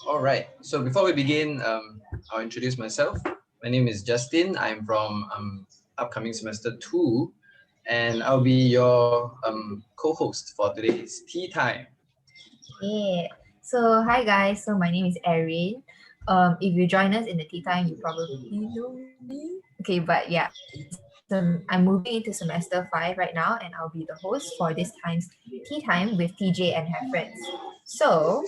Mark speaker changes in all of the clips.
Speaker 1: All right. So before we begin, I'll introduce myself. My name is Justin. I'm from upcoming semester 2, and I'll be your co-host for today's tea time.
Speaker 2: Yeah. So hi guys. So my name is Erin. If you join us in the tea time, you probably know me. Okay, but yeah. So I'm moving into semester 5 right now, and I'll be the host for this time's tea time with TJ and her friends. So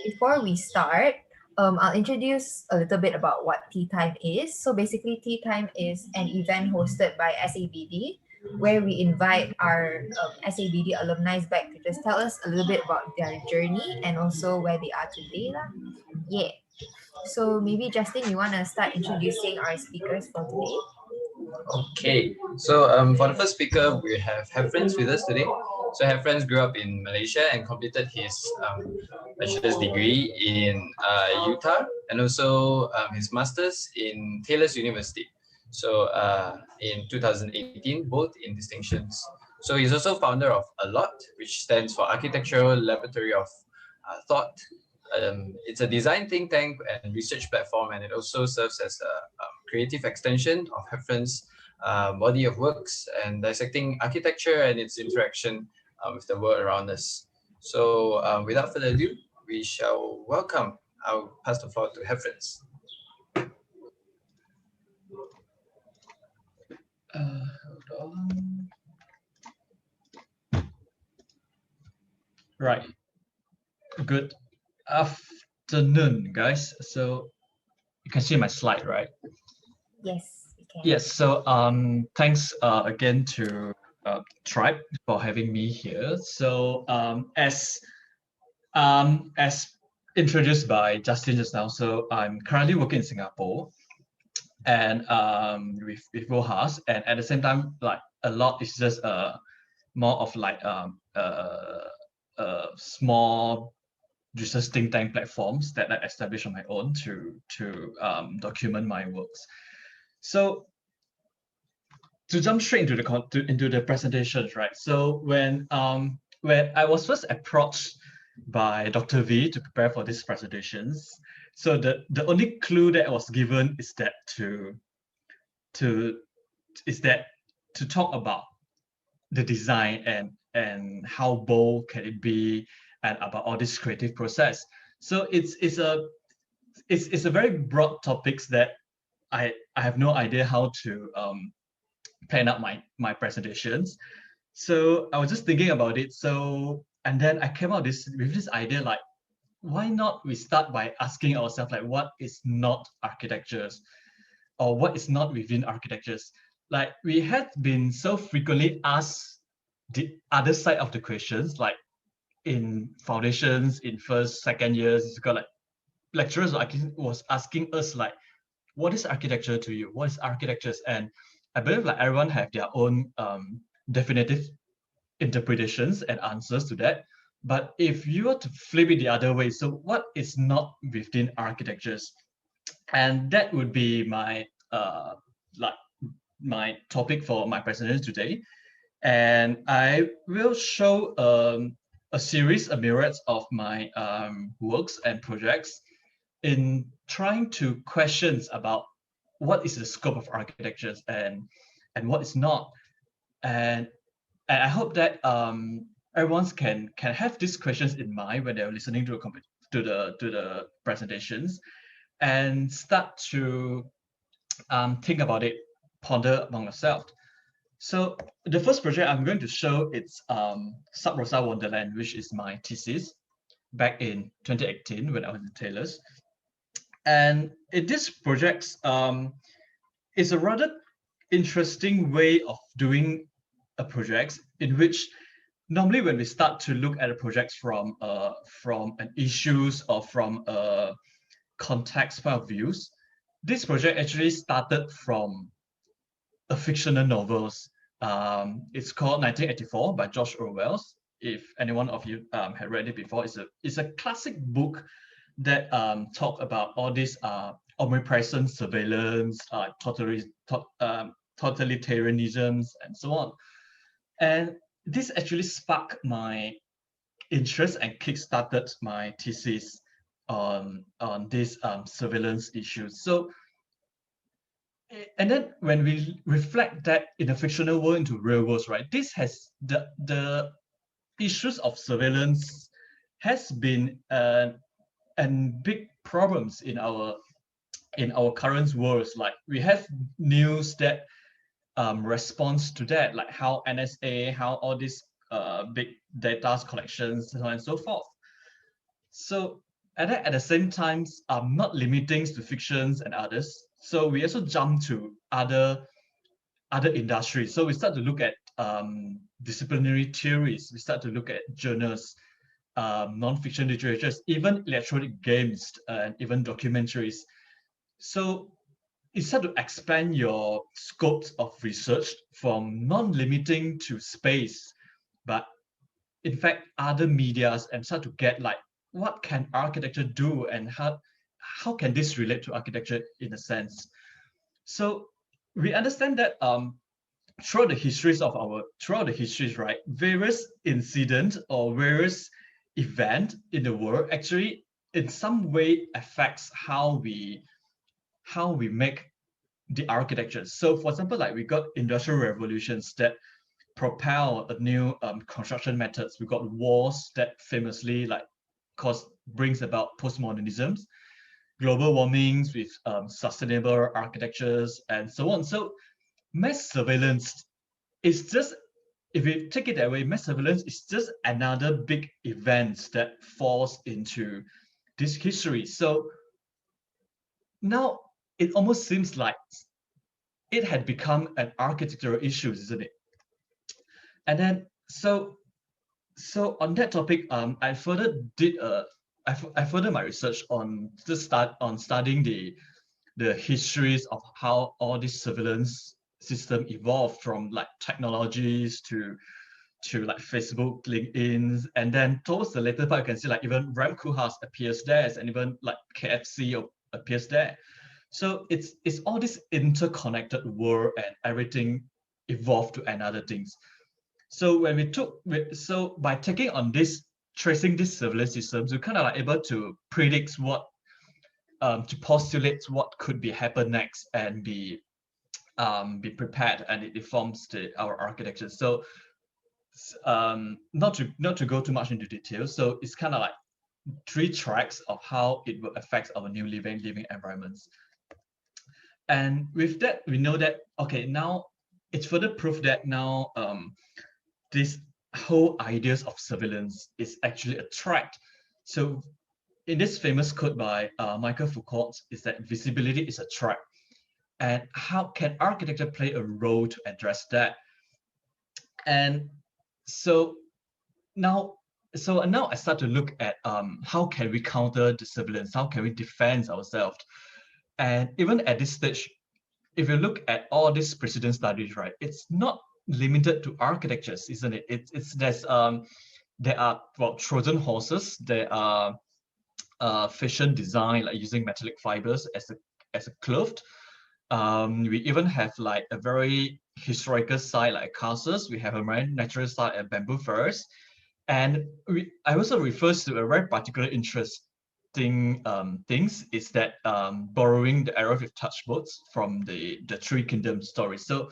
Speaker 2: before we start, I'll introduce a little bit about what Tea Time is. So basically, Tea Time is an event hosted by SABD where we invite our SABD alumni back to just tell us a little bit about their journey and also where they are today. Lah. Yeah. So maybe Justin, you want to start introducing our speakers for today?
Speaker 1: Okay. So for the first speaker, we have Heffrence with us today. So Heffrence grew up in Malaysia and completed his bachelor's degree in Utah and also his master's in Taylor's University. So in 2018, both in distinctions. So he's also founder of A Lot, which stands for Architectural Laboratory of Thought. It's a design think tank and research platform, and it also serves as a creative extension of Heffren's body of works and dissecting architecture and its interaction with the world around us. So without further ado, we shall welcome, I'll pass the floor to Heffrence.
Speaker 3: Hold on. Right. Good afternoon, guys. So you can see my slide, right?
Speaker 2: Yes, we can.
Speaker 3: Yes. So thanks again to Tribe for having me here. So as introduced by Justin just now, so I'm currently working in Singapore and with Rojas, and at the same time, like a lot is just more of like small research think tank platforms that I established on my own to document my works. So to jump straight into the presentations, right? So when I was first approached by Dr. V to prepare for these presentations, so the only clue that was given is that to talk about the design and how bold can it be and about all this creative process. So it's a very broad topics that I have no idea how to plan out my presentations. So I was just thinking about it. So and then I came out with this idea, like, why not we start by asking ourselves, like, what is not architectures or what is not within architectures? Like, we had been so frequently asked the other side of the questions, like in foundations, in first, second years, it's got like lecturers was asking us, like, what is architecture to you? What is architectures? And I believe like everyone have their own definitive interpretations and answers to that. But if you were to flip it the other way, so what is not within architectures? And that would be my like my topic for my presentation today. And I will show a series, a myriad of my works and projects in trying to questions about what is the scope of architectures and what is not. And I hope that everyone can have these questions in mind when they're listening to the presentations and start to think about it, ponder among yourself. So the first project I'm going to show, it's Sub Rosa Wonderland, which is my thesis back in 2018 when I was in Taylor's. And this project is a rather interesting way of doing a project in which normally when we start to look at a project from an issues or from a context point of views, this project actually started from a fictional novels. It's called 1984 by George Orwell. If anyone of you had read it before, it's a classic book that talk about all these omnipresent surveillance, totalitarianisms, and so on. And this actually sparked my interest and kickstarted my thesis. on these surveillance issues. So, and then when we reflect that in a fictional world into real worlds, right? This has the issues of surveillance has been and big problems in our current worlds. Like we have news that response to that, like how NSA, how all these big data collections, so on and so forth. So and then at the same time, not limiting to fictions and others. So we also jump to other industries. So we start to look at disciplinary theories. We start to look at journals, non-fiction literatures, even electronic games, and even documentaries. So you start to expand your scopes of research from non-limiting to space, but in fact other medias, and start to get like what can architecture do, and how can this relate to architecture in a sense. So we understand that throughout the histories, right, various incidents or various event in the world actually in some way affects how we make the architecture. So for example, like we got industrial revolutions that propel a new construction methods. We got wars that famously brings about postmodernisms, global warmings with sustainable architectures, and so on. So mass surveillance is just, if you take it that way, mass surveillance is just another big event that falls into this history. So now it almost seems like it had become an architectural issue, isn't it? And then so on that topic, I further my research on studying the histories of how all this surveillance system evolved from like technologies to like Facebook, LinkedIn, and then towards the later part, you can see like even Ram Koolhaas appears there, and even like KFC appears there. So it's all this interconnected world, and everything evolved to another things. So by taking on this, tracing these surveillance systems, we're kind of like able to predict what, to postulate what could be happen next, and be prepared, and it informs our architecture. So not to go too much into details. So it's kind of like 3 tracks of how it will affect our new living environments. And with that, we know that, okay, now it's further proof that now this whole ideas of surveillance is actually a threat. So in this famous quote by Michael Foucault, is that visibility is a threat. And how can architecture play a role to address that? And so now I start to look at how can we counter the surveillance? How can we defend ourselves? And even at this stage, if you look at all these precedent studies, right, it's not limited to architectures, isn't it? There are Trojan horses. There are fashion design, like using metallic fibers as a cloth. We even have like a very historical site like castles. We have a very natural site at bamboo forest, and I also refers to a very particular interesting things is that borrowing the arrow with touch boats from the Three Kingdoms story. So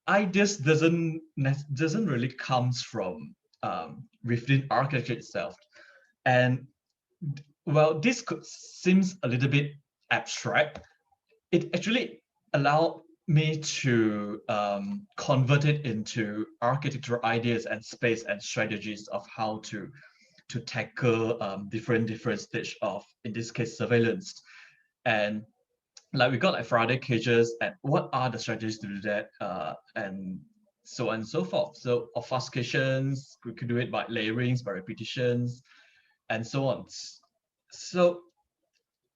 Speaker 3: ideas doesn't really comes from within architecture itself. And well, this seems a little bit abstract. It actually allowed me to convert it into architectural ideas and space and strategies of how to tackle different stage of, in this case, surveillance. And like we got like Faraday cages, and what are the strategies to do that, and so on and so forth. So obfuscations, we could do it by layerings, by repetitions, and so on. So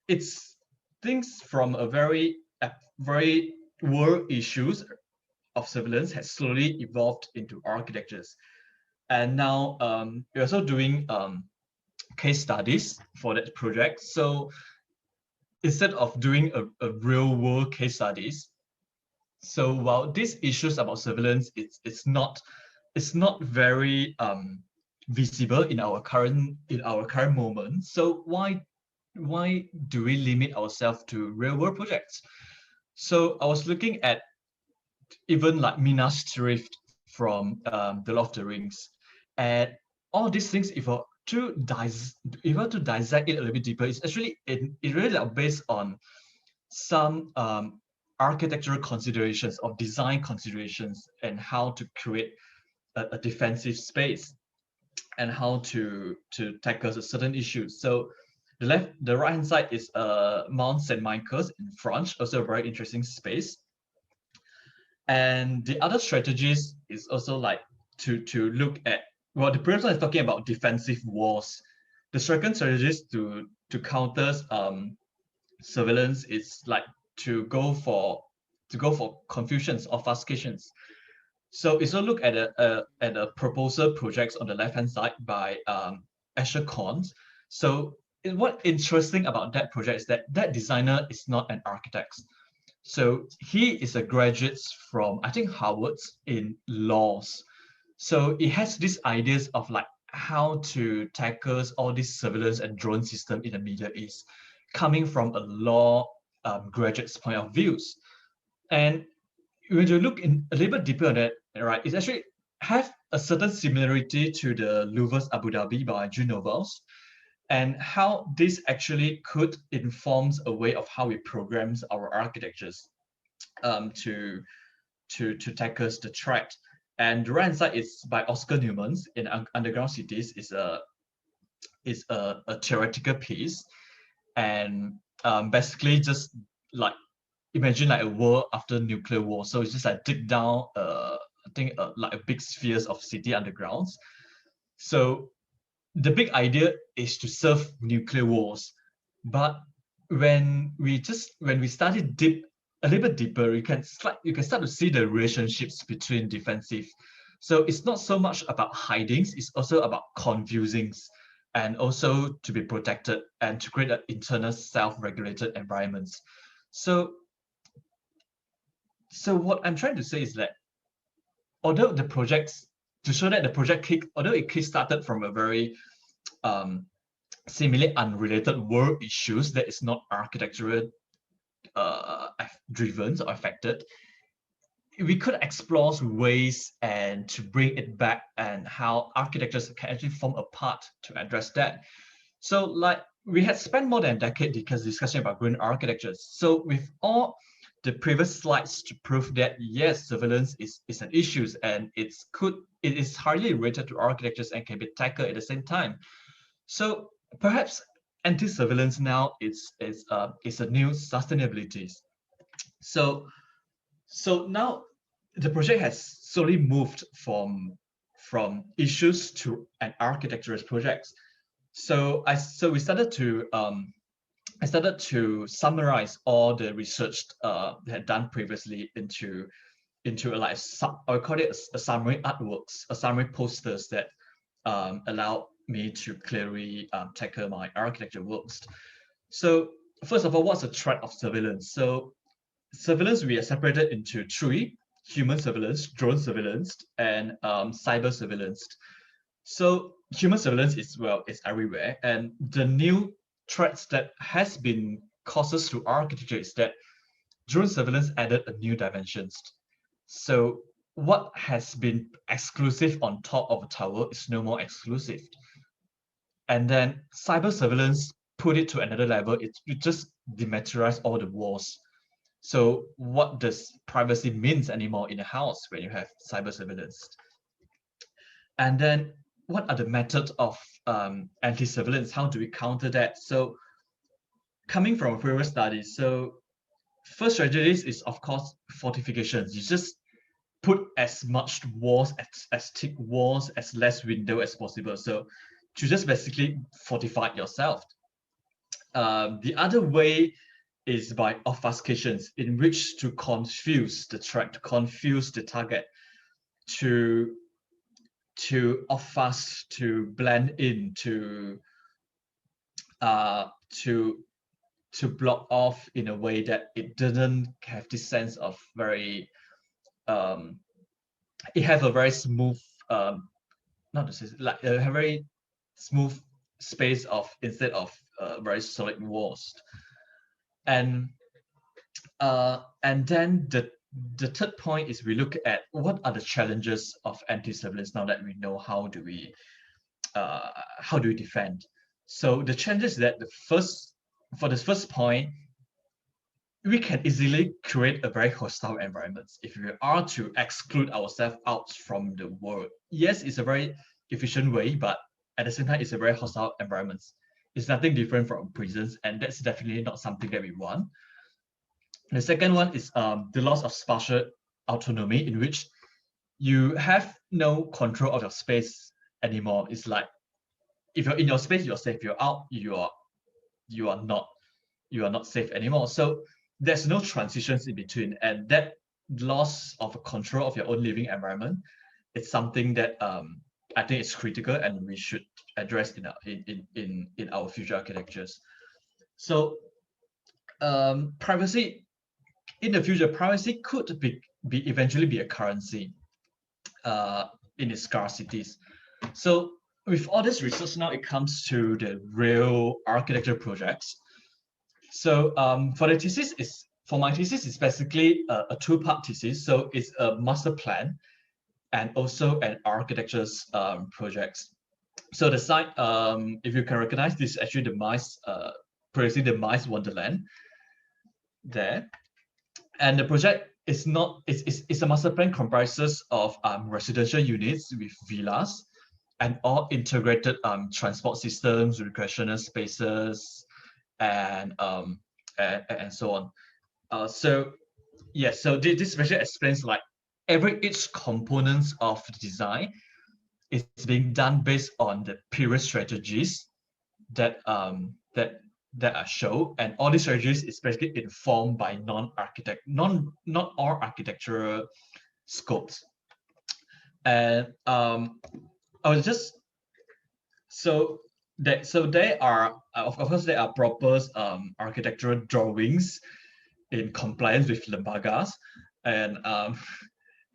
Speaker 3: it's things from a very world issues of surveillance has slowly evolved into architectures. And now we're also doing case studies for that project. So instead of doing a real world case studies, so while these issues about surveillance, it's not very visible in our current moment. So why do we limit ourselves to real world projects? So I was looking at even like Minas Tirith from the Lord of the Rings, and all these things, if you were to dissect it a little bit deeper, it's actually it really like based on some architectural considerations or design considerations and how to create a defensive space and how to tackle a certain issues. So the right hand side is Mount Saint Michael's in France, also a very interesting space. And the other strategies is also like to look at, well, the previous one is talking about defensive wars. The second strategies to counter surveillance is like to go for confusions or obfuscations. So it's a look at a proposal projects on the left hand side by Asher Cons. So what interesting about that project is that designer is not an architect. So he is a graduate from, I think, Harvard's in laws. So it has these ideas of like how to tackle all these surveillance and drone system in the Middle East, coming from a law graduate's point of views. And when you look in a little bit deeper on that, right, it's actually have a certain similarity to the Louvre's Abu Dhabi by Jean Nouvel's, and how this actually could inform a way of how we program our architectures to tackle the threat. And the right hand side is by Oscar Newman's in Underground Cities, is a theoretical piece, and basically just like imagine like a world after nuclear war. So it's just like dig down I think like a big spheres of city undergrounds. So the big idea is to serve nuclear wars, but when we started a little bit deeper, you can start to see the relationships between defensive. So it's not so much about hidings, it's also about confusings, and also to be protected and to create an internal self-regulated environments. So what I'm trying to say is that although the projects, to show that the project although it started from a very seemingly unrelated world issues that is not architectural driven or affected, we could explore ways and to bring it back and how architectures can actually form a part to address that. So like we had spent more than a decade discussing about green architectures. So with all the previous slides to prove that yes, surveillance is an issue and it is highly related to architectures and can be tackled at the same time. So perhaps anti-surveillance now is a new sustainability. So now the project has slowly moved from issues to an architectural project. So we started to I started to summarize all the research we had done previously into like I would call it a summary artworks, a summary posters that allow me to clearly tackle my architecture works. So first of all, what's the threat of surveillance? So surveillance, we are separated into three: human surveillance, drone surveillance, and cyber surveillance. So human surveillance is everywhere, and the new threats that has been causes to architecture is that drone surveillance added a new dimensions. So what has been exclusive on top of a tower is no more exclusive. And then cyber surveillance put it to another level. It just dematerialize all the walls. So what does privacy means anymore in a house when you have cyber surveillance? And then what are the methods of anti-surveillance? How do we counter that? So coming from a previous study, so first strategies is of course fortifications. You just put as much walls, as thick walls, as less window as possible. So to just basically fortify yourself. The other way is by obfuscations, in which to confuse the threat, to confuse the target, to offus, to blend in, to block off in a way that it didn't have this sense of very it have a very smooth not the system, like a very smooth space of instead of very solid walls. And then the third point is we look at what are the challenges of anti-surveillance now that we know how do we defend. So the challenges that for the first point, we can easily create a very hostile environment if we are to exclude ourselves out from the world. Yes, it's a very efficient way, but at the same time, it's a very hostile environment. It's nothing different from prisons, and that's definitely not something that we want. The second one is the loss of spatial autonomy, in which you have no control of your space anymore. It's like if you're in your space, you're safe. If you're out, you are not safe anymore. So there's no transitions in between, and that loss of control of your own living environment is something that I think is critical, and we should address in our future architectures. So privacy in the future, privacy could be eventually be a currency in its scarcities. So with all this research now, it comes to the real architecture projects. So for my thesis, it's basically a two-part thesis. So it's a master plan and also an architecture's projects. So the site, if you can recognize this, is actually the mice, producing the mice wonderland there. And the project is not, it's a master plan comprises of residential units with villas and all integrated transport systems, recreational spaces, and so on. So this especially explains like each components of the design is being done based on the period strategies that are shown, and all these strategies is basically informed by not all architectural scopes. And I was just there are of course there are proper architectural drawings in compliance with lembagas,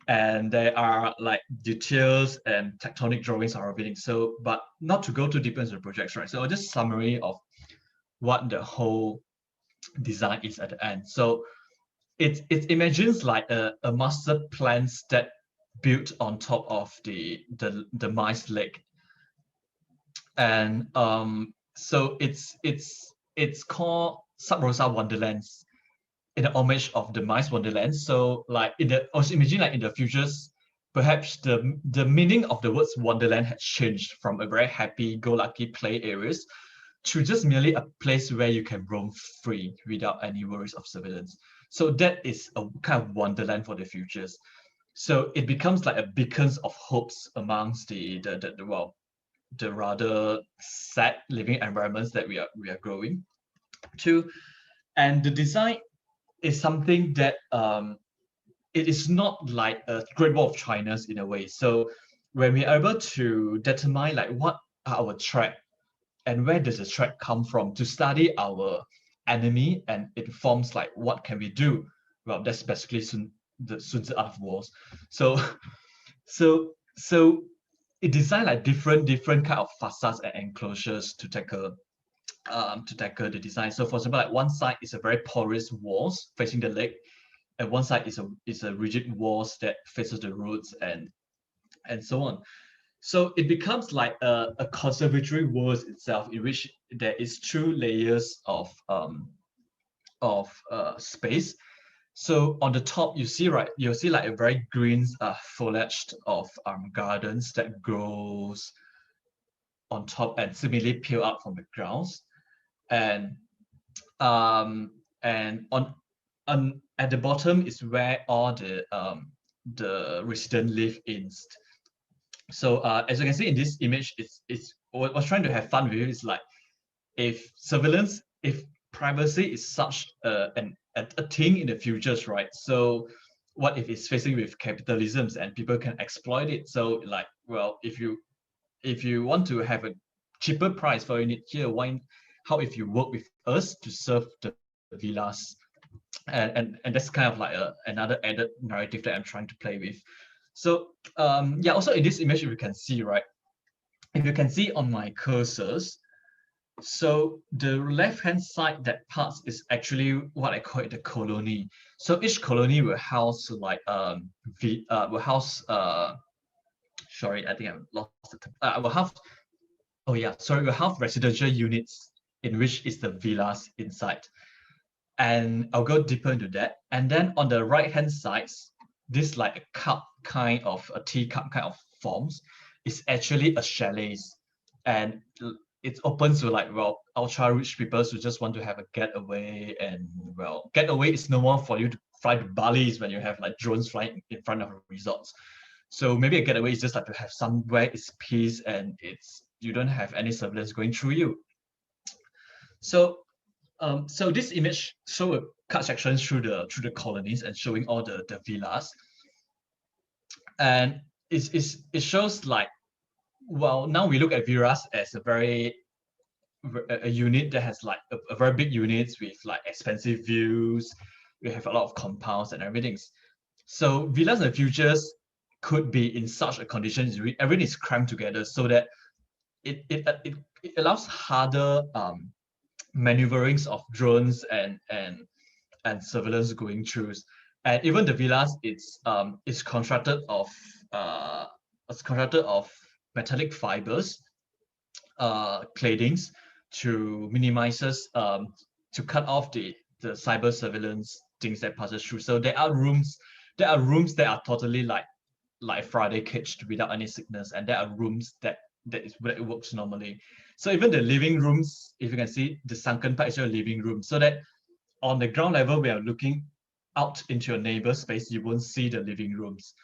Speaker 3: and there are like details and tectonic drawings are revealing. So, but not to go too deep into the projects, right? So just summary of what the whole design is at the end. So it imagines like a master plan that built on top of the mice lake. And so it's called Sub Rosa Wonderlands in the homage of the mice wonderland. So like also imagine like in the futures, perhaps the meaning of the words wonderland has changed from a very happy-go-lucky play areas to just merely a place where you can roam free without any worries of surveillance. So that is a kind of wonderland for the futures. So it becomes like a beacon of hopes amongst the rather sad living environments that we are growing to. And the design is something that it is not like a Great Wall of China's in a way. So when we are able to determine like what are our threat and where does the threat come from to study our enemy, and it forms like what can we do? Well, that's basically the Sun Tzu Art of Wars. So it designed like different kind of facades and enclosures to tackle the design. So for example, like one side is a very porous walls facing the lake, and one side is a rigid walls that faces the roads and so on. So it becomes like a conservatory walls itself, in which there is two layers of space. So on the top, you'll see like a very green foliage of gardens that grows on top and similarly peel out from the grounds, and on at the bottom is where all the resident live in. So as you can see in this image, it's what I was trying to have fun with is like if privacy is such a thing in the futures, right? So what if it's facing with capitalisms and people can exploit it? So like, well, if you want to have a cheaper price for unit here, how if you work with us to serve the villas? And that's kind of like another added narrative that I'm trying to play with. So yeah, also in this image, we can see, right, if you can see on my cursors, so the left-hand side, that part is actually what I call it the colony. So each colony will house like will house sorry, I think I lost the term. Will have, oh yeah, sorry, will have residential units in which is the villas inside. And I'll go deeper into that. And then on the right-hand side, this like a cup kind of a teacup kind of forms is actually a chalet, and it's open to like, well, ultra rich people who just want to have a getaway. And well, getaway is no more for you to fly to Bali when you have like drones flying in front of resorts. So maybe a getaway is just like to have somewhere it's peace and it's you don't have any surveillance going through you. So so this image show a cut section through the colonies and showing all the villas, and it shows like, well, now we look at villas as a unit that has like a very big units with like expensive views. We have a lot of compounds and everything. So villas in the futures could be in such a condition, everything is crammed together so that it allows harder maneuverings of drones and surveillance going through. And even the villas, it's constructed of metallic fibers, claddings, to minimizes to cut off the cyber surveillance things that passes through. So there are rooms that are totally like Friday caged without any sickness, and there are rooms that it works normally. So even the living rooms, if you can see, the sunken part is your living room, so that on the ground level, we are looking out into your neighbor's space, you won't see the living rooms.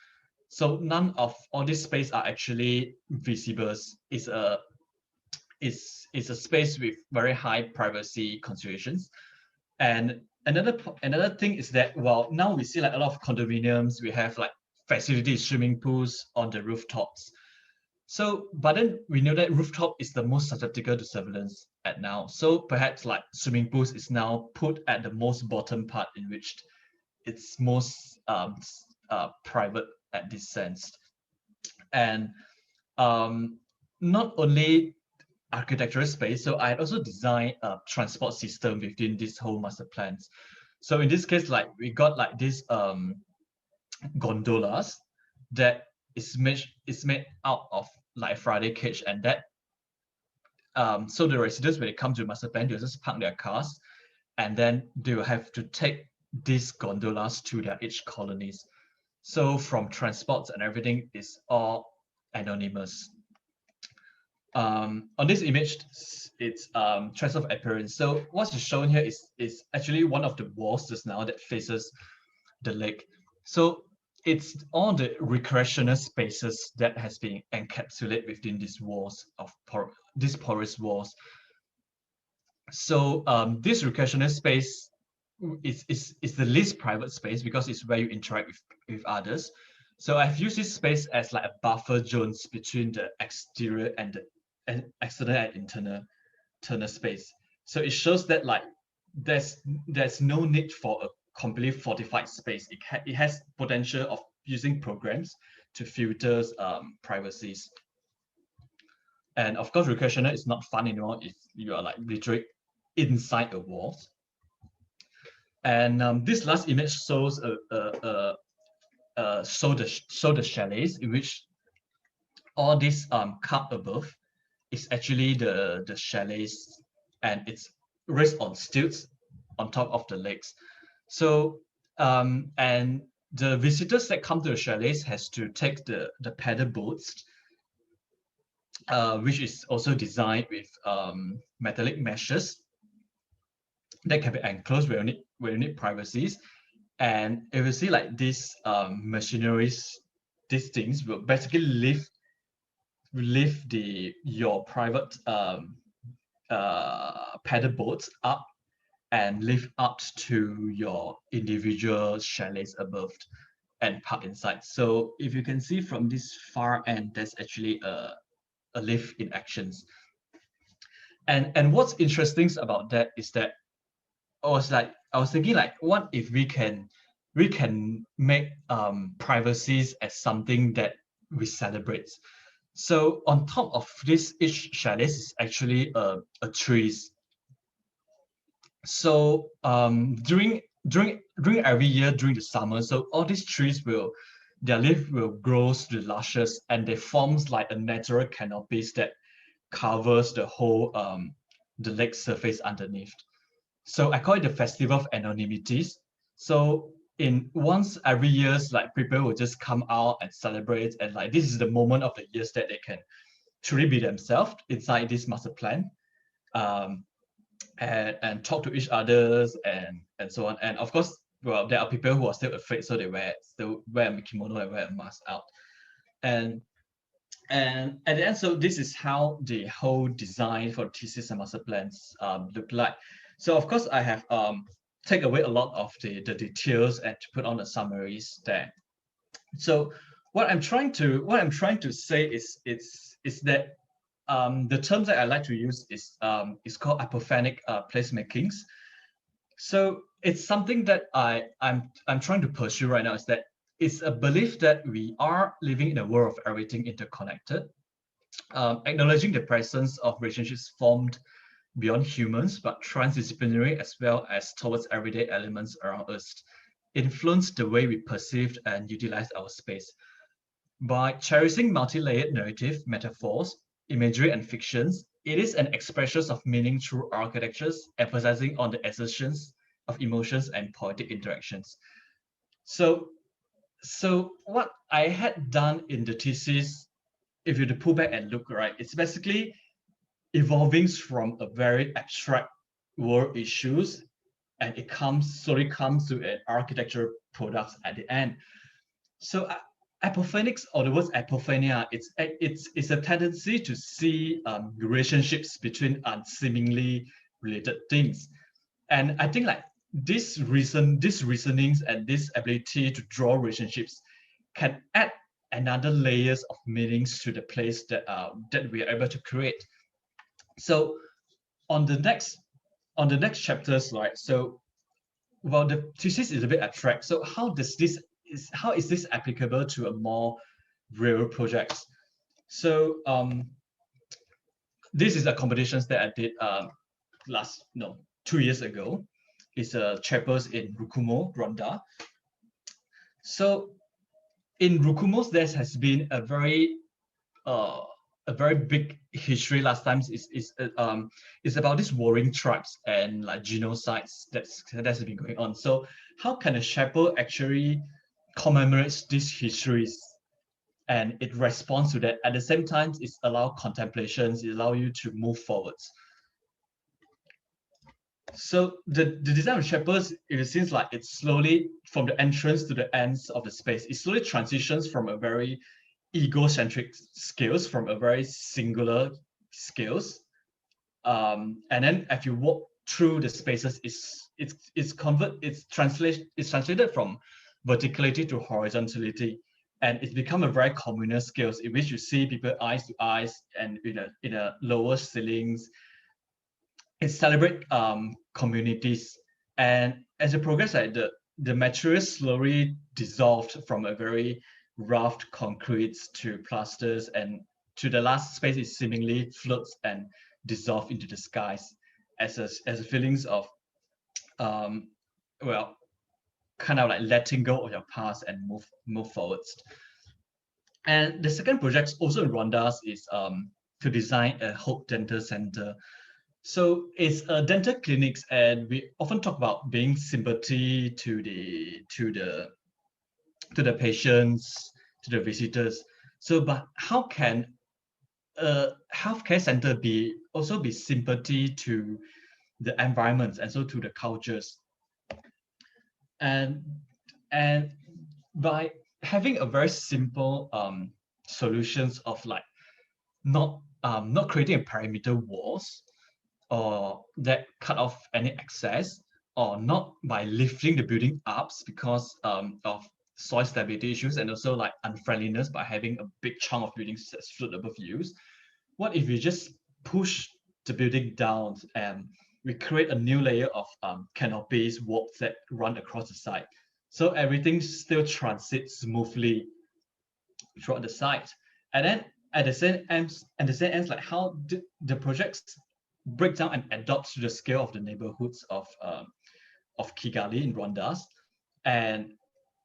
Speaker 3: So none of all these space are actually visible. It's a space with very high privacy considerations. And another thing is that, well, now we see like a lot of condominiums, we have like facilities, swimming pools on the rooftops. So, but then we know that rooftop is the most susceptible to surveillance at now. So perhaps like swimming pools is now put at the most bottom part, in which it's most private at this sense. And not only architectural space, so I had also designed a transport system within this whole master plans. So in this case, like we got like this gondolas that is made out of like Friday cage, and that so the residents, when they come to master plan, they'll just park their cars, and then they will have to take these gondolas to their each colonies. So from transports and everything is all anonymous. On this image, it's trace of appearance. So what's shown here is actually one of the walls just now that faces the lake. So it's all the recreational spaces that has been encapsulated within these walls of these porous walls. So this recreational space is the least private space because it's where you interact with others. So I've used this space as like a buffer zones between the exterior and the external and internal space. So it shows that like there's no need for a completely fortified space. It has potential of using programs to filter privacies. And of course, recreational is not fun anymore if you are like literally inside a wall. And this last image shows the chalets, in which all this cup above is actually the chalets, and it's raised on stilts on top of the lakes. So and the visitors that come to the chalets has to take the paddle boats, which is also designed with metallic meshes that can be enclosed where you need privacies. And if you see like these machineries, these things will basically lift your private paddle boats up and lift up to your individual chalets above and park inside. So if you can see from this far end, there's actually a lift in actions. And what's interesting about that is that I was thinking like, what if we can make privacies as something that we celebrate? So on top of this, each chalet is actually a trees. So during every year during the summer, so all these trees their leaf will grow to the luscious, and they forms like a natural canopies that covers the whole the lake surface underneath. So I call it the festival of anonymities. So in once every years, like people will just come out and celebrate, and like this is the moment of the years that they can truly be themselves inside this master plan. Um, and talk to each others and so on. And of course, well, there are people who are still afraid, so they still wear a kimono and wear a mask out. And at the end, so this is how the whole design for thesis and master plans look like. So of course, I have take away a lot of the details and to put on the summaries there. So what I'm trying to say is that the terms that I like to use is called apophenic placemakings. So it's something that I'm trying to pursue right now, is that it's a belief that we are living in a world of everything interconnected, acknowledging the presence of relationships formed beyond humans but transdisciplinary as well as towards everyday elements around us, influence the way we perceive and utilize our space. By cherishing multi-layered narrative, metaphors, imagery, and fictions, it is an expression of meaning through architectures, emphasizing on the assertions of emotions and poetic interactions. So what I had done in the thesis, if you pull back and look, right, it's basically evolving from a very abstract world issues, and it slowly comes to an architecture products at the end. So apophenics, or the word apophenia, it's a tendency to see relationships between unseemingly related things. And I think like these reasonings and this ability to draw relationships can add another layers of meanings to the place that we are able to create. So on the next chapters, right? So well, the thesis is a bit abstract. So how is this applicable to a more real projects? So this is a competitions that I did 2 years ago. It's a chapters in Rukumo, Rwanda. So in Rukumos, there has been a very big history last time. Is about these warring tribes and like genocides that's been going on. So how can a chapel actually commemorate these histories and it responds to that? At the same time, it allows contemplations, it allows you to move forwards. So the design of chapels, it seems like it's slowly from the entrance to the ends of the space. It slowly transitions from a very egocentric scales, from a very singular scales, and then if you walk through the spaces, it's translated from verticality to horizontality, and it's become a very communal scales in which you see people eyes to eyes and in a lower ceilings. It celebrate communities, and as it progress, like the material slowly dissolved from a very rough concretes to plasters, and to the last space is seemingly floats and dissolve into the skies as a feelings of well, kind of like letting go of your past and move forwards. And the second project also in Rwanda is to design a Hope Dental Center. So it's a dental clinics, and we often talk about being sympathy to the patients, to the visitors. So, but how can a healthcare center also be sympathy to the environments and so to the cultures? And by having a very simple solutions of like not creating a perimeter walls or that cut off any access, or not by lifting the building up because of soil stability issues and also like unfriendliness by having a big chunk of buildings that's float above you. What if we just push the building down and we create a new layer of canopies, walks that run across the site, so everything still transits smoothly throughout the site? And then at the same ends, like how the projects break down and adapt to the scale of the neighborhoods of Kigali in Rwanda, and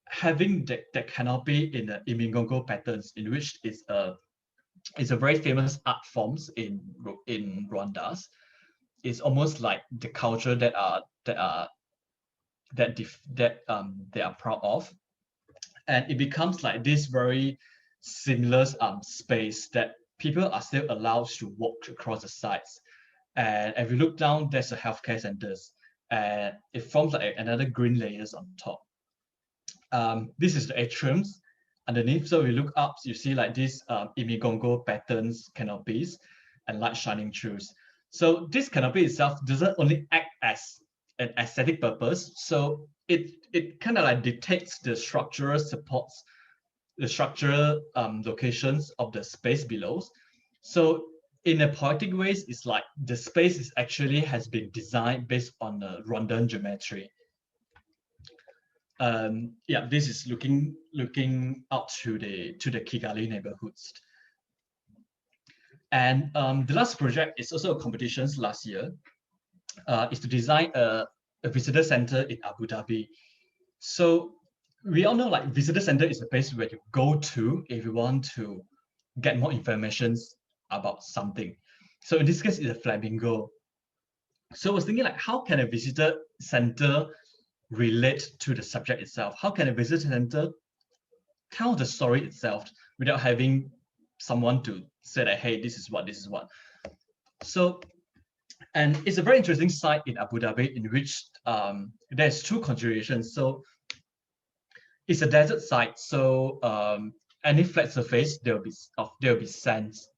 Speaker 3: having that canopy in the Imigongo patterns, in which is a very famous art forms in Rwanda. It's almost like the culture that they are proud of, and it becomes like this very seamless space that people are still allowed to walk across the sites. And if you look down, there's a healthcare centers, and it forms like another green layers on top. This is the atriums underneath. So we look up, you see like these Imigongo patterns, canopies, and light shining through. So this canopy itself doesn't only act as an aesthetic purpose. So it kind of like dictates the structural supports, the structural locations of the space below. So in a poetic ways, it's like the space is actually has been designed based on the Rwandan geometry. Yeah, this is looking out to the Kigali neighborhoods. And the last project is also a competition last year. Is to design a visitor center in Abu Dhabi. So we all know like visitor center is a place where you go to if you want to get more information about something. So in this case, it's a flamingo. So I was thinking like, how can a visitor center relate to the subject itself? How can a visitor center tell the story itself without having someone to say that, hey, this is what. So, and it's a very interesting site in Abu Dhabi in which there's two considerations. So it's a desert site, so any flat surface there will be sands.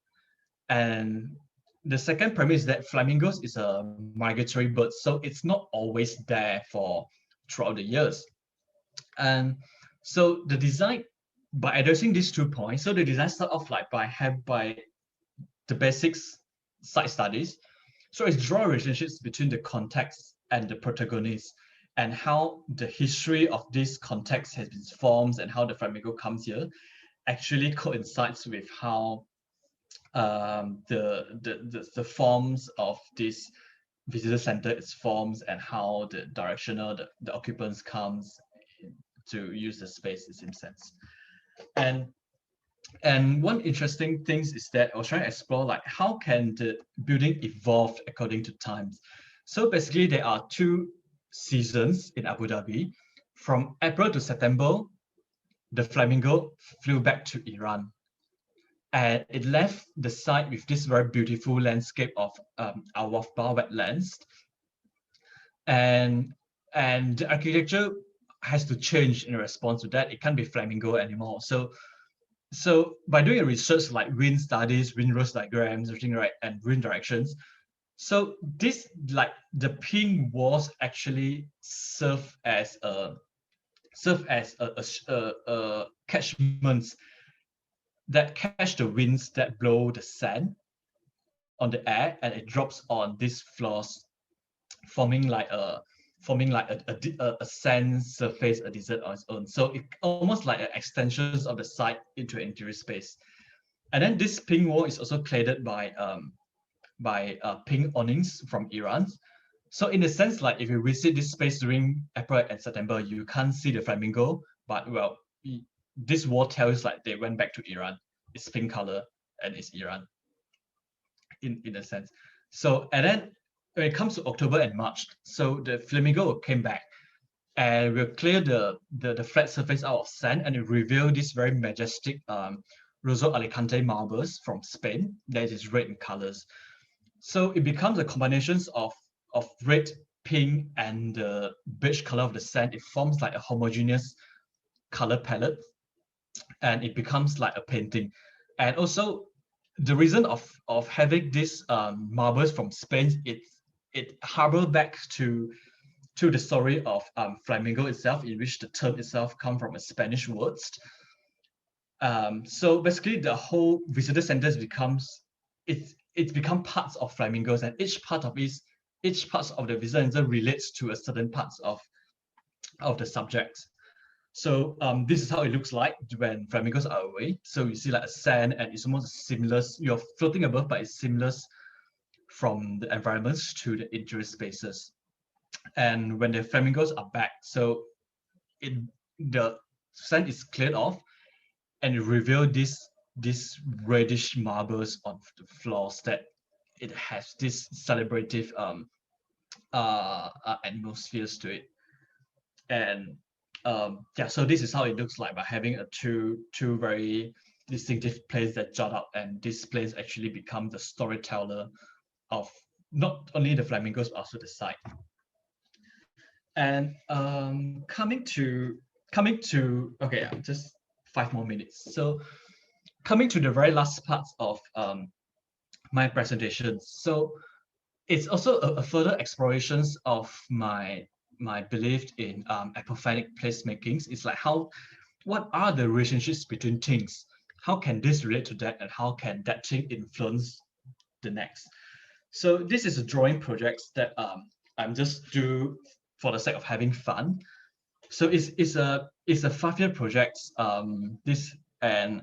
Speaker 3: And the second premise is that flamingos is a migratory bird, so it's not always there for throughout the years. And so the design, by addressing these 2 points, so the design start off like by the basics site studies. So it's draw relationships between the context and the protagonist, and how the history of this context has been formed, and how the flamingo comes here actually coincides with how the forms of this visitor center is forms, and how the directional the occupants comes to use the space in some sense. And one interesting thing is that I was trying to explore like how can the building evolve according to times. So basically there are 2 seasons in Abu Dhabi. From April to September, the flamingo flew back to Iran, and it left the site with this very beautiful landscape of Al-Wafba wetlands, and the architecture has to change in response to that. It can't be flamingo anymore. So by doing a research like wind studies, wind rose diagrams, everything, right, and wind directions, so this like the pink walls actually serve as a catchments that catch the winds that blow the sand on the air, and it drops on these floors, forming like a sand surface, a desert on its own. So it almost like an extensions of the site into an interior space. And then this pink wall is also cladded by pink awnings from Iran. So in a sense, like if you visit this space during April and September, you can't see the flamingo, but well, this wall tells like they went back to Iran. It's pink color and it's Iran in a sense. So, and then when it comes to October and March, so the flamingo came back and will clear the flat surface out of sand, and it reveal this very majestic Rosso Alicante marbles from Spain that is red in colors. So it becomes a combination of red, pink, and the beige color of the sand. It forms like a homogeneous color palette, and it becomes like a painting. And also the reason of having these marbles from Spain, it harbor back to the story of flamingo itself, in which the term itself come from a Spanish words. So basically the whole visitor centers becomes it's become parts of flamingos, and each part of the visitor center relates to a certain parts of the subject. So this is how it looks like when flamingos are away. So you see like a sand, and it's almost seamless. You're floating above, but it's seamless from the environments to the interior spaces. And when the flamingos are back, so the sand is cleared off, and you reveal these reddish marbles on the floors that it has this celebrative atmospheres to it. And yeah, so this is how it looks like by having a two very distinctive planes that jut out, and these planes actually become the storyteller of not only the flamingos but also the site. And coming to okay, just 5 more minutes. So coming to the very last parts of my presentation. So it's also a further explorations of my belief in epiphanic placemakings. It's like what are the relationships between things? How can this relate to that, and how can that thing influence the next? So this is a drawing project that I'm just do for the sake of having fun. So it's a 5-year project. This and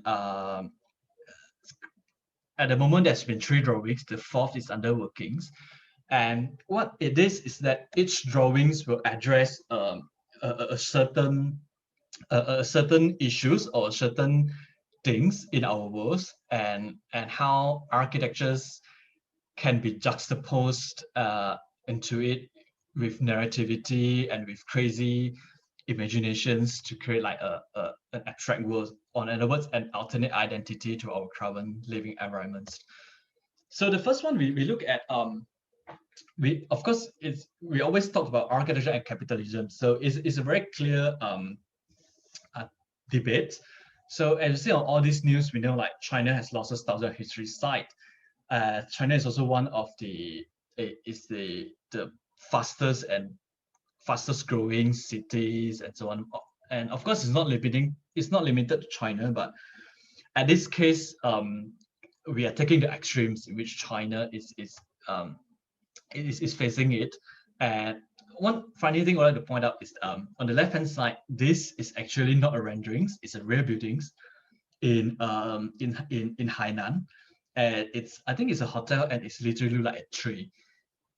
Speaker 3: at the moment there's been 3 drawings. The 4th is under workings. And what it is that each drawings will address a certain issues or certain things in our worlds, and how architectures can be juxtaposed into it with narrativity and with crazy imaginations to create like an abstract world, or in other words, an alternate identity to our current living environments. So the first one we look at of course we always talk about architecture and capitalism, so it's a very clear debate. So as you see on all these news, we know like China has lost its 1,000 history site. China is also one of the fastest growing cities and so on. And of course, it's not limited to China, but at this case, we are taking the extremes in which China is facing it. And one funny thing I would like to point out is on the left-hand side, this is actually not a renderings; it's a real buildings in Hainan. And I think it's a hotel, and it's literally like a tree.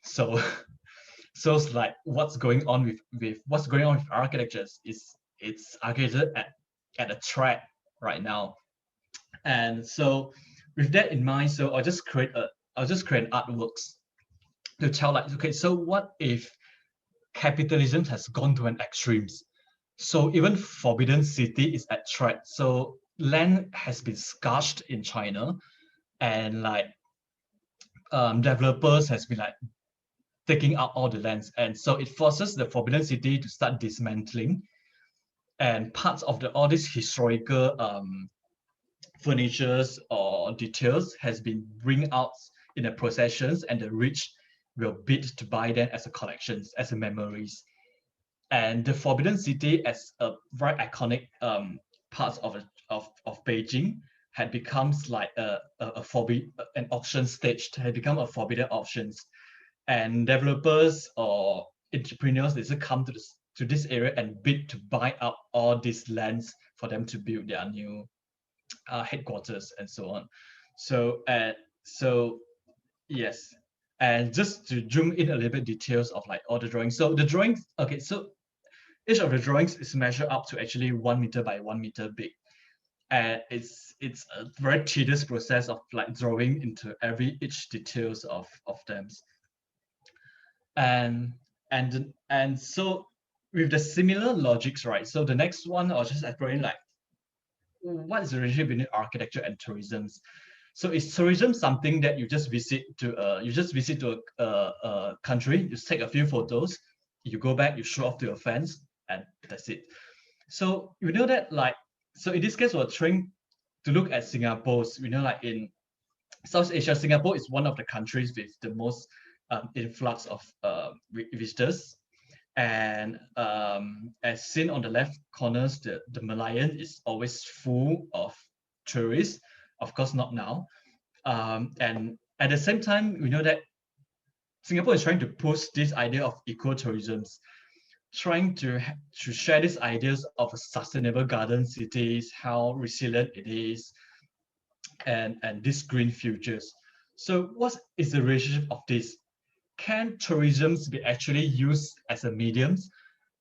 Speaker 3: So so it's like what's going on with architectures is it's architecture at a threat right now. And so with that in mind, so I'll just create artworks to tell like, okay, so what if capitalism has gone to an extremes? So even Forbidden City is at threat. So land has been scarced in China, and like developers has been like taking out all the lands, and so it forces the Forbidden City to start dismantling, and parts of all these historical furnitures or details has been bring out in the processions, and the rich will bid to buy them as a collections, as a memories. And the Forbidden City, as a very iconic parts of Beijing, had becomes like an auction stage, had become a forbidden auctions. And developers or entrepreneurs, they just come to this area and bid to buy up all these lands for them to build their new headquarters and so on. So yes, and just to zoom in a little bit details of like all the drawings. So the drawings, okay, so each of the drawings is measured up to actually 1 meter by 1 meter big. And it's a very tedious process of like drawing into each details of them. And so with the similar logics, right? So the next one, I'll just explain like what is the relationship between architecture and tourism. So is tourism something that you just visit to a country, you take a few photos, you go back, you show off to your fans, and that's it. So you know that like, so in this case, we're trying to look at Singapore's, we know like in South Asia, Singapore is one of the countries with the most influx of visitors. And as seen on the left corners, the Malayan is always full of tourists. Of course, not now. And at the same time, we know that Singapore is trying to push this idea of ecotourism. trying to share these ideas of a sustainable garden cities, how resilient it is, and these green futures. So what is the relationship of this? Can tourism be actually used as a medium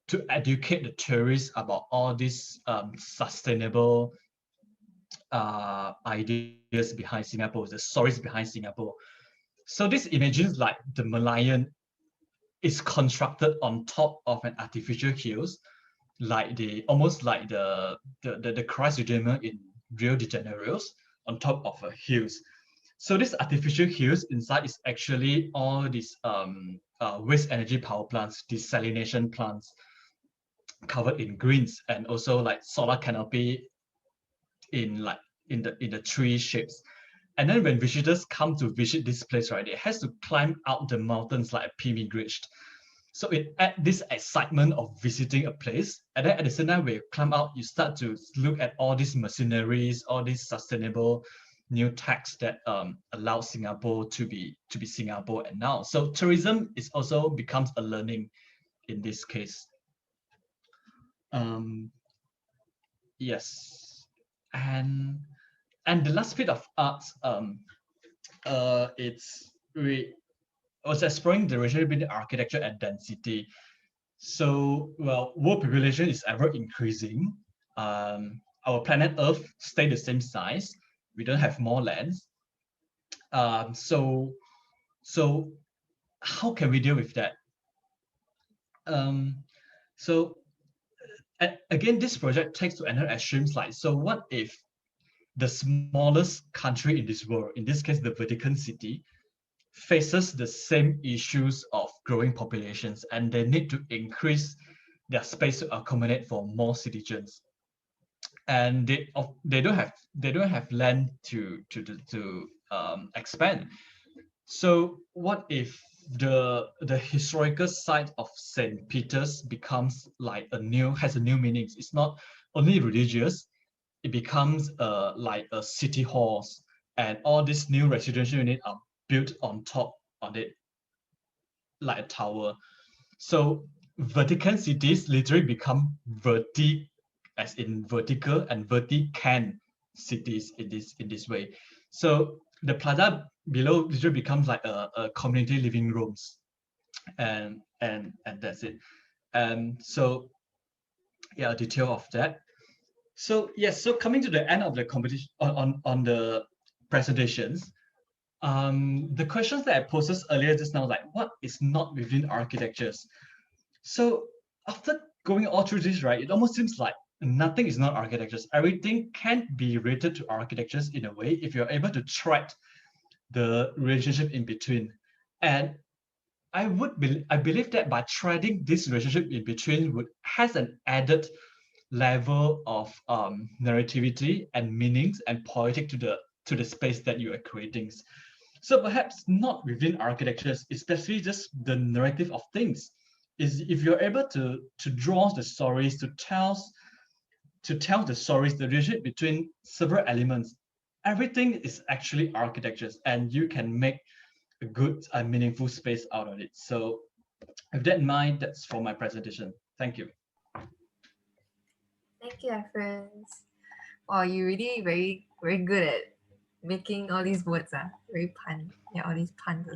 Speaker 3: to educate the tourists about all these sustainable ideas behind Singapore, the stories behind Singapore? So this imagines like the Merlion is constructed on top of an artificial hills, like almost like the Christ Redeemer in Rio de Janeiro on top of a hills. So this artificial hills inside is actually all these waste energy power plants, desalination plants covered in greens, and also like solar canopy in like in the tree shapes. And then when visitors come to visit this place, right, it has to climb out the mountains like a pilgrimage. So it adds this excitement of visiting a place. And then at the same time, when you climb out, you start to look at all these machineries, all these sustainable new techs that allow Singapore to be Singapore and now. So tourism is also becomes a learning in this case. Yes, and the last bit of arts, it's we was exploring the relationship between architecture and density. So, well, world population is ever increasing. Our planet Earth stay the same size. We don't have more lands. So how can we deal with that? So again, this project takes to another extremes like, so what if the smallest country in this world, in this case, the Vatican City, faces the same issues of growing populations and they need to increase their space to accommodate for more citizens, and they don't have land to expand. So what if the historical site of St. Peter's becomes like has a new meaning? It's not only religious, it becomes like a city halls, and all these new residential units are built on top of it like a tower. So Vatican cities literally become as in vertical, and Vatican cities in this way. So the plaza below literally becomes like a community living rooms, and that's it. And so yeah, a detail of that. So yes, so coming to the end of the competition on the presentations, the questions that I posed earlier just now, like what is not within architectures? So after going all through this, right, it almost seems like nothing is not architectures. Everything can be related to architectures in a way if you're able to track the relationship in between. And I believe that by threading this relationship in between has an added level of narrativity and meanings and poetic to the space that you are creating. So perhaps not within architectures, especially just the narrative of things. Is if you're able to draw the stories, to tell the stories, the relationship between several elements, everything is actually architectures, and you can make a good and meaningful space out of it. So with that in mind, that's for my presentation. Thank you.
Speaker 2: Thank you, Heffrence. Oh, you really very good at making all these words. Very pun. Yeah, all these puns.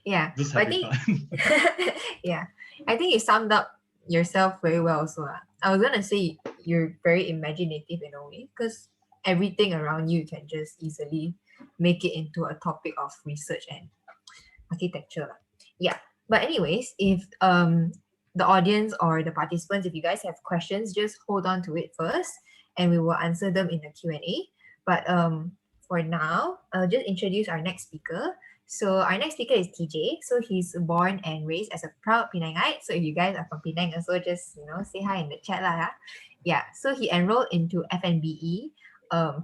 Speaker 2: Yeah,
Speaker 3: Just
Speaker 2: but I
Speaker 3: having
Speaker 2: think
Speaker 3: fun.
Speaker 2: yeah, I think you summed up yourself very well. Also, I was gonna say you're very imaginative in a way because everything around you can just easily make it into a topic of research and architecture. Yeah, but anyways, if the audience or the participants, if you guys have questions, just hold on to it first, and we will answer them in the Q&A. But for now, I'll just introduce our next speaker. So our next speaker is TJ. So he's born and raised as a proud Penangite. So if you guys are from Penang, also just say hi in the chat lah. Yeah. So he enrolled into FNBE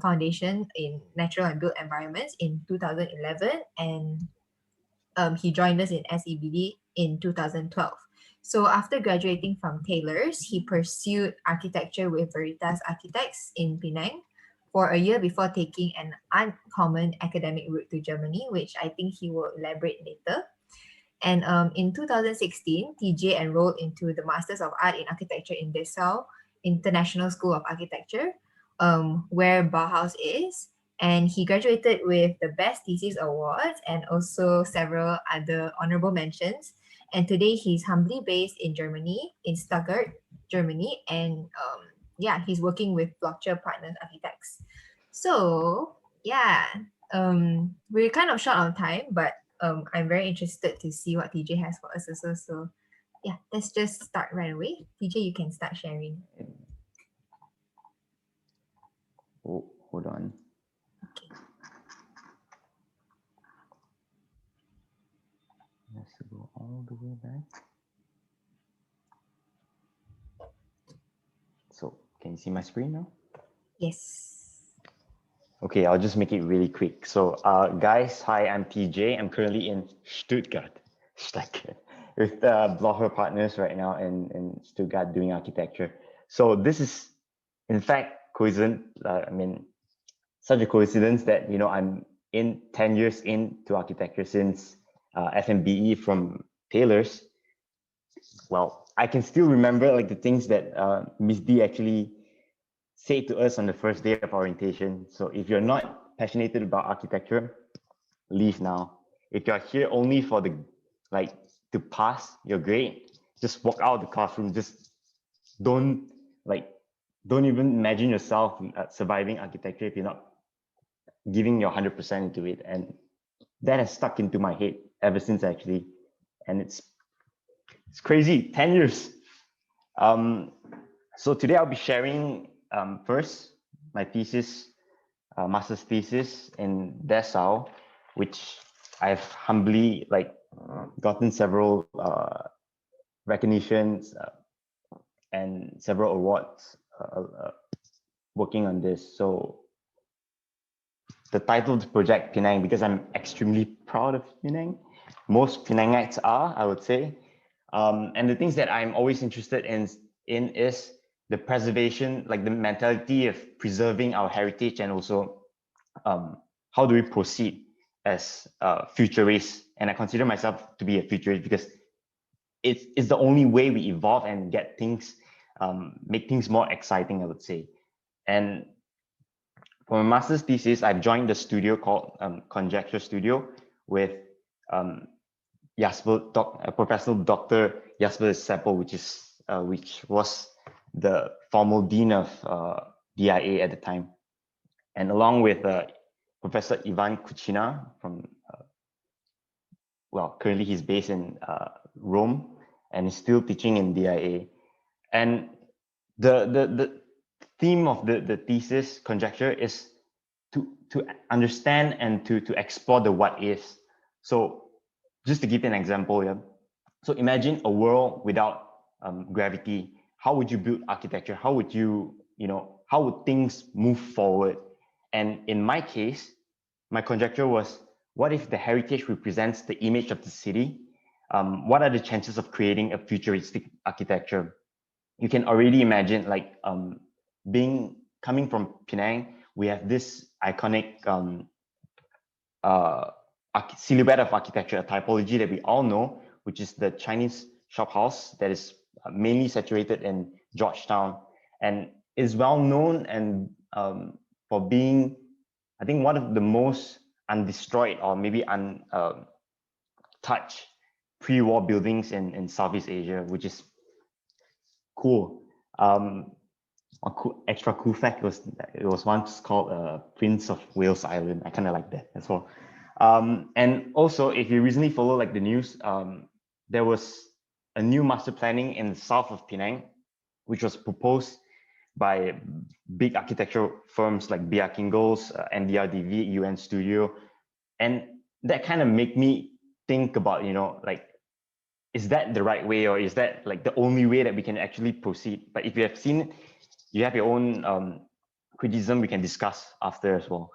Speaker 2: Foundation in Natural and Built Environments in 2011, and he joined us in SABD in 2012. So after graduating from Taylor's, he pursued architecture with Veritas Architects in Penang for a year before taking an uncommon academic route to Germany, which I think he will elaborate later. And in 2016, TJ enrolled into the Masters of Art in Architecture in Dessau International School of Architecture, where Bauhaus is. And he graduated with the Best Thesis Awards and also several other honorable mentions. And today he's humbly based in Germany, in Stuttgart, Germany. And yeah, he's working with Blockchair Partners Architects. So yeah, we're kind of short on time, but I'm very interested to see what TJ has for us also. So yeah, let's just start right away. TJ, you can start sharing.
Speaker 4: Oh, hold on.
Speaker 2: Okay.
Speaker 4: Let's go all the way back. So, can you see my screen now?
Speaker 2: Yes.
Speaker 4: Okay, I'll just make it really quick. So, guys, hi, I'm TJ. I'm currently in Stuttgart with Blocher Partners right now in Stuttgart doing architecture. So this is, in fact, coincident. I mean, such a coincidence that, you know, I'm in 10 years into architecture since FMBE from Taylor's. Well, I can still remember like the things that Miss D actually said to us on the first day of orientation. So if you're not passionate about architecture, leave now. If you're here only for the to pass your grade, just walk out of the classroom. Just don't even imagine yourself surviving architecture if you're not giving your 100% into it. And that has stuck into my head ever since actually. And it's crazy, 10 years. So today I'll be sharing first my thesis, master's thesis in Dessau, which I've humbly gotten several recognitions and several awards working on this. So the title of the project, Penang, because I'm extremely proud of Penang. Most Penangites are, I would say. And the things that I'm always interested in is the preservation, like the mentality of preserving our heritage, and also how do we proceed as futurists. And I consider myself to be a futurist because it's the only way we evolve and get things, make things more exciting, I would say. And for my master's thesis, I've joined the studio called Conjecture Studio with Professor Dr. Jasper Seppel, which was the formal dean of DIA at the time, and along with Professor Ivan Kuchina from currently he's based in Rome and is still teaching in DIA. And the theme of the thesis Conjecture is to understand and to explore the what ifs. So just to give you an example, yeah. So imagine a world without gravity. How would you build architecture? How would how would things move forward? And in my case, my conjecture was, what if the heritage represents the image of the city? What are the chances of creating a futuristic architecture? You can already imagine coming from Penang, we have this iconic silhouette of architecture, a typology that we all know, which is the Chinese shop house that is mainly situated in Georgetown, and is well known and for being, I think, one of the most undestroyed or maybe untouched pre-war buildings in Southeast Asia, which is cool. Extra cool fact was it was once called Prince of Wales Island. I kind of like that as well. And also, if you recently follow the news, there was a new master planning in the south of Penang, which was proposed by big architectural firms like B.R. Kingles, NDRDV, UN Studio, and that kind of made me think about, is that the right way, or is that the only way that we can actually proceed? But if you have seen it, you have your own criticism we can discuss after as well.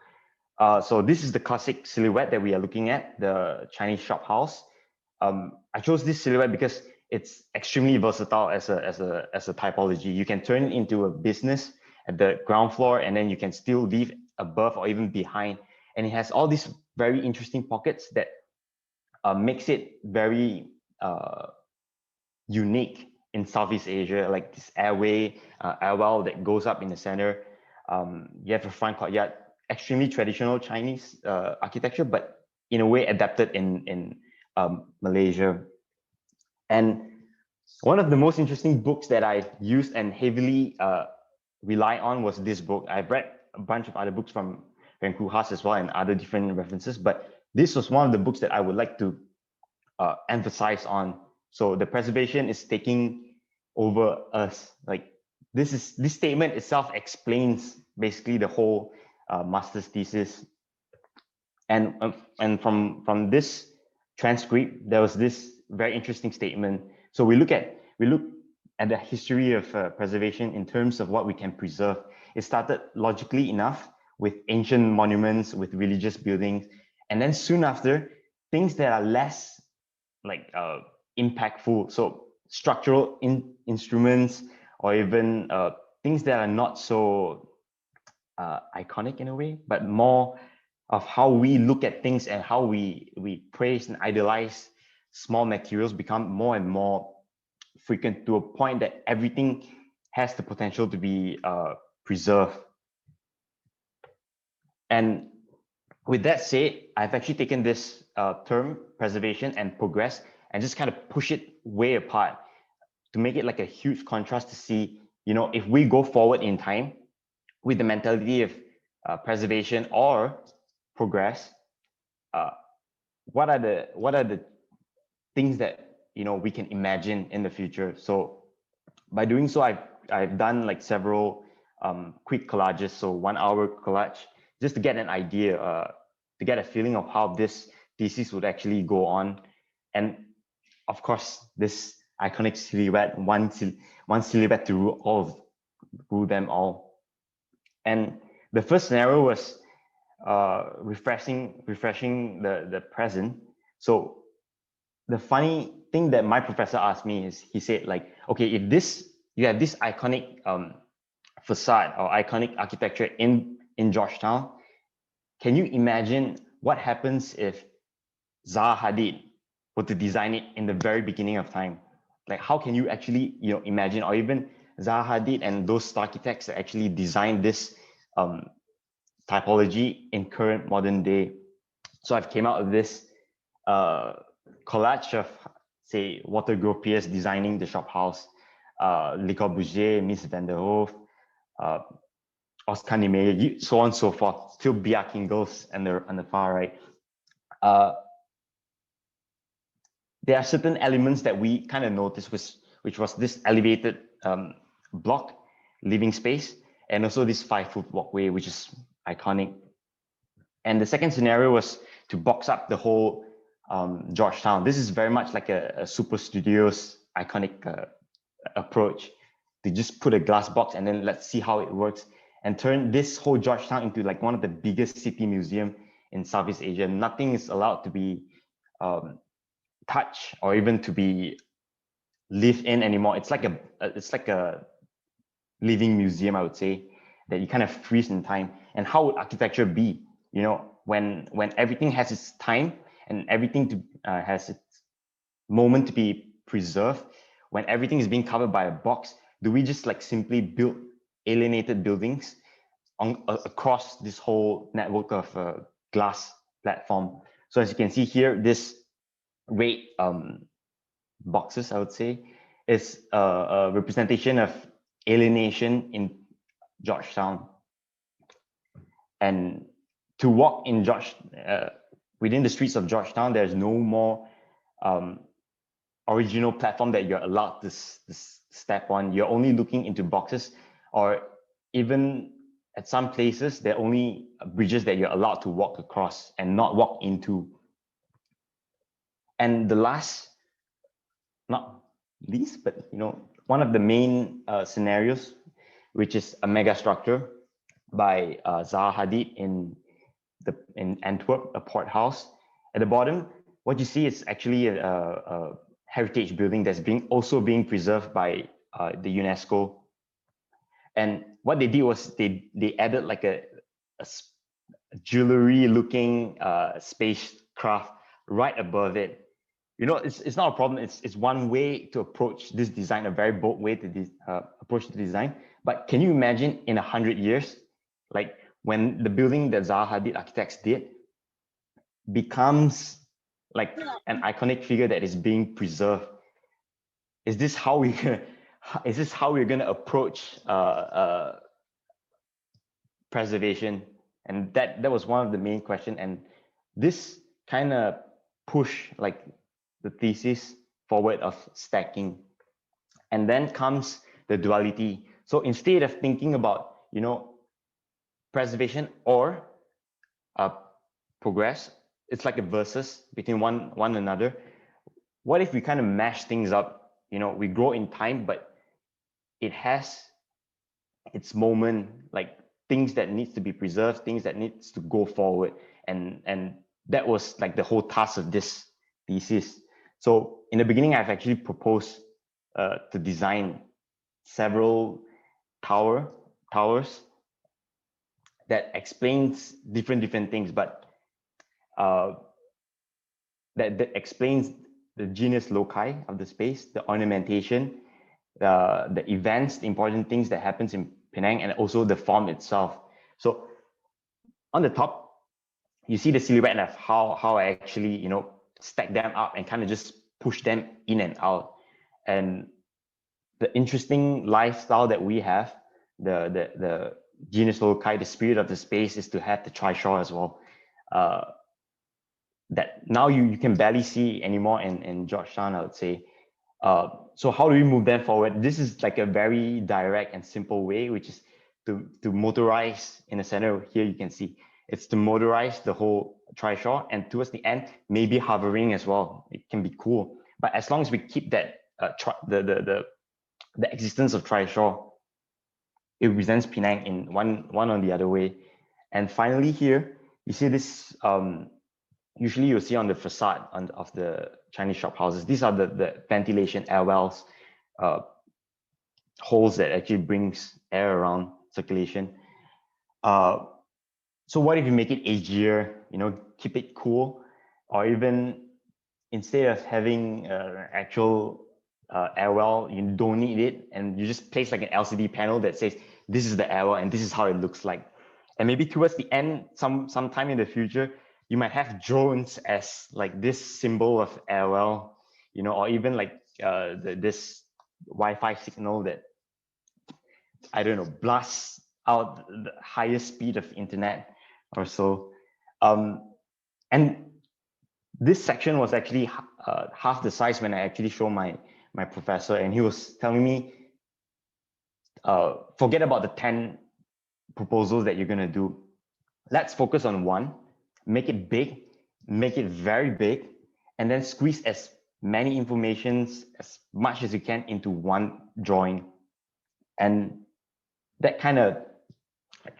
Speaker 4: So this is the classic silhouette that we are looking at, the Chinese shop house. I chose this silhouette because it's extremely versatile as a typology. You can turn it into a business at the ground floor, and then you can still live above or even behind. And it has all these very interesting pockets that makes it very unique in Southeast Asia, like this airwell that goes up in the center. You have a front courtyard, extremely traditional Chinese architecture, but in a way adapted in Malaysia. And one of the most interesting books that I used and heavily rely on was this book. I've read a bunch of other books from Van Koolhaas as well and other different references, but this was one of the books that I would like to emphasize on. So the preservation is taking over us. Like this statement itself explains basically the whole master's thesis. And from this transcript, there was this very interesting statement. So we look at the history of preservation in terms of what we can preserve. It started logically enough with ancient monuments, with religious buildings, and then soon after, things that are less like impactful. So structural instruments, or even things that are not so iconic in a way, but more of how we look at things and how we praise and idolize small materials become more and more frequent, to a point that everything has the potential to be preserved. And with that said, I've actually taken this term preservation and progress and just kind of push it way apart to make it like a huge contrast to see, you know, if we go forward in time with the mentality of preservation or progress, what are the things that, you know, we can imagine in the future. So by doing so, I've done like several quick collages, so 1 hour collage, just to get an idea, to get a feeling of how this thesis would actually go on. And of course, this iconic silhouette, one silhouette to rule them all. And the first scenario was refreshing the present. So the funny thing that my professor asked me is, he said like, okay, if you have this iconic facade or iconic architecture in Georgetown, can you imagine what happens if Zaha Hadid were to design it in the very beginning of time? Like, how can you actually, you know, imagine, or even Zaha Hadid and those architects that actually designed this typology in current modern day? So I've came out of this collage of, say, Walter Gropius designing the shop house, Le Corbusier, Mies van der Hoef, Oscar Niemeyer, so on and so forth, till Bjerkingels on the far right. There are certain elements that we kind of noticed, which was this elevated block living space, and also this 5-foot walkway, which is iconic. And the second scenario was to box up the whole Georgetown. This is very much like a Super Studios iconic approach, to just put a glass box and then let's see how it works, and turn this whole Georgetown into like one of the biggest city museum in Southeast Asia. Nothing is allowed to be touched or even to be lived in anymore. It's like a living museum, I would say, that you kind of freeze in time. And how would architecture be, you know, when everything has its time and everything has its moment to be preserved? When everything is being covered by a box, do we just like simply build alienated buildings across this whole network of glass platform? So as you can see here, this red boxes, I would say, is a representation of alienation in Georgetown. And to walk in within the streets of Georgetown, there's no more original platform that you're allowed to step on. You're only looking into boxes, or even at some places, there are only bridges that you're allowed to walk across and not walk into. And the last, not least, but you know, one of the main scenarios, which is a mega structure by Zaha Hadid in Antwerp, a port house. At the bottom, what you see is actually a heritage building that's also being preserved by the UNESCO. And what they did was they added like a jewelry looking spacecraft right above it. You know, it's not a problem. It's one way to approach this design, a very bold way to approach the design. But can you imagine in 100 years, like when the building that Zaha Hadid architects did becomes like an iconic figure that is being preserved? Is this how we're gonna approach preservation? And that was one of the main questions. And this kind of push like the thesis forward of stacking. And then comes the duality. So instead of thinking about, you know, preservation or progress, it's like a versus between one another. What if we kind of mash things up? You know, we grow in time, but it has its moment, like things that needs to be preserved, things that needs to go forward. And that was like the whole task of this thesis. So in the beginning, I've actually proposed to design several towers that explains different things, but that explains the genius loci of the space, the ornamentation, the events, the important things that happens in Penang, and also the form itself. So on the top, you see the silhouette of how I actually, you know, stack them up and kind of just push them in and out. And the interesting lifestyle that we have, the genius loci, the spirit of the space, is to have the trishaw as well. That now you can barely see anymore in Georgetown, I would say. So how do we move them forward? This is like a very direct and simple way, which is to motorize in the center. Here you can see it's to motorize the whole trishaw, and towards the end, maybe hovering as well. It can be cool, but as long as we keep that the existence of trishaw, it represents Penang in one or the other way. And finally here, you see this, usually you'll see on the facade of the Chinese shop houses, these are the ventilation air wells, holes that actually brings air around circulation. So what if you make it edgier, you know, keep it cool, or even instead of having an actual air well, you don't need it, and you just place like an LCD panel that says, this is the air well and this is how it looks like. And maybe towards the end, sometime in the future, you might have drones as like this symbol of air well, you know, or even like this Wi-Fi signal that, I don't know, blasts out the highest speed of internet or so. And this section was actually half the size when I actually showed my professor, and he was telling me, forget about the 10 proposals that you're gonna do. Let's focus on one, make it big, make it very big, and then squeeze as many informations as much as you can into one drawing. And that kind of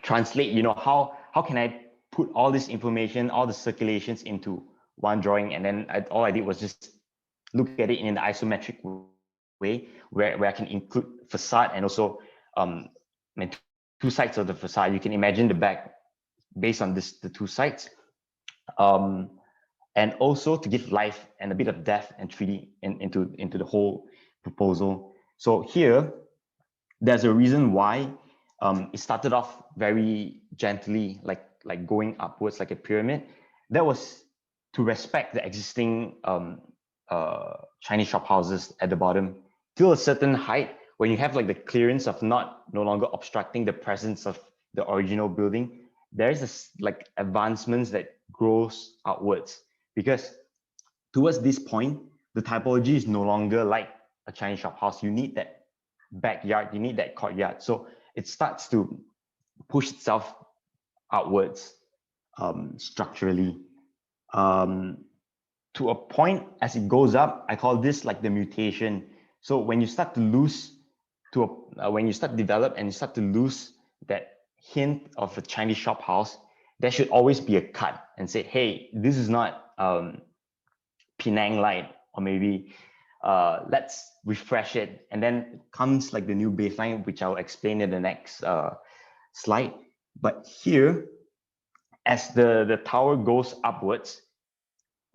Speaker 4: translate, you know, how can I put all this information, all the circulations into one drawing? And then all I did was just look at it in the isometric way, where I can include facade and also two sides of the facade. You can imagine the back based on the two sides, and also to give life and a bit of depth and 3D into the whole proposal. So here, there's a reason why it started off very gently, like going upwards like a pyramid. That was to respect the existing Chinese shop houses at the bottom till a certain height, when you have like the clearance of no longer obstructing the presence of the original building. There is this like advancements that grows outwards, because towards this point, the typology is no longer like a Chinese shop house. You need that backyard, you need that courtyard. So it starts to push itself outwards structurally. To a point as it goes up, I call this like the mutation. So when you start to lose when you start to develop and you start to lose that hint of a Chinese shop house, there should always be a cut and say, hey, this is not Penang light, or maybe let's refresh it. And then comes like the new baseline, which I'll explain in the next slide. But here, as the tower goes upwards,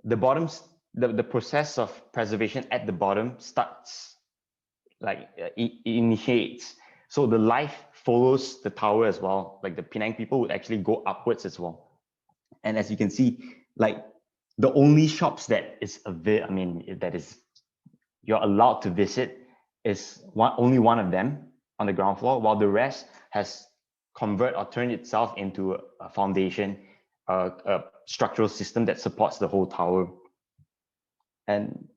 Speaker 4: the bottoms, the process of preservation at the bottom starts, like it initiates. So the life follows the tower as well. Like the Penang people would actually go upwards as well. And as you can see, like the only shops that is that is you're allowed to visit is only one of them on the ground floor, while the rest has converted or turned itself into a foundation, a structural system that supports the whole tower. And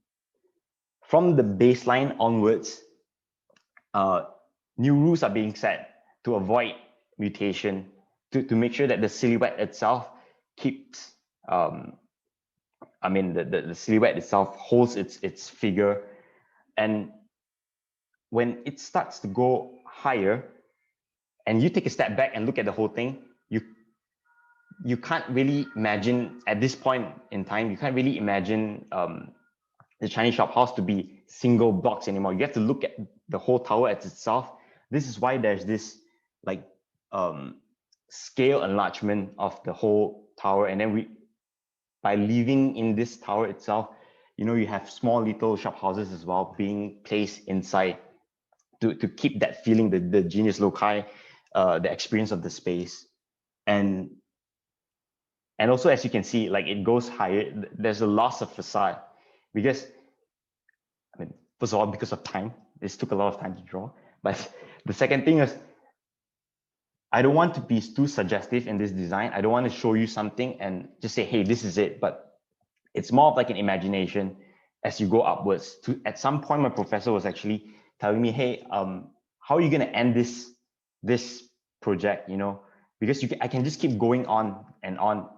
Speaker 4: from the baseline onwards, new rules are being set to avoid mutation, to make sure that the silhouette itself keeps, the silhouette itself holds its figure. And when it starts to go higher, and you take a step back and look at the whole thing, you can't really imagine at this point in time, you can't really imagine the Chinese shophouse to be single blocks anymore. You have to look at the whole tower as itself. This is why there's this like scale enlargement of the whole tower. And then by living in this tower itself, you have small little shop houses as well being placed inside to keep that feeling, the genius loci, the experience of the space. And also, as you can see, like it goes higher, there's a loss of facade because, first of all, because of time, this took a lot of time to draw. But the second thing is, I don't want to be too suggestive in this design. I don't want to show you something and just say, hey, this is it. But it's more of like an imagination as you go upwards. At some point, my professor was actually telling me, hey, how are you going to end this project? Because I can just keep going on and on.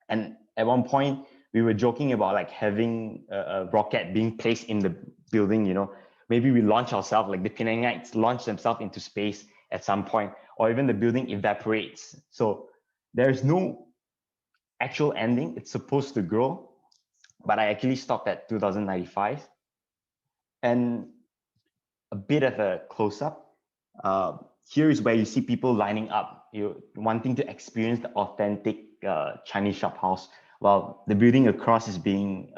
Speaker 4: And at one point, we were joking about like having a rocket being placed in the building. Maybe we launch ourselves, like the Penangites launch themselves into space at some point, or even the building evaporates. So there's no actual ending. It's supposed to grow, but I actually stopped at 2095. And a bit of a close-up. Here is where you see people lining up, wanting to experience the authentic Chinese shophouse, while the building across is being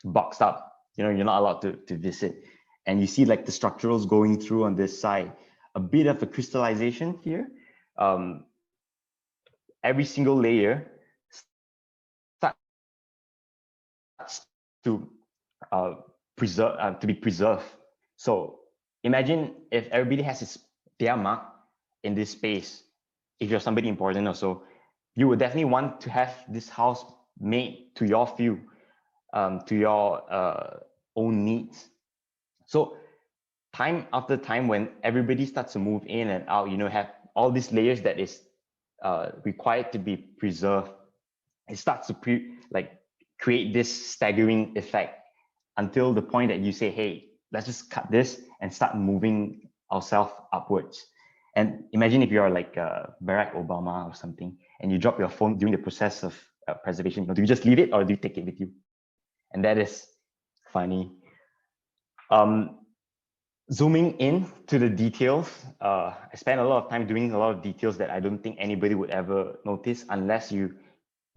Speaker 4: boxed up. You're not allowed to visit. And you see like the structurals going through on this side, a bit of a crystallization here. Every single layer starts to be preserved. So imagine if everybody has their mark in this space. If you're somebody important or so, you would definitely want to have this house made to your feel, to your own needs. So time after time, when everybody starts to move in and out, have all these layers that is required to be preserved, it starts to create this staggering effect until the point that you say, hey, let's just cut this and start moving ourselves upwards. And imagine if you're like Barack Obama or something, and you drop your phone during the process of preservation. Do you just leave it or do you take it with you? And that is funny. Zooming in to the details, I spent a lot of time doing a lot of details that I don't think anybody would ever notice unless you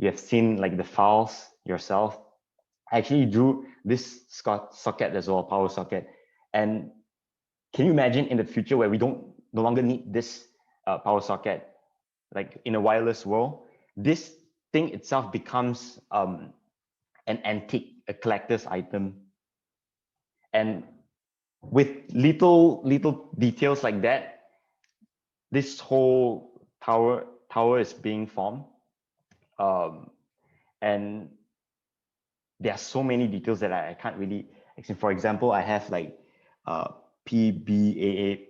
Speaker 4: have seen like the files yourself. I actually drew this socket as well, power socket. And can you imagine in the future where we no longer need this power socket, like in a wireless world, this thing itself becomes an antique, a collector's item. And with little details like that, this whole tower is being formed. And there are so many details that I can't really explain. For example, I have like PBAPP,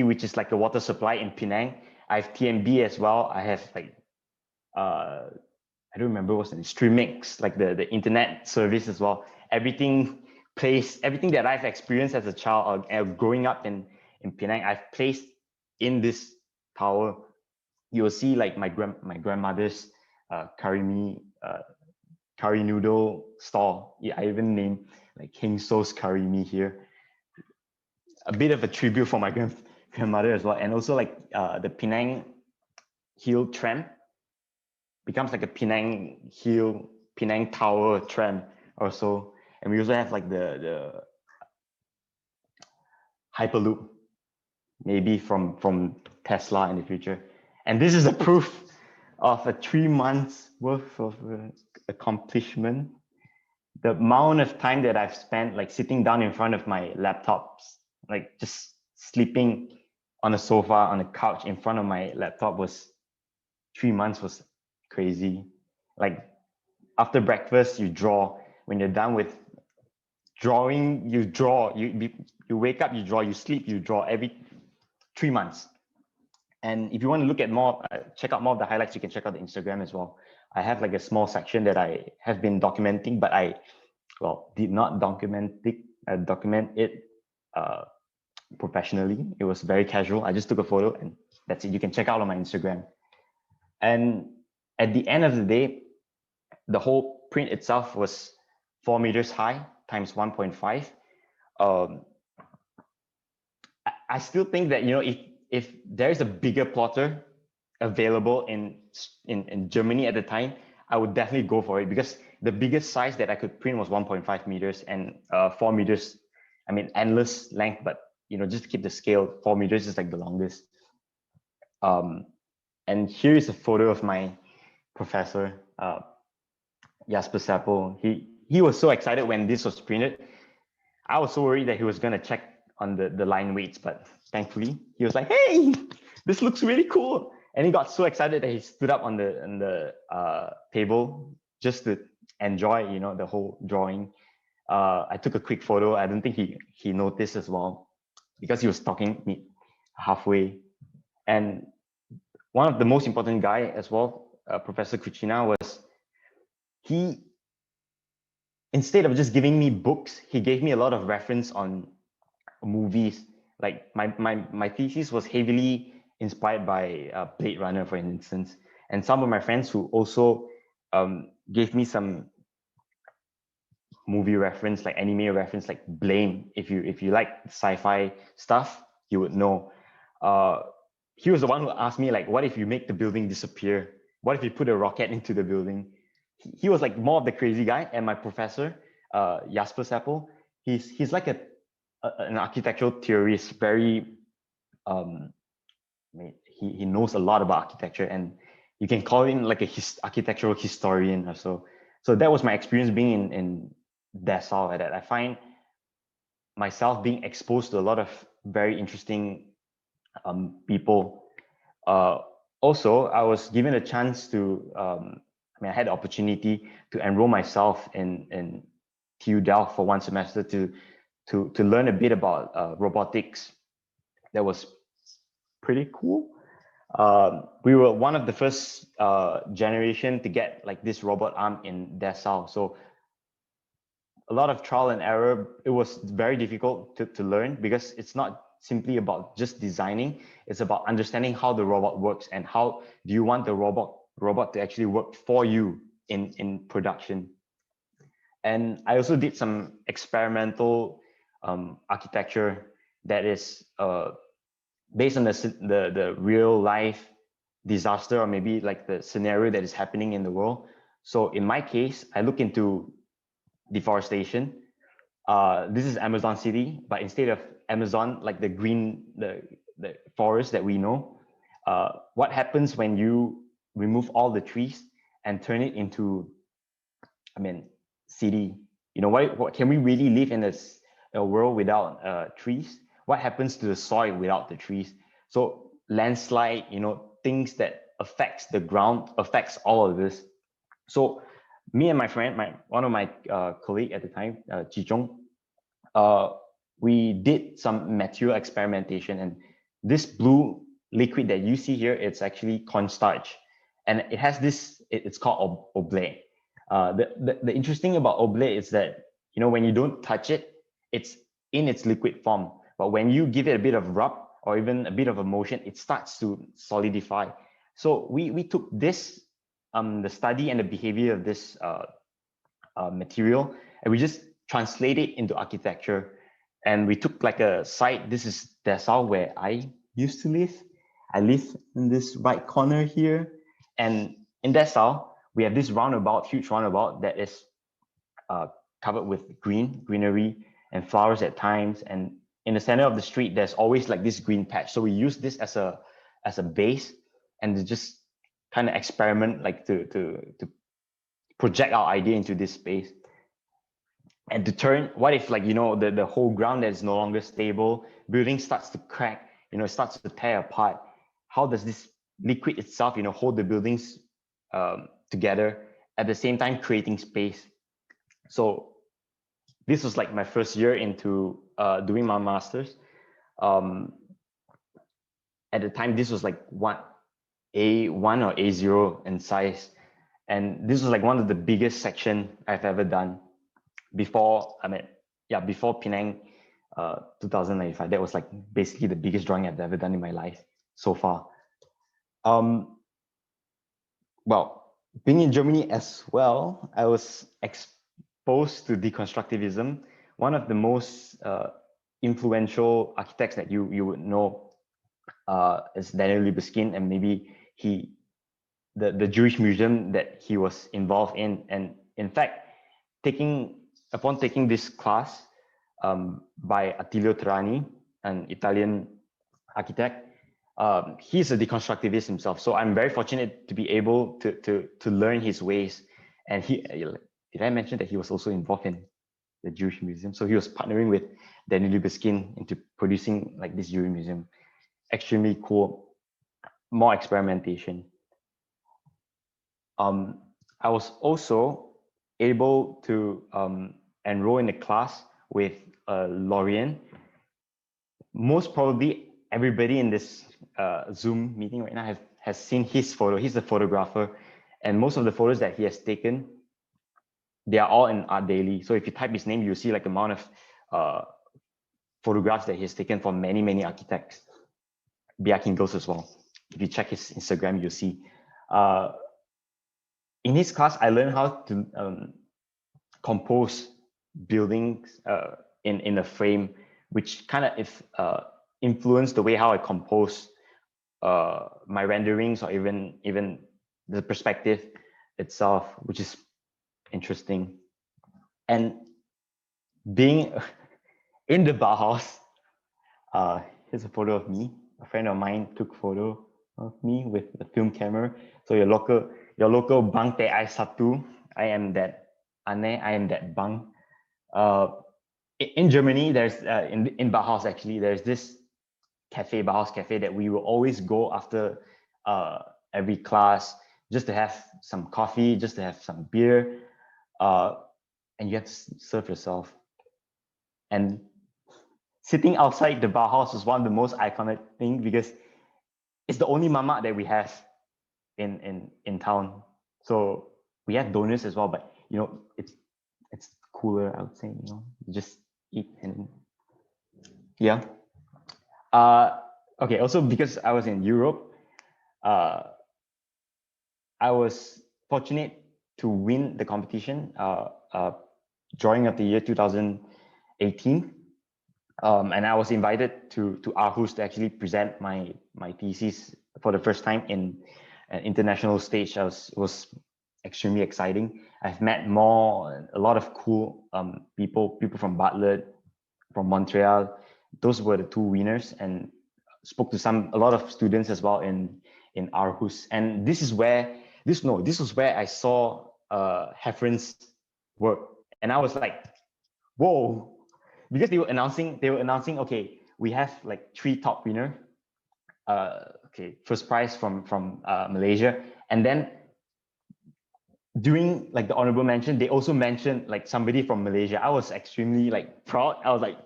Speaker 4: which is like a water supply in Penang. I have TMB as well. I have like I don't remember what's the name, Streamix, like the internet service as well. Everything that I've experienced as a child or growing up in Penang, I've placed in this tower. You will see like my grandmother's curry noodle store. Yeah, I even named like King So's Curry Me here. A bit of a tribute for my grandmother as well. And also like the Penang Hill tram, becomes like a Penang Hill, Penang Tower tram or so. And we also have like the Hyperloop, maybe from Tesla in the future. And this is a proof of a 3 months worth of accomplishment. The amount of time that I've spent like sitting down in front of my laptops, like just sleeping on a sofa, on a couch in front of my laptop was 3 months was crazy. Like after breakfast, you draw. When you're done with drawing, you draw. You wake up, you draw. You sleep, you draw. Every 3 months. And if you want to look at more, check out more of the highlights, you can check out the Instagram as well. I have like a small section that I have been documenting, but I, well, did not document it professionally. It was very casual. I just took a photo and that's it. You can check out on my Instagram. And at the end of the day, the whole print itself was 4 meters high times 1.5. I still think that, you know, if there's a bigger plotter available in Germany at the time, I would definitely go for it, because the biggest size that I could print was 1.5 meters, and 4 meters, I mean, endless length, but you know, just to keep the scale, 4 meters is like the longest. And here is a photo of my professor, Jasper Seppel. He was so excited when this was printed. I was so worried that he was gonna check on the line weights, but thankfully he was like, "Hey, this looks really cool," and he got so excited that he stood up on the table just to enjoy, you know, the whole drawing. I took a quick photo. I don't think he noticed as well, because he was talking me halfway. And one of the most important guy as well, Professor Kuchina, was he, instead of just giving me books, he gave me a lot of reference on movies. Like my thesis was heavily inspired by Blade Runner, for instance, and some of my friends who also gave me some movie reference, like anime reference, like Blame. If you like sci-fi stuff, you would know. He was the one who asked me, like, what if you make the building disappear? What if you put a rocket into the building? He was like more of the crazy guy. And my professor, Jasper Seppel, he's like an architectural theorist. Very, he knows a lot about architecture, and you can call him like a architectural historian or so. So that was my experience being in Dessau. That I find myself being exposed to a lot of very interesting people. Also, I was given a chance to, I had the opportunity to enroll myself in TU Delft for 1 semester to learn a bit about robotics. That was pretty cool. We were one of the first generation to get like this robot arm in Dessau. So a lot of trial and error. It was very difficult to learn, because it's not simply about just designing. It's about understanding how the robot works and how do you want the robot to actually work for you in production. And I also did some experimental architecture that is based on the real life disaster, or maybe like the scenario that is happening in the world. So in my case, I look into deforestation. This is Amazon City, but instead of Amazon, like the green, the forest that we know, what happens when you remove all the trees and turn it into, city? You know, what can we really live in a world without trees? What happens to the soil without the trees? So landslide, you know, things that affects the ground, affects all of this. So me and my friend, one of my colleague at the time, Chizhong, we did some material experimentation, and this blue liquid that you see here, it's actually cornstarch, and it has this. It's called oblate. The interesting about oblate is that, you know, when you don't touch it, it's in its liquid form, but when you give it a bit of rub or even a bit of a motion, it starts to solidify. So we took this, the study and the behavior of this material, and we just translate it into architecture. And we took like a site. This is Dessau, where I used to live. I live in this right corner here, and in that style, we have this roundabout, huge roundabout that is covered with greenery and flowers at times. And in the center of the street, there's always like this green patch. So we use this as a base and to just kind of experiment, like to project our idea into this space. And to turn, what if like, the whole ground that is no longer stable, building starts to crack, it starts to tear apart. How does this liquid itself, hold the buildings together, at the same time creating space? So this was like my first year into doing my master's. At the time, this was like A1 or A0 in size. And this was like one of the biggest section I've ever done before Penang 2095. That was like basically the biggest drawing I've ever done in my life so far. Well, being in Germany as well, I was exposed to deconstructivism. One of the most influential architects that you would know is Daniel Libeskind, and maybe the Jewish museum that he was involved in. And in fact, upon taking this class by Attilio Terrani, an Italian architect, he's a deconstructivist himself. So I'm very fortunate to be able to learn his ways. And did I mention that he was also involved in the Jewish museum? So he was partnering with Daniel Libeskind into producing like this Jewish museum. Extremely cool, more experimentation. I was also able to enroll in a class with Lorien. Most probably everybody in this Zoom meeting right now has seen his photo. He's a photographer, and most of the photos that he has taken, they are all in Art Daily. So if you type his name, you'll see like amount of photographs that he has taken for many, many architects. Biakin goes as well. If you check his Instagram, you'll see. In his class, I learned how to compose buildings in a frame, which kind of influenced the way how I compose my renderings, or even the perspective itself, which is interesting. And being in the Bauhaus, here's a photo of me. A friend of mine took a photo of me with a film camera. So your local bang te ai satu. I am that ane. I am that bang. In Germany, there's in Bauhaus actually, there's this cafe, Bauhaus Cafe, that we will always go after every class, just to have some coffee, just to have some beer, and you have to serve yourself. And sitting outside the Bauhaus is one of the most iconic things, because it's the only mama that we have in town. So we have donuts as well, but it's cooler, I would say. You just eat and yeah. Okay. Also, because I was in Europe, I was fortunate to win the competition, drawing of the year 2018. And I was invited to Aarhus to actually present my thesis for the first time in an international stage. It was extremely exciting. I've met a lot of cool people from Bartlett, from Montreal. Those were the two winners, and spoke to a lot of students as well in Aarhus. And this was where I saw Heffren's work, and I was like, whoa. Because they were announcing, okay, we have like 3 top winner. Okay, first prize from Malaysia, and then during like the honorable mention, they also mentioned like somebody from Malaysia. I was extremely like proud. I was like,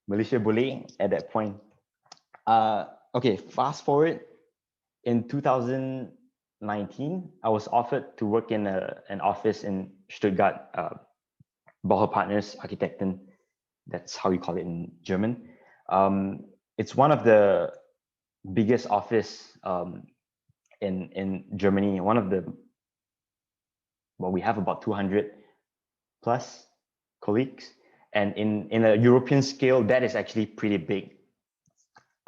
Speaker 4: Malaysia boleh at that point. Okay, fast forward in 2019, I was offered to work in an office in Stuttgart. Bauer Partners Architekten, that's how you call it in German. It's one of the biggest office in Germany. We have about 200 plus colleagues, and in a European scale, that is actually pretty big.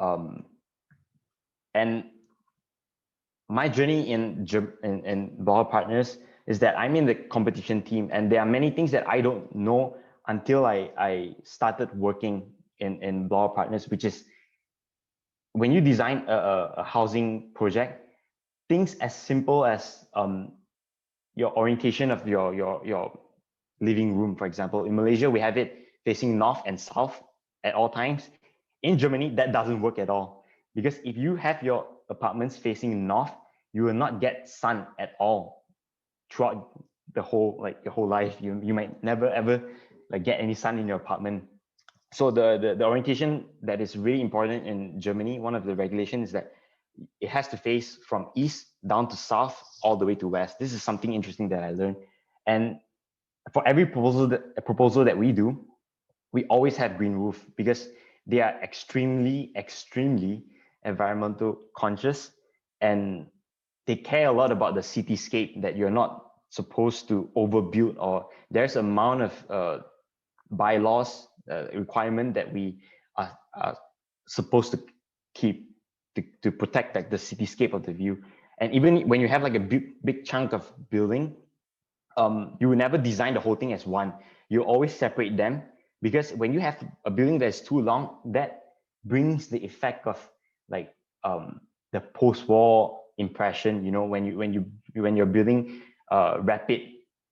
Speaker 4: And my journey in Blocher Partners is that I'm in the competition team, and there are many things that I don't know until I started working in Blocher Partners, which is when you design a housing project, things as simple as your orientation of your living room, for example. In Malaysia, we have it facing north and south at all times. In Germany, that doesn't work at all, because if you have your apartments facing north, you will not get sun at all throughout the whole your whole life. You might never ever get any sun in your apartment. So the orientation that is really important in Germany, one of the regulations is that it has to face from east down to south all the way to west. This is something interesting that I learned. And for every proposal that we do, we always have green roof, because they are extremely environmental conscious, and they care a lot about the cityscape, that you're not supposed to overbuild, or there's amount of bylaws requirement that we are supposed to keep to protect the cityscape of the view. And even when you have a big chunk of building, you will never design the whole thing as one. You always separate them, because when you have a building that's too long, that brings the effect of the post-war impression. When you're building rapid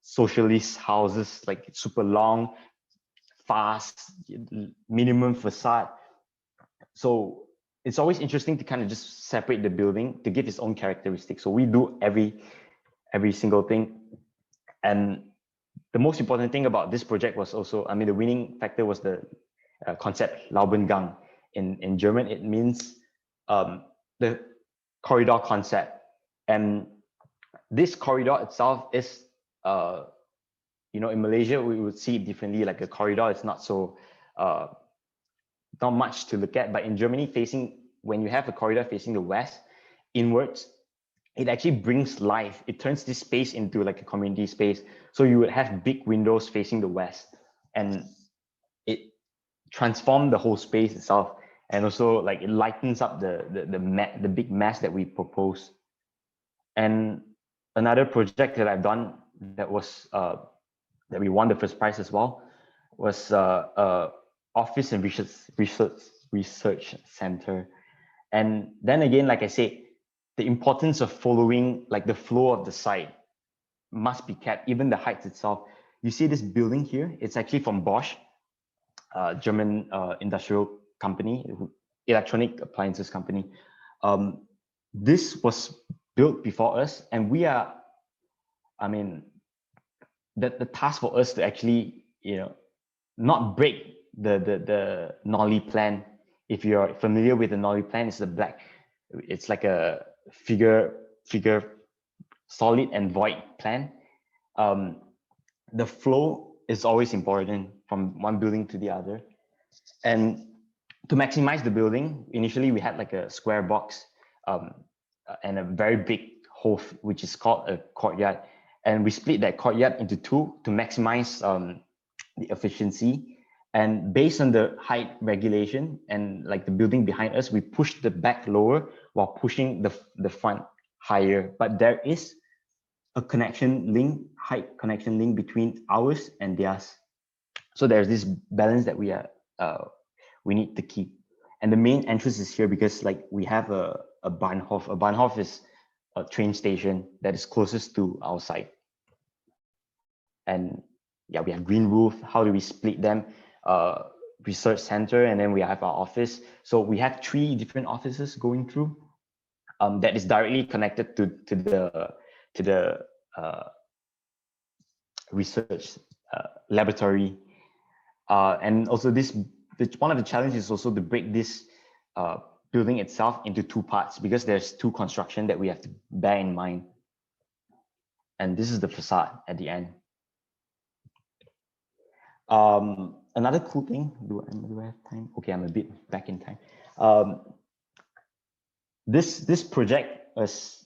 Speaker 4: socialist houses, super long, fast, minimum facade. So it's always interesting to kind of just separate the building to give its own characteristics. So we do every single thing. And the most important thing about this project was also, the winning factor was the concept Laubengang. In German, it means the corridor concept. And this corridor itself is, in Malaysia, we would see it differently. Like a corridor, it's not so, not much to look at. But in Germany, when you have a corridor facing the west, inwards, it actually brings life. It turns this space into a community space. So you would have big windows facing the west, and it transforms the whole space itself. And also it lightens up the big mass that we propose. And another project that I've done that was that we won the first prize as well was office and research center. And then again, like I said, the importance of following the flow of the site must be kept, even the heights itself. You see this building here, it's actually from Bosch, German industrial company, electronic appliances company. This was built before us, and we are, the task for us to actually, not break the Nolly plan. If you're familiar with the Nolly plan, it's like a figure solid and void plan. The flow is always important from one building to the other. And to maximize the building, initially we had a square box and a very big hall, which is called a courtyard. And we split that courtyard into two to maximize the efficiency. And based on the height regulation and the building behind us, we pushed the back lower while pushing the front higher. But there is a height connection link between ours and theirs. So there's this balance that we need to keep. And the main entrance is here because we have a Bahnhof. A Bahnhof is a train station that is closest to our site. And yeah, we have green roof. How do we split them? Research center, and then we have our office. So we have 3 different offices going through that is directly connected to the research laboratory. And also one of the challenges is also to break this building itself into 2 parts, because there's 2 construction that we have to bear in mind. And this is the facade at the end. Another cool thing, do I have time? Okay, I'm a bit back in time. This project was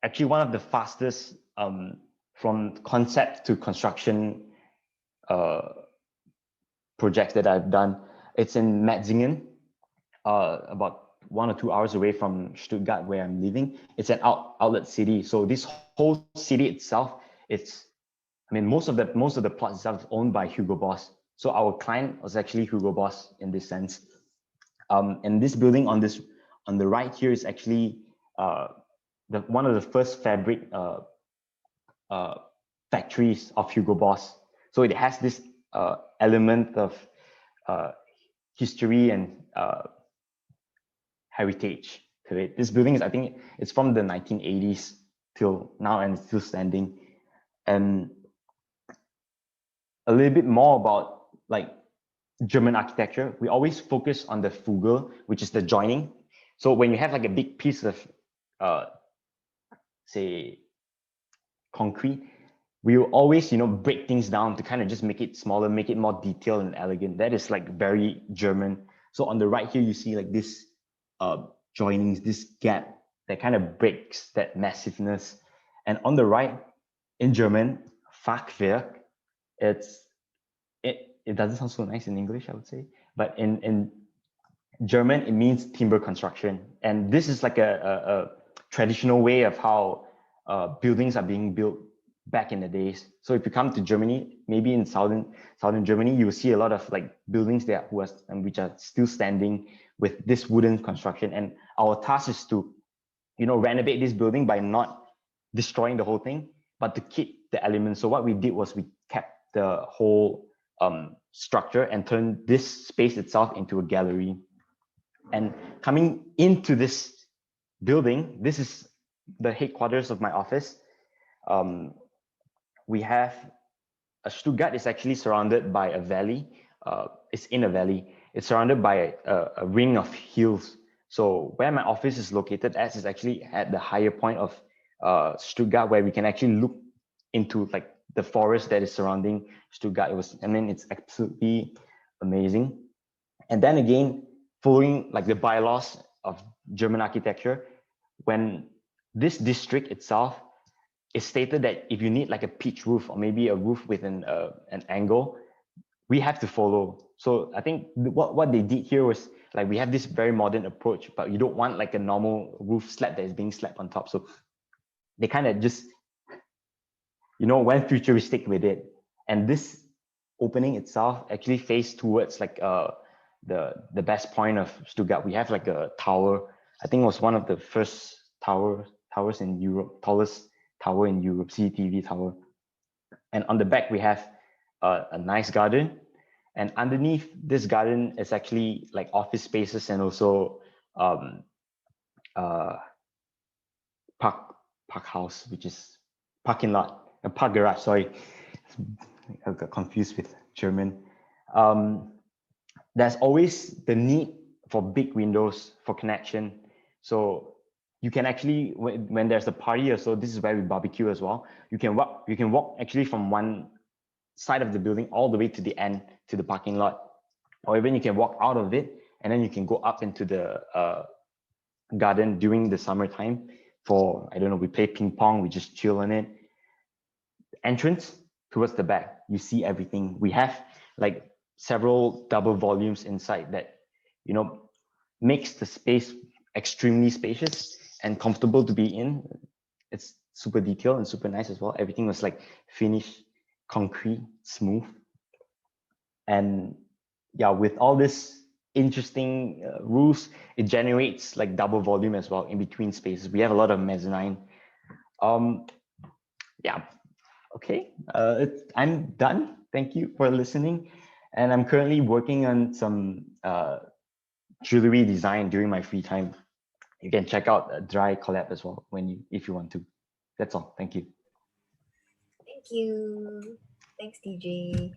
Speaker 4: actually one of the fastest from concept to construction projects that I've done. It's in Metzingen, about 1 or 2 hours away from Stuttgart, where I'm living. It's an outlet city. So this whole city itself, most of the plot itself is owned by Hugo Boss. So our client was actually Hugo Boss in this sense. And this building on the right here is actually one of the first fabric factories of Hugo Boss. So it has this element of history and heritage to it. This building is, I think, it's from the 1980s till now, and it's still standing. And a little bit more about like German architecture. We always focus on the Fugel, which is the joining. So when you have like a big piece of say concrete, we will always, break things down to kind of just make it smaller, make it more detailed and elegant. That is like very German. So on the right here, you see like this joinings, this gap that kind of breaks that massiveness. And on the right, in German, Fachwerk, it doesn't sound so nice in English, I would say, but in German, it means timber construction. And this is like a traditional way of how buildings are being built back in the days. So if you come to Germany, maybe in southern Germany, you will see a lot of like buildings there which are still standing with this wooden construction. And our task is to, renovate this building by not destroying the whole thing, but to keep the elements. So what we did was we kept the whole structure and turned this space itself into a gallery. And coming into this building, this is the headquarters of my office. We have Stuttgart is actually surrounded by a valley. It's in a valley. It's surrounded by a ring of hills. So where my office is located at is actually at the higher point of Stuttgart, where we can actually look into like the forest that is surrounding Stuttgart. It's absolutely amazing. And then again, following like the bylaws of German architecture, when this district itself is stated that if you need like a pitch roof or maybe a roof with an angle, we have to follow. So I think what they did here was like, we have this very modern approach, but you don't want like a normal roof slab that is being slapped on top. So they kind of just, went futuristic with it. And this opening itself actually faced towards like the best point of Stuttgart. We have like a tower. I think it was one of the first towers in Europe, tallest tower in Europe, CCTV tower. And on the back, we have a nice garden. And underneath this garden is actually like office spaces and also park house, which is parking lot, a park garage, sorry. I got confused with German. There's always the need for big windows for connection. So you can actually, when there's a party or so, this is where we barbecue as well. You can walk actually from one side of the building all the way to the end, to the parking lot. Or even you can walk out of it and then you can go up into the garden during the summertime for, I don't know, we play ping pong, we just chill on it. Entrance towards the back, you see everything. We have like several double volumes inside that, makes the space extremely spacious and comfortable to be in. It's super detailed and super nice as well. Everything was like finished, concrete, smooth. And yeah, with all this interesting roofs, it generates like double volume as well in between spaces. We have a lot of mezzanine. Yeah, okay, I'm done. Thank you for listening. And I'm currently working on some jewelry design during my free time. You can check out a dry collab as well if you want to. That's all. Thank you.
Speaker 2: Thank you. Thanks, DJ.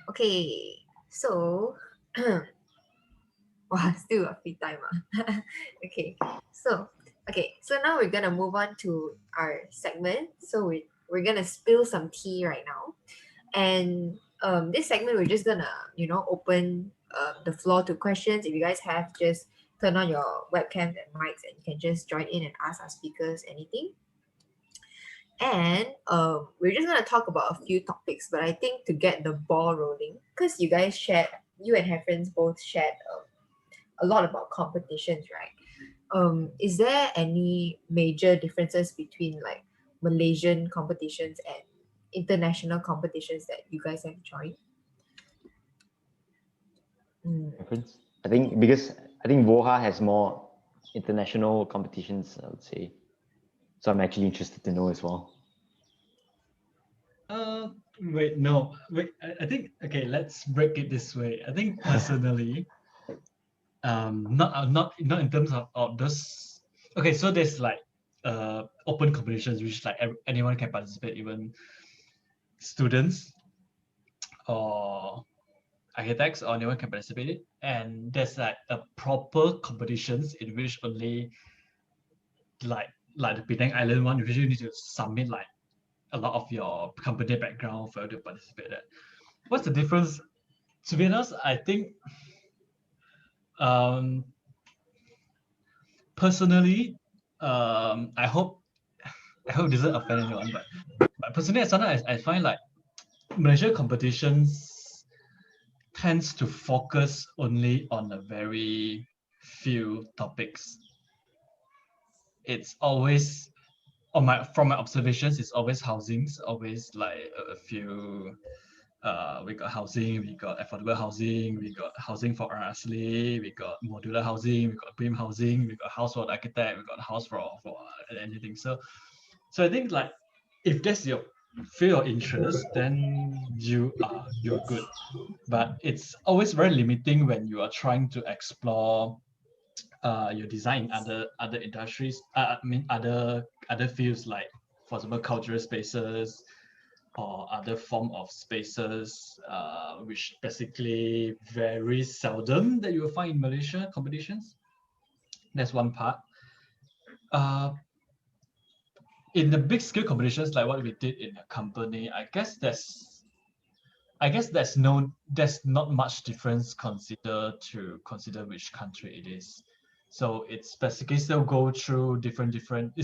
Speaker 2: Okay, so wow, still a free time. Okay, so now we're gonna move on to our segment. So we're gonna spill some tea right now, and this segment we're just gonna open the floor to questions. If you guys have, just turn on your webcams and mics, and you can just join in and ask our speakers anything. And we're just gonna talk about a few topics, but I think to get the ball rolling, because you and Heffrence both shared a lot about competitions, right? is there any major differences between like Malaysian competitions and international competitions that you guys have joined?
Speaker 4: Difference? I think because I think Voha has more international competitions, I would say. So I'm actually interested to know as well.
Speaker 3: Wait, no, wait. I think okay. Let's break it this way. I think personally, not in terms of those. Okay, so there's like open competitions which like anyone can participate, even students or architects or anyone can participate in. And there's like a proper competitions in which only like the Penang Island one, which you need to submit like a lot of your company background for you to participate in. What's the difference? To be honest, I think personally, I hope this doesn't offend anyone, but personally, sometimes I find like Malaysia competitions tends to focus only on a very few topics. It's always from my observations, it's always housings, always like a few. We got housing, we got affordable housing, we got housing for our asli, we got modular housing, we got BIM housing, we got house for the architect, we got house for anything. So I think like if that's your field of interest, then you're good. But it's always very limiting when you are trying to explore your design in other industries. I mean other fields, like for example cultural spaces or other form of spaces, which basically very seldom that you will find in Malaysia competitions. That's one part. In the big scale competitions like what we did in a company, I guess there's not much difference consider which country it is. So it's basically still go through it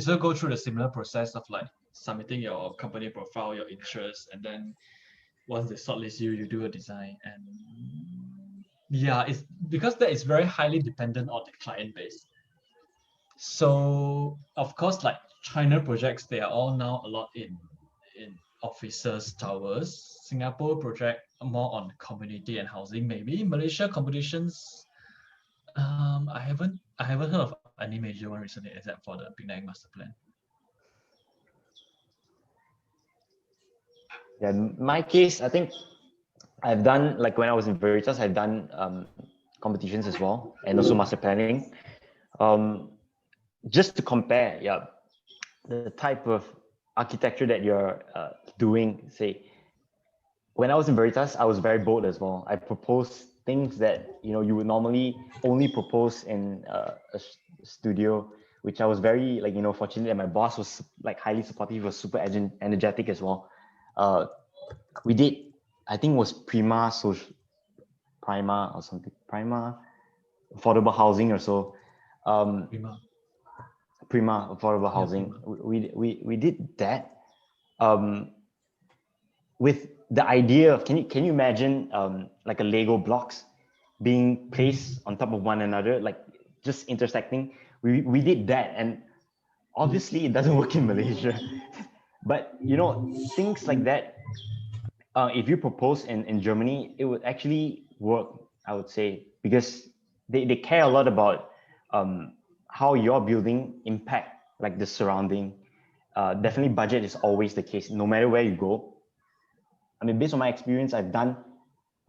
Speaker 3: still go through the similar process of like submitting your company profile, your interests, and then once they shortlist you, you do a design. And yeah, it's because that is very highly dependent on the client base. So of course, like China projects, they are all now a lot in offices, towers. Singapore project more on community and housing, maybe. Malaysia competitions, I haven't heard of any major one recently except for the Penang Master Plan.
Speaker 4: Yeah, in my case, I think I've done, like when I was in Veritas, I've done competitions as well, and also master planning. Just to compare, yeah, the type of architecture that you're doing, say, when I was in Veritas, I was very bold as well. I proposed things that you would normally only propose in a studio, which I was very fortunate that my boss was like highly supportive, was super energetic as well. We did, I think it was Prima or something, Prima affordable housing or so. Prima affordable housing. We did that with the idea of, can you imagine like a Lego blocks being placed on top of one another, like just intersecting. We did that, and obviously it doesn't work in Malaysia. But things like that, if you propose in Germany, it would actually work, I would say, because they care a lot about how your building impact like the surrounding. Definitely budget is always the case, no matter where you go. I mean, based on my experience, I've done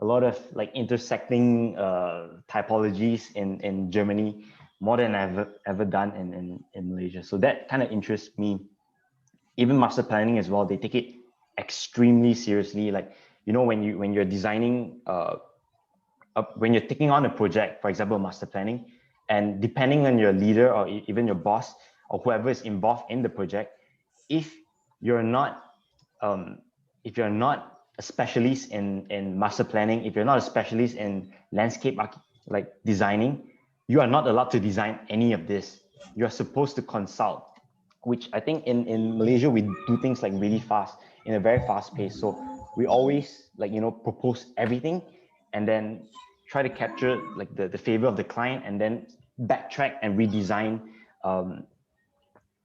Speaker 4: a lot of like intersecting typologies in Germany, more than I've ever done in Malaysia. So that kind of interests me. Even master planning as well, they take it extremely seriously. Like, when you're designing, when you're taking on a project, for example, master planning, and depending on your leader or even your boss or whoever is involved in the project, if you're not a specialist in master planning, if you're not a specialist in landscape like designing, you are not allowed to design any of this. You are supposed to consult, which I think in Malaysia, we do things like really fast, in a very fast pace. So we always propose everything and then try to capture like the favor of the client and then backtrack and redesign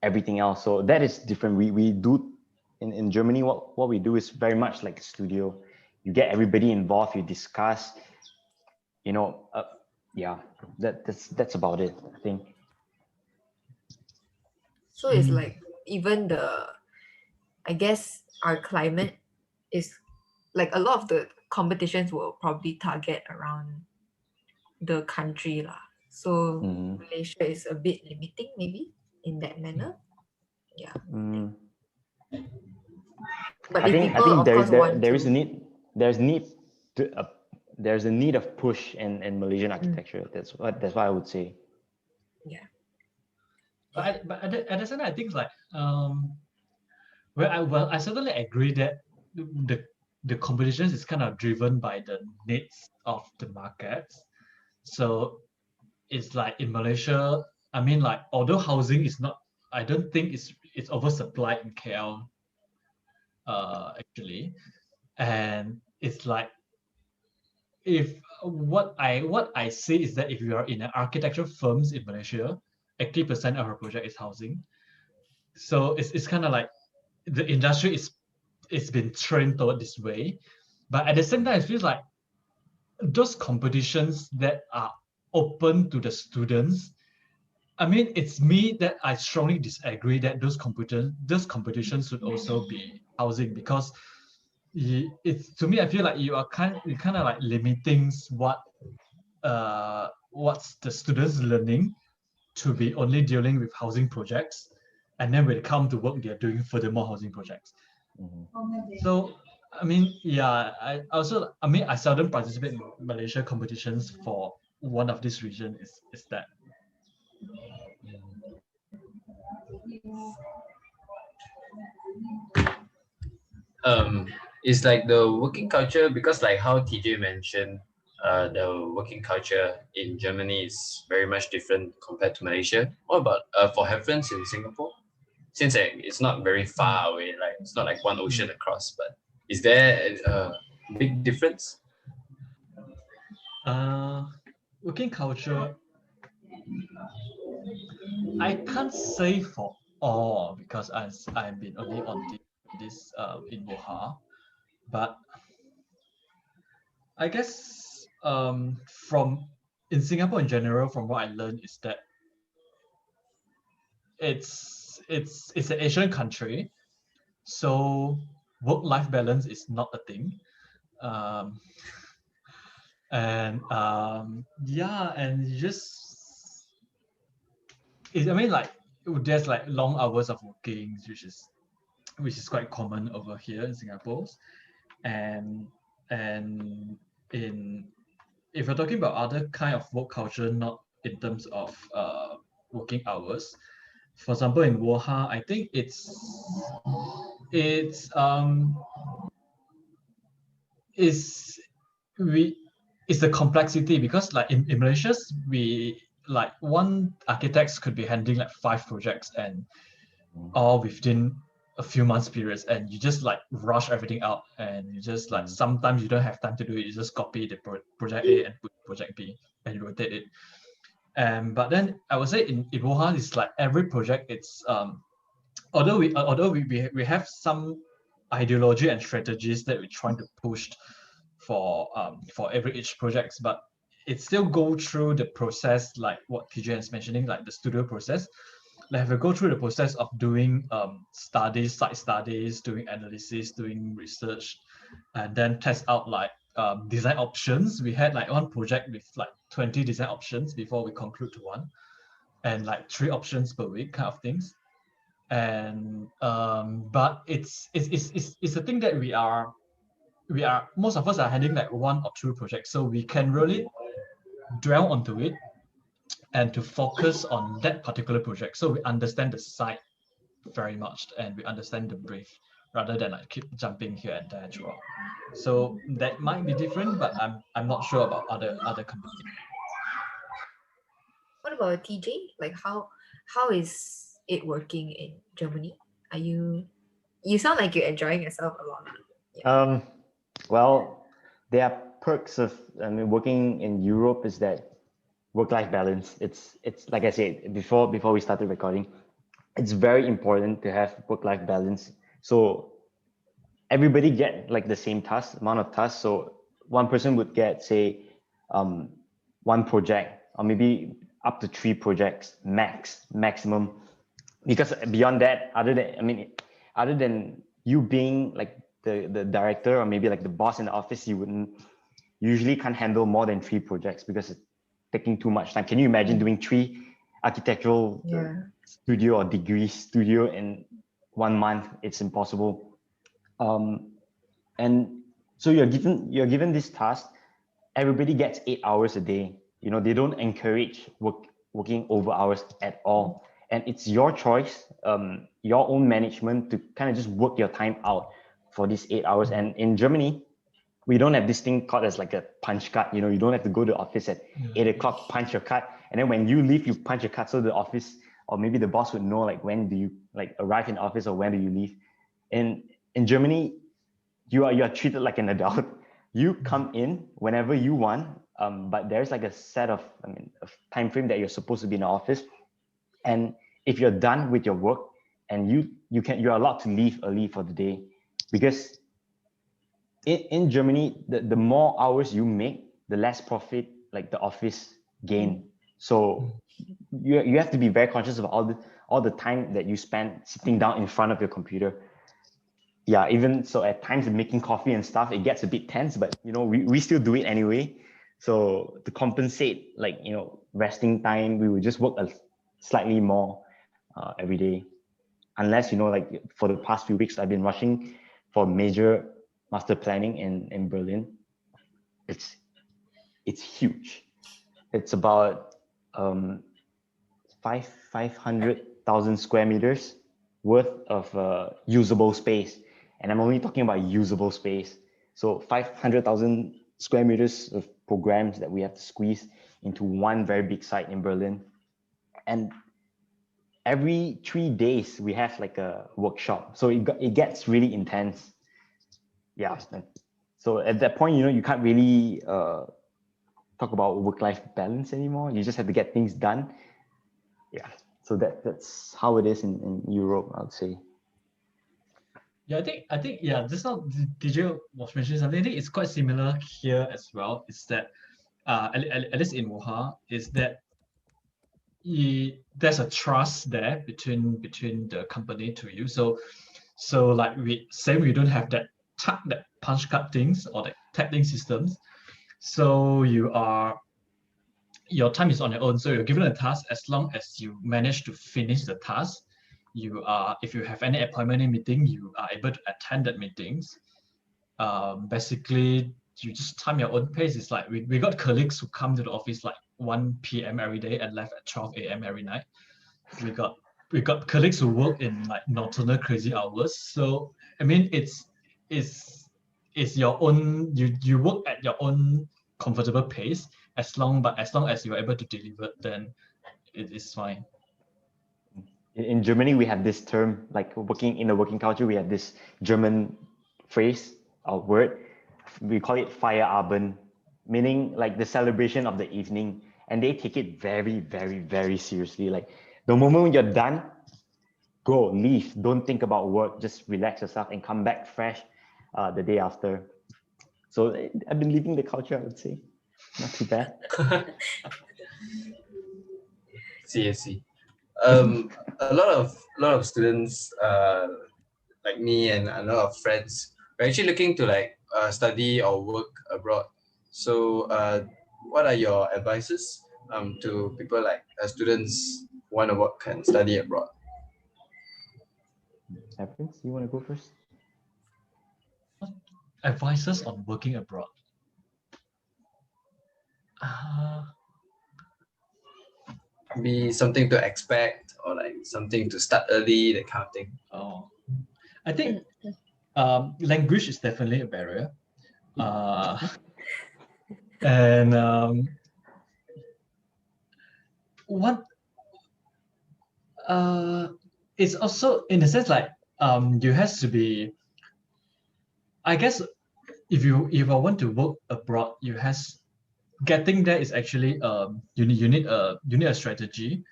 Speaker 4: everything else. So that is different. We do in Germany, what we do is very much like a studio. You get everybody involved, you discuss, yeah, that's about it, I think.
Speaker 2: So it's like even I guess our climate is like a lot of the competitions will probably target around the country lah. So Malaysia is a bit limiting maybe in that manner. Yeah. But
Speaker 4: I
Speaker 2: if
Speaker 4: think
Speaker 2: people of course want
Speaker 4: there is
Speaker 2: to,
Speaker 4: a need there's a need of push in Malaysian architecture. That's what I would say.
Speaker 2: yeah.
Speaker 3: But at the same time, I think like I certainly agree that the competition is kind of driven by the needs of the markets. So it's like in Malaysia, I mean, like although housing is not, I don't think it's oversupplied in KL actually, and it's like if what I see is that if you are in an architectural firms in Malaysia, 80% of our project is housing. So it's kind of like the industry it's been trained toward this way, but at the same time, it feels like those competitions that are open to the students. I mean, it's me that I strongly disagree that those competitions should also be housing, because it's, to me, I feel like you kind of like limiting what's the students learning to be only dealing with housing projects, and then when it come to work, they're doing furthermore housing projects. So I mean, yeah, I seldom participate in Malaysia competitions for one of this reason is that.
Speaker 1: It's like the working culture, because like how TJ mentioned, the working culture in Germany is very much different compared to Malaysia. What about for Heffrence in Singapore? Since it's not very far away, like it's not like one ocean across, but is there a big difference?
Speaker 3: Working culture, I can't say for all, because I've been only on this in Woha, but I guess from in Singapore in general, from what I learned is that it's an Asian country, so work-life balance is not a thing, and yeah, and you just I mean, like there's like long hours of working, which is quite common over here in Singapore, and in if you're talking about other kind of work culture, not in terms of working hours, for example, in Woha, I think it's the complexity, because like in Malaysia, we like one architects could be handling like 5 projects and all within a few months periods, and you just like rush everything out, and you just like sometimes you don't have time to do it, you just copy the project A and put project B and you rotate it. But then I would say in Wuhan, it's like every project, it's although we have some ideology and strategies that we're trying to push for each projects, but it still go through the process, like what TJ is mentioning, like the studio process. Like have to go through the process of doing studies, site studies, doing analysis, doing research, and then test out like design options. We had like one project with like 20 design options before we conclude to one, and like 3 options per week kind of things. And but it's a thing that we are most of us are handling like 1 or 2 projects, so we can really dwell onto it and to focus on that particular project. So we understand the site very much, and we understand the brief, rather than like keep jumping here and there throughout. So that might be different, but I'm not sure about other companies.
Speaker 2: What about TJ? Like how is it working in Germany? Are you sound like you're enjoying yourself a lot.
Speaker 4: Yeah. Well, there are perks of working in Europe, is that work-life balance. It's like I said before we started recording, it's very important to have work-life balance. So everybody get like the same amount of tasks. So one person would get, say, one project, or maybe up to 3 projects maximum. Because beyond that, other than you being like the director, or maybe like the boss in the office, you usually can't handle more than 3 projects because it's taking too much time. Can you imagine doing 3 architectural studio or degree studio in 1 month? It's impossible. And so you're given this task. Everybody gets 8 hours a day. You know, they don't encourage working over hours at all. And it's your choice, your own management, to kind of just work your time out for these 8 hours. And in Germany, we don't have this thing called as like a punch card. You know, you don't have to go to the office at 8 o'clock, punch your card, and then when you leave, you punch your card, so the office or maybe the boss would know like when do you like arrive in office or when do you leave. And in Germany, you are treated like an adult. You come in whenever you want, but there's like a set of a time frame that you're supposed to be in the office. And if you're done with your work, and you're allowed to leave early for the day, because in Germany, the more hours you make, the less profit like the office gain. So you have to be very conscious of all the time that you spend sitting down in front of your computer. Yeah, even so, at times making coffee and stuff, it gets a bit tense, but you know, we still do it anyway. So to compensate, like, you know, resting time, we would just work slightly more every day. Unless, you know, like for the past few weeks, I've been rushing for major master planning in Berlin. It's huge. It's about 500,000 square meters worth of usable space. And I'm only talking about usable space. So 500,000 square meters of programs that we have to squeeze into one very big site in Berlin. And every 3 days we have like a workshop. So it gets really intense. Yeah. So at that point, you know, you can't really talk about work-life balance anymore. You just have to get things done. Yeah. So that's how it is in Europe, I would say.
Speaker 3: Yeah, I think yeah, just now DJ was mentioning something. I think it's quite similar here as well. It's that at least in Wuhan, is that there's a trust there between the company to you. So like we don't have that punch card things or the tagging systems. So your time is on your own. So you're given a task. As long as you manage to finish the task, if you have any appointment in meeting, you are able to attend that meetings. Basically, you just time your own pace. It's like we got colleagues who come to the office like 1 p.m. every day and left at 12 a.m. every night. We got colleagues who work in like nocturnal crazy hours. So I mean, it's your own. You work at your own comfortable pace. As long as you're able to deliver, then it is fine.
Speaker 4: In Germany, we have this term, like working in the working culture, we have this German phrase or word. We call it Feierabend, meaning like the celebration of the evening. And they take it very, very, very seriously. Like the moment when you're done, go, leave. Don't think about work. Just relax yourself and come back fresh the day after. So I've been living the culture, I would say. Not too bad.
Speaker 1: See. A lot of students like me and a lot of friends are actually looking to like study or work abroad. So what are your advices to people like students who want to work and study abroad?
Speaker 4: Heffrence, you want to go first?
Speaker 3: Advices on working abroad.
Speaker 1: Be something to expect or like something to start early, that kind of thing.
Speaker 3: Oh, I think language is definitely a barrier. And what it's also in a sense like you has to be, I guess if I want to work abroad, you getting there is actually you need a strategy.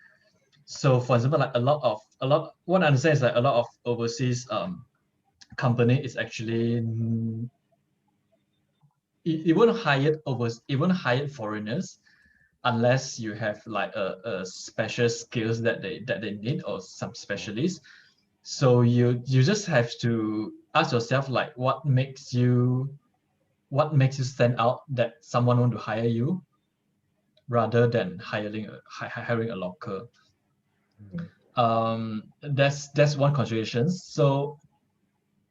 Speaker 3: So for example, like what I understand is that a lot of overseas company is actually it won't hire foreigners unless you have like a special skills that they need or some specialists. So you just have to ask yourself like what makes you stand out that someone want to hire you rather than hiring a local. That's one consideration. So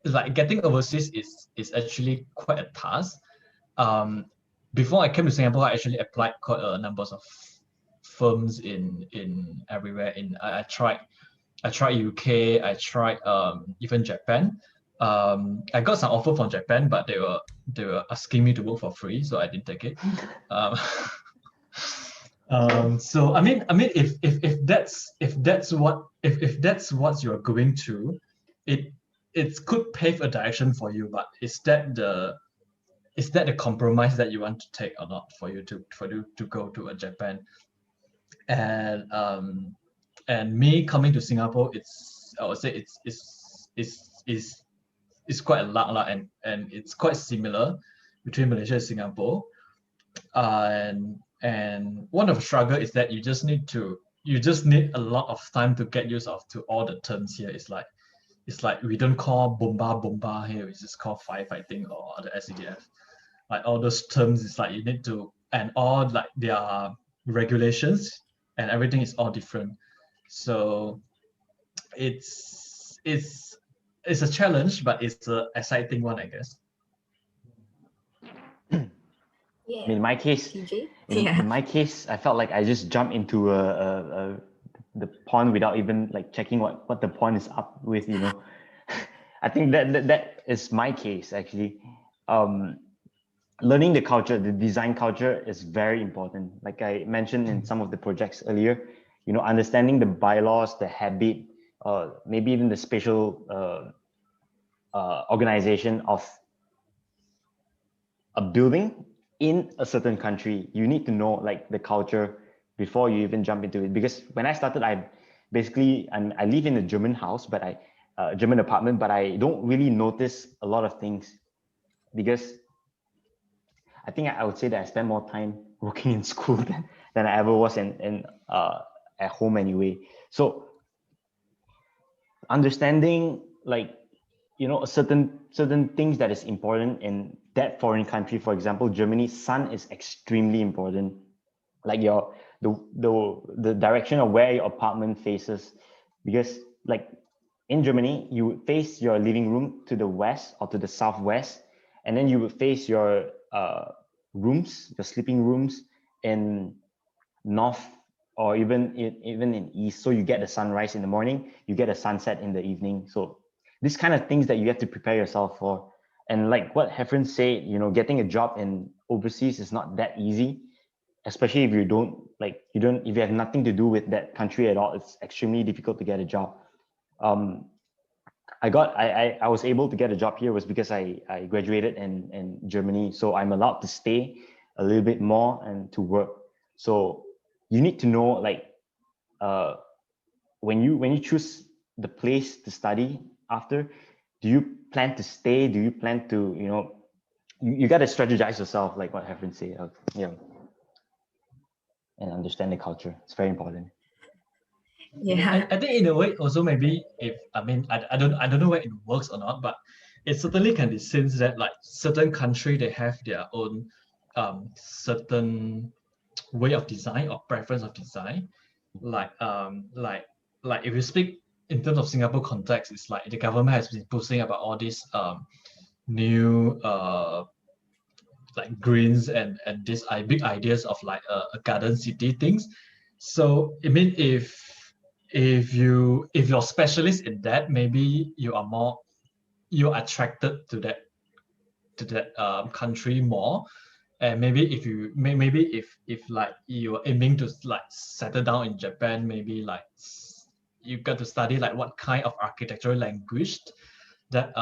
Speaker 3: like getting overseas is actually quite a task. Before I came to Singapore, I actually applied quite a numbers of firms in everywhere. I tried UK, I tried even Japan. I got some offer from Japan, but they were asking me to work for free, so I didn't take it. So if that's what you're going to, it could pave a direction for you, but is that the compromise that you want to take or not for you to go to a Japan? And me coming to Singapore, I would say it's quite a lot, and it's quite similar between Malaysia and Singapore. And one of the struggle is that you just need a lot of time to get used to all the terms here. It's like we don't call bomba here, we just call firefighting or the SCDF. Like all those terms, it's like you need to, and all like there are regulations and everything is all different. So it's a challenge, but it's an exciting one, I guess.
Speaker 2: Yeah.
Speaker 4: In my case,
Speaker 2: TJ?
Speaker 4: in my case, I felt like I just jumped into the pond without even like checking what the pond is up with, you know. I think that is my case actually. Learning the culture, the design culture is very important. Like I mentioned in some of the projects earlier, you know, understanding the bylaws, the habit, maybe even the spatial organization of a building in a certain country. You need to know like the culture before you even jump into it. Because when I started, I live in a German house, but German apartment, but I don't really notice a lot of things because I think I would say that I spend more time working in school than I ever was at home anyway. So understanding like, you know, certain things that is important in that foreign country. For example, Germany, sun is extremely important. Like the direction of where your apartment faces, because like in Germany, you would face your living room to the west or to the southwest, and then you would face your rooms, your sleeping rooms in north or even in east. So you get the sunrise in the morning, you get a sunset in the evening. So these kind of things that you have to prepare yourself for. And like what Heffrence said, you know, getting a job in overseas is not that easy, especially if if you have nothing to do with that country at all. It's extremely difficult to get a job. I was able to get a job here was because I graduated in Germany, so I'm allowed to stay a little bit more and to work. So you need to know like when you choose the place to study after, do you plan to stay? Do you plan to, you know, you got to strategize yourself, like what Heffrence said, yeah, and understand the culture. It's very important.
Speaker 2: Yeah.
Speaker 3: I think in a way also maybe I don't know where it works or not, but it certainly can be seen that like certain country they have their own certain way of design or preference of design. Like if you speak in terms of Singapore context, it's like the government has been posting about all these new like greens and these big ideas of like a garden city things. So I mean if you're specialist in that, maybe you're attracted to that country more. And maybe if like you're aiming to like settle down in Japan, maybe like you got to study like what kind of architectural language that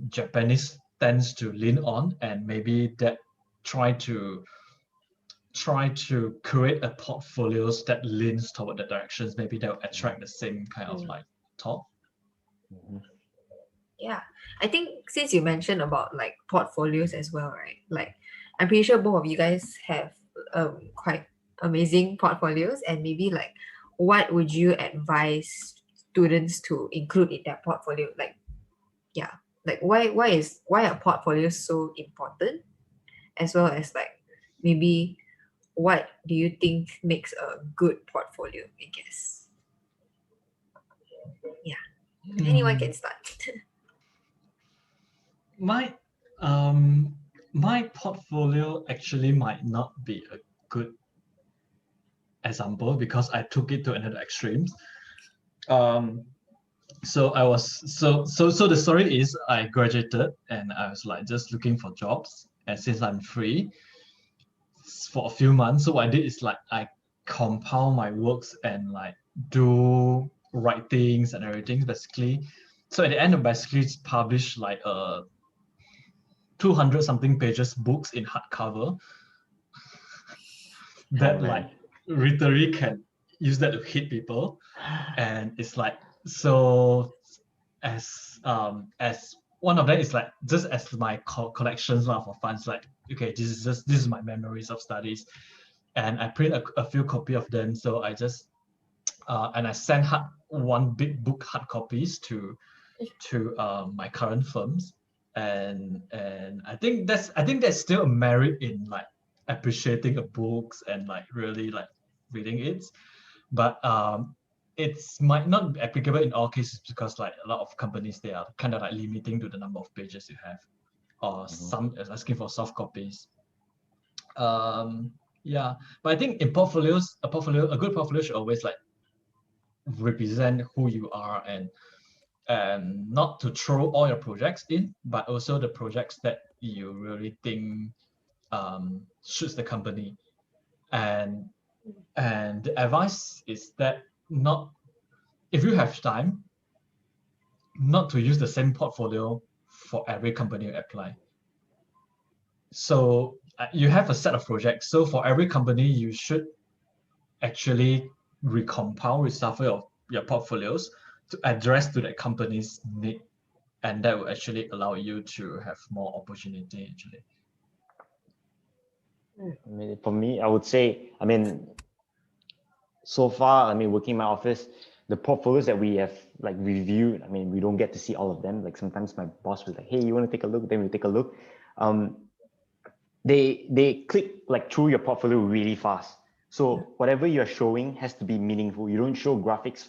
Speaker 3: Japanese tends to lean on, and maybe that try to try to create a portfolios that leans toward the directions, maybe they'll attract the same kind of like talk.
Speaker 2: Yeah, I think since you mentioned about like portfolios as well, right? Like, I'm pretty sure both of you guys have quite amazing portfolios, and maybe like, what would you advise students to include in their portfolio? Like, yeah, like why are portfolios so important, as well as like maybe what do you think makes a good portfolio? I guess. Yeah, anyone can start.
Speaker 3: My portfolio actually might not be a good example because I took it to another extremes. So I was so the story is I graduated and I was like just looking for jobs, and since I'm free for a few months, so what I did is like I compile my works and like do writings and everything basically. So at the end of basically publish like 200 something pages books in hardcover that like literally can use that to hit people, and it's like so as one of them is like just as my collections for fun. Like, okay, this is my memories of studies, and I print a few copy of them. So I just and I sent one big book hard copies to my current firms, and I think there's still a merit in like appreciating a books and like really like reading it, but it's might not be applicable in all cases because like a lot of companies, they are kind of like limiting to the number of pages you have, or some is asking for soft copies. Yeah, but I think in portfolios, a good portfolio should always like represent who you are, and not to throw all your projects in, but also the projects that you really think suits the company. And the advice is that not, if you have time, not to use the same portfolio for every company you apply. So you have a set of projects. So for every company, you should actually recompile, reshuffle your portfolios to address to that company's need, and that will actually allow you to have more opportunity actually.
Speaker 4: I mean, for me, I would say, I mean, so far, I mean, working in my office, the portfolios that we have like reviewed, I mean, we don't get to see all of them. Like sometimes my boss was like, hey, you want to take a look? Then we take a look. They click like through your portfolio really fast. So whatever you're showing has to be meaningful. You don't show graphics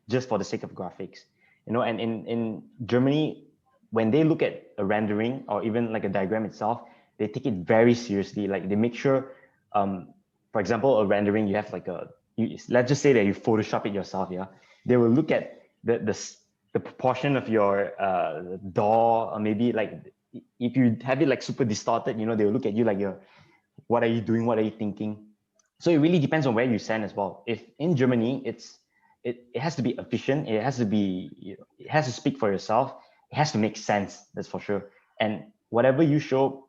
Speaker 4: just for the sake of graphics. You know, and in Germany, when they look at a rendering or even like a diagram itself, they take it very seriously. Like they make sure, for example, a rendering, you have like let's just say that you Photoshop it yourself, yeah. They will look at the proportion of your door, or maybe like if you have it like super distorted, you know, they will look at you like what are you doing? What are you thinking? So it really depends on where you send as well. If in Germany, it has to be efficient. It has to be, you know, it has to speak for yourself. It has to make sense. That's for sure. And whatever you show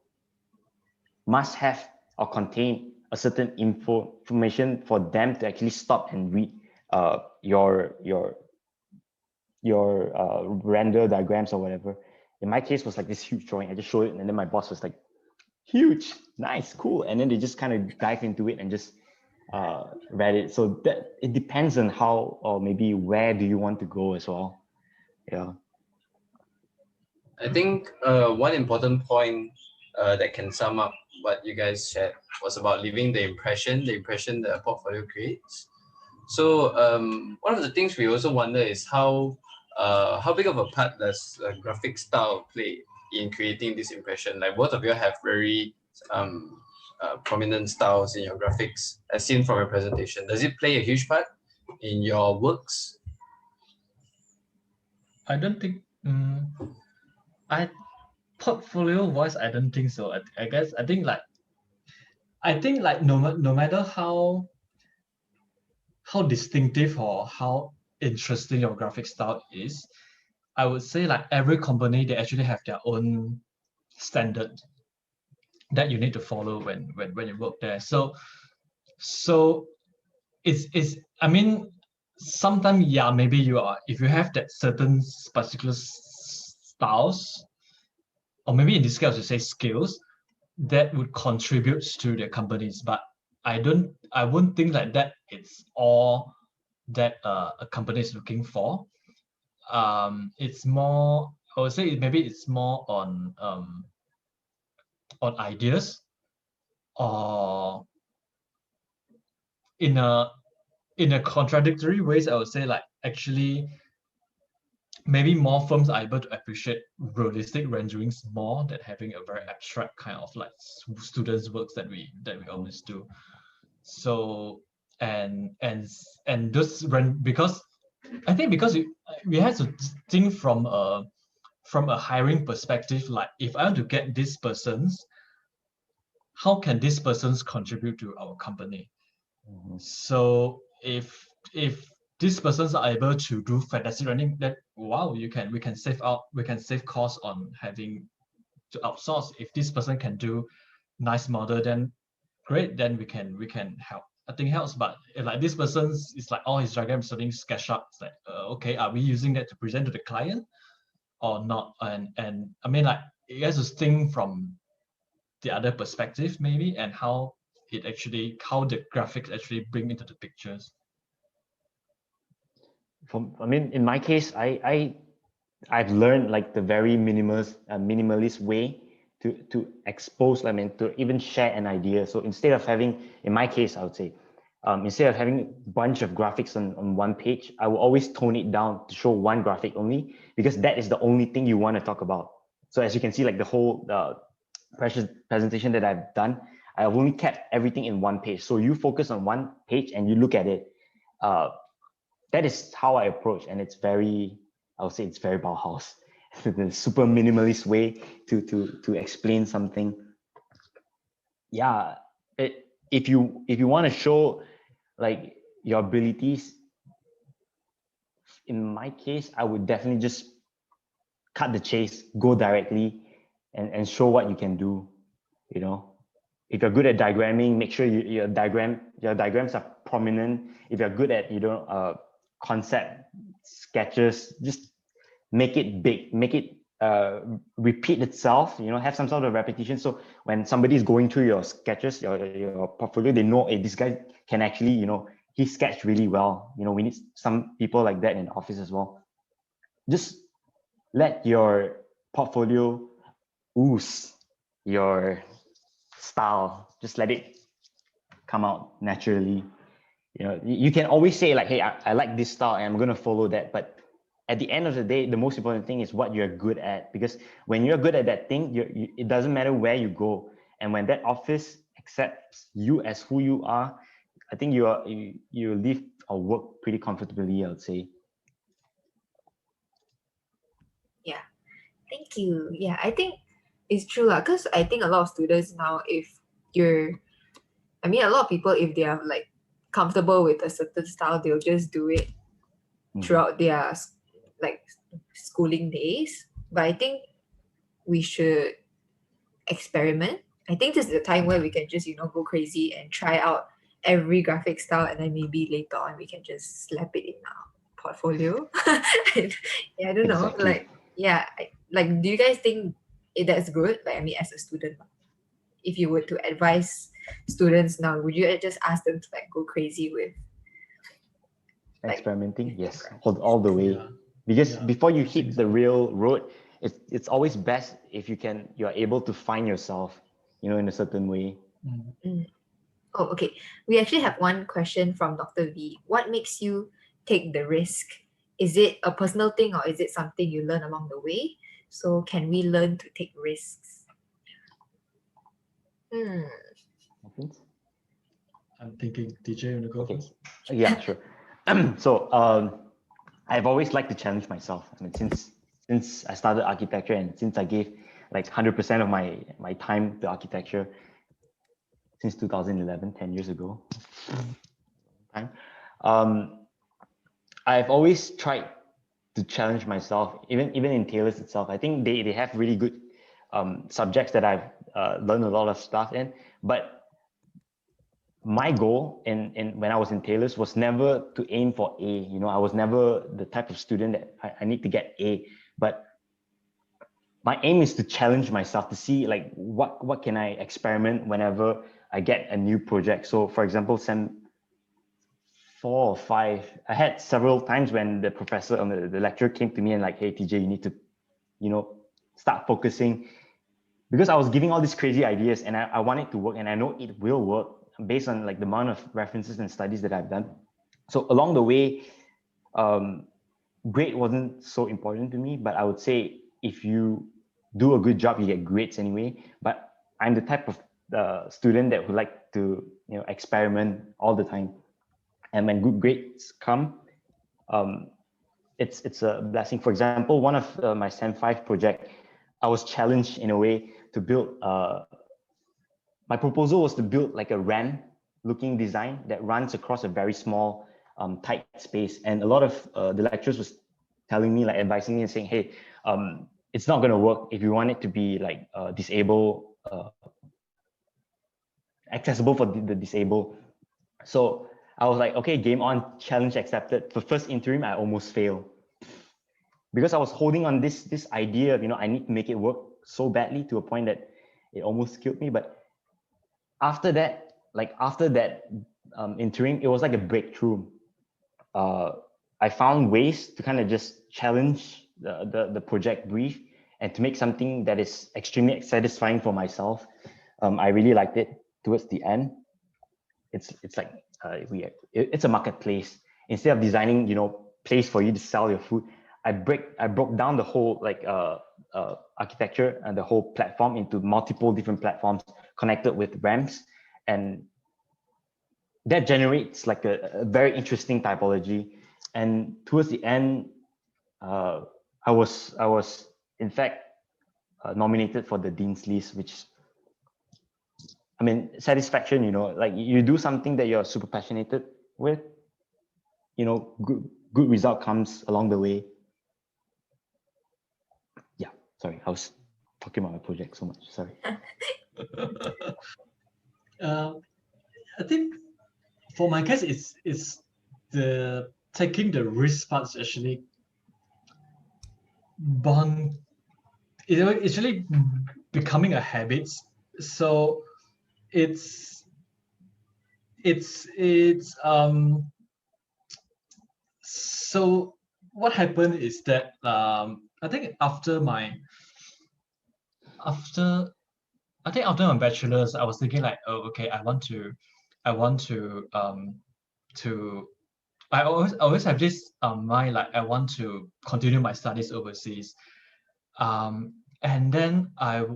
Speaker 4: must have or contain a certain information for them to actually stop and read your render diagrams or whatever. In my case, was like this huge drawing. I just showed it, and then my boss was like, "Huge, nice, cool." And then they just kind of dive into it and just read it. So that it depends on how, or maybe where do you want to go as well. Yeah.
Speaker 1: I think one important point that can sum up what you guys shared was about leaving the impression that a portfolio creates. So one of the things we also wonder is how big of a part does graphic style play in creating this impression? Like both of you have very prominent styles in your graphics, as seen from your presentation. Does it play a huge part in your works?
Speaker 3: I don't think portfolio wise, I don't think so. I guess I think like no matter how distinctive or how interesting your graphic style is, I would say like every company, they actually have their own standard that you need to follow when you work there. So So it's I mean, sometimes, yeah, maybe you are, if you have that certain particular styles, or maybe in this case you say skills, that would contribute to their companies. But I wouldn't think like that it's all that a company is looking for. It's more, I would say maybe it's more on ideas, or in a contradictory ways. I would say, like, actually maybe more firms are able to appreciate realistic renderings more than having a very abstract kind of like students works that we always do. So and this because I think because we have to think from a hiring perspective, like, if I want to get these persons, how can these persons contribute to our company? So if these persons are able to do fantastic running, that, wow, we can save costs on having to outsource. If this person can do nice model, then great, then we can help. I think helps. But like, this person's, it's like all his diagrams starting SketchUp. It's like, okay, are we using that to present to the client or not? And I mean, like, you guys just think from the other perspective maybe, and how the graphics actually bring into the pictures.
Speaker 4: I mean, in my case, I've learned like the very minimalist way to expose, I mean, to even share an idea. So instead of having, in my case, I would say, instead of having a bunch of graphics on one page, I will always tone it down to show one graphic only, because that is the only thing you want to talk about. So as you can see, like the whole presentation that I've done, I've only kept everything in one page. So you focus on one page and you look at it. That is how I approach, and it's very, I would say it's very Bauhaus. The super minimalist way to explain something. Yeah, if you want to show like your abilities, in my case, I would definitely just cut the chase, go directly, and show what you can do. You know, if you're good at diagramming, make sure your diagrams are prominent. If you're good at concept sketches, just make it big, make it repeat itself, have some sort of repetition. So when somebody is going through your sketches, your portfolio, they know, hey, this guy can actually, he sketched really well. We need some people like that in the office as well. Just let your portfolio ooze your style. Just let it come out naturally. You can always say like, hey, I like this style and I'm going to follow that. But at the end of the day, the most important thing is what you're good at. Because when you're good at that thing, it doesn't matter where you go. And when that office accepts you as who you are, I think you live or work pretty comfortably, I would say.
Speaker 2: Yeah, thank you. Yeah, I think it's true lah. Because I think a lot of students now, a lot of people, if they are like comfortable with a certain style, they'll just do it throughout their like schooling days. But I think we should experiment. I think this is the time where we can just go crazy and try out every graphic style, and then maybe later on we can just slap it in our portfolio. Yeah, I don't know.
Speaker 4: Exactly.
Speaker 2: Do you guys think that's good? Like, I mean, as a student, if you were to advise students now, would you just ask them to like go crazy with
Speaker 4: experimenting? Yes, all the way. Yeah. Because before you hit the real road, it's always best if you're able to find yourself, in a certain way.
Speaker 2: Oh, okay. We actually have one question from Dr. V. What makes you take the risk? Is it a personal thing or is it something you learn along the way? So can we learn to take risks?
Speaker 3: I'm thinking, DJ, you want to go first?
Speaker 4: Yeah, sure. So I've always liked to challenge myself. I mean, since I started architecture and since I gave like 100% of my time to architecture since 2011, 10 years ago. I've always tried to challenge myself, even in Taylor's itself. I think they have really good subjects that I've learned a lot of stuff in, but my goal in when I was in Taylor's was never to aim for A. You know, I was never the type of student that I need to get A, but my aim is to challenge myself to see like what can I experiment whenever I get a new project. So for example, sem 4 or 5, I had several times when the professor or the lecturer came to me and like, hey TJ, you need to, you know, start focusing, because I was giving all these crazy ideas and I want it to work, and I know it will work based on like the amount of references and studies that I've done. So along the way, grade wasn't so important to me, but I would say if you do a good job, you get grades anyway. But I'm the type of student that would like to, you know, experiment all the time. And when good grades come, it's a blessing. For example, one of my Sem 5 project, I was challenged in a way to build, my proposal was to build like a ramp looking design that runs across a very small tight space. And a lot of the lecturers was telling me, like advising me and saying, hey, it's not going to work if you want it to be like disabled, accessible for the disabled. So I was like, okay, game on, challenge accepted. For first interim, I almost failed because I was holding on this idea of, you know, I need to make it work so badly to a point that it almost killed me. But after that, interim, it was like a breakthrough. I found ways to kind of just challenge the project brief and to make something that is extremely satisfying for myself. I really liked it towards the end. It's like it's a marketplace. Instead of designing, you know, place for you to sell your food, I broke down the whole like architecture and the whole platform into multiple different platforms connected with ramps, and that generates like a very interesting typology. And towards the end, I was in fact nominated for the Dean's List, which, I mean, satisfaction, you know, like you do something that you're super passionate with, you know, good result comes along the way. Yeah, sorry, I was talking about my project so much, sorry.
Speaker 3: I think for my case, it's the taking the risk part is actually it's really becoming a habit. So so what happened is that I think after my bachelor's, I was thinking like, oh, okay, I always have this mind, like I want to continue my studies overseas, and then I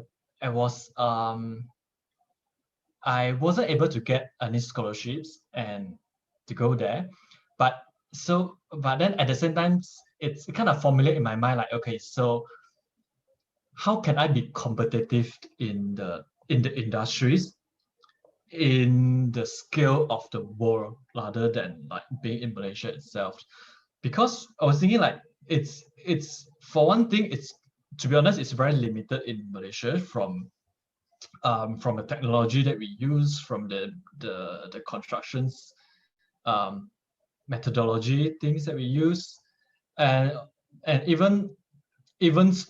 Speaker 3: wasn't able to get any scholarships and to go there, but then at the same time, it's kind of formulate in my mind like, okay, so how can I be competitive in the industries, in the scale of the world, rather than like being in Malaysia itself? Because I was thinking like it's for one thing, it's, to be honest, it's very limited in Malaysia from the technology that we use, from the constructions methodology things that we use, and even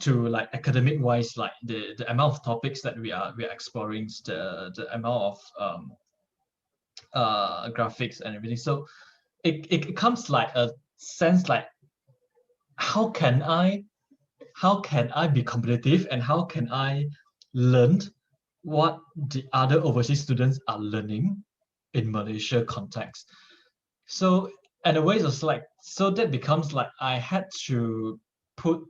Speaker 3: to like academic wise, like the amount of topics that we are exploring, the amount of graphics and everything. So it comes like a sense like, how can I be competitive, and how can I learn what the other overseas students are learning in Malaysia context? So in a way, it's like, so that becomes like I had to put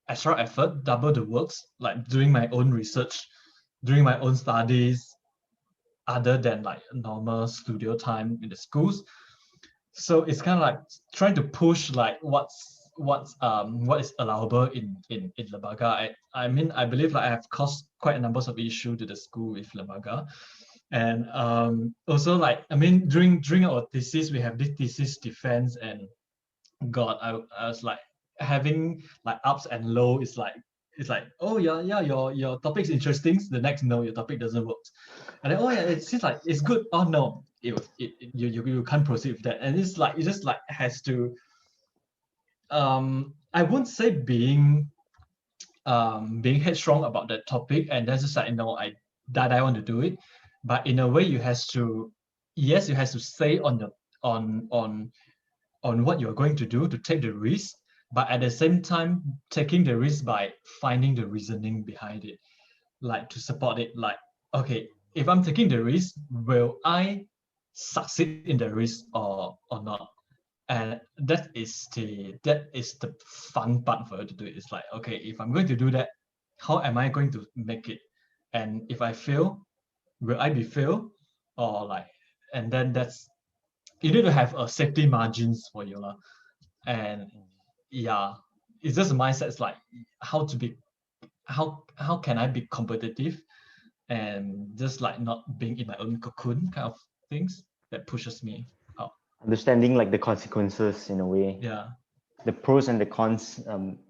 Speaker 3: extra effort, double the works, like doing my own research, doing my own studies, other than like normal studio time in the schools. So it's kind of like trying to push like what is allowable in Lembaga. I mean, I believe like I have caused quite a number of issues to the school with Lembaga. And also, like, I mean, during our thesis, we have this thesis defense, and God, I was like having like ups and low. It's like, oh yeah, your topic's interesting. The next, no, your topic doesn't work. And then, oh yeah, it seems like it's good. Oh no, you can't proceed with that. And it's like it just like has to I wouldn't say being headstrong about that topic and that's just like no, I want to do it. But in a way you have to, yes, you have to stay on the on what you're going to do to take the risk, but at the same time taking the risk by finding the reasoning behind it, like to support it. Like, okay, if I'm taking the risk, will I succeed in the risk or not? And that is the fun part for you to do it. It's like, okay, if I'm going to do that, how am I going to make it? And if I fail, will I be fail? Or like, and then that's, you need to have a safety margins for you. And yeah, it's just a mindset. It's like how to be, how can I be competitive and just like not being in my own cocoon kind of things that pushes me out.
Speaker 4: Understanding like the consequences in a way,
Speaker 3: Yeah.
Speaker 4: the pros and the cons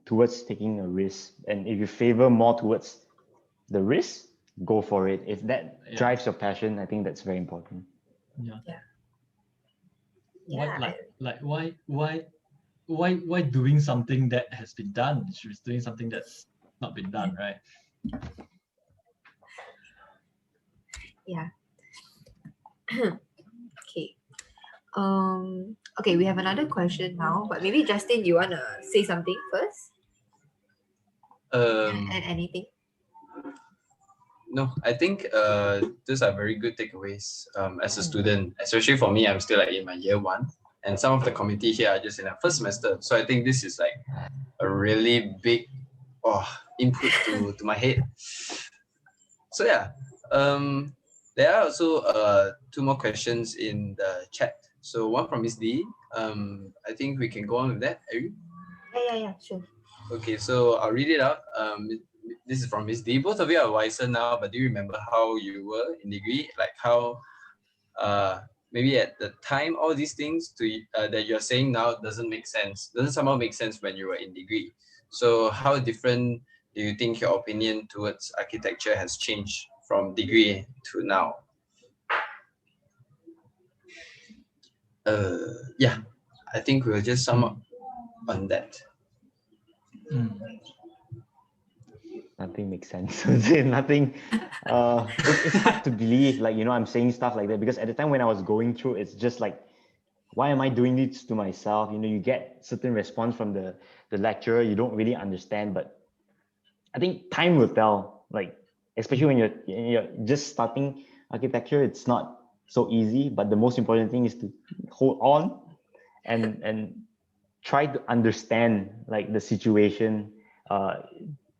Speaker 4: towards taking a risk. And if you favor more towards the risk, go for it. If that drives your passion, I think that's very important.
Speaker 3: Yeah.
Speaker 2: Yeah.
Speaker 3: Why doing something that has been done? She's doing something that's not been done, right?
Speaker 2: Yeah. Okay. Okay, we have another question now, but maybe Justin, you wanna say something first? And anything?
Speaker 1: No, I think these are very good takeaways as a student, especially for me. I'm still like in my year one, and some of the committee here are just in their first semester. So I think this is like a really big input to my head. So yeah, there are also two more questions in the chat. So one from Miss D. I think we can go on with that. Ari?
Speaker 2: Yeah, sure.
Speaker 1: Okay, so I'll read it out. This is from Miss D. Both of you are wiser now, but do you remember how you were in degree? Like how maybe at the time all these things that you're saying now doesn't somehow make sense when you were in degree. So how different do you think your opinion towards architecture has changed from degree to now? Yeah, I think we'll just sum up on that.
Speaker 4: Nothing makes sense. Nothing. It's hard to believe, like, I'm saying stuff like that, because at the time when I was going through, it's just like, why am I doing this to myself? You get certain response from the lecturer, you don't really understand, but I think time will tell. Like, especially when you're just starting architecture, it's not so easy. But the most important thing is to hold on and try to understand like the situation.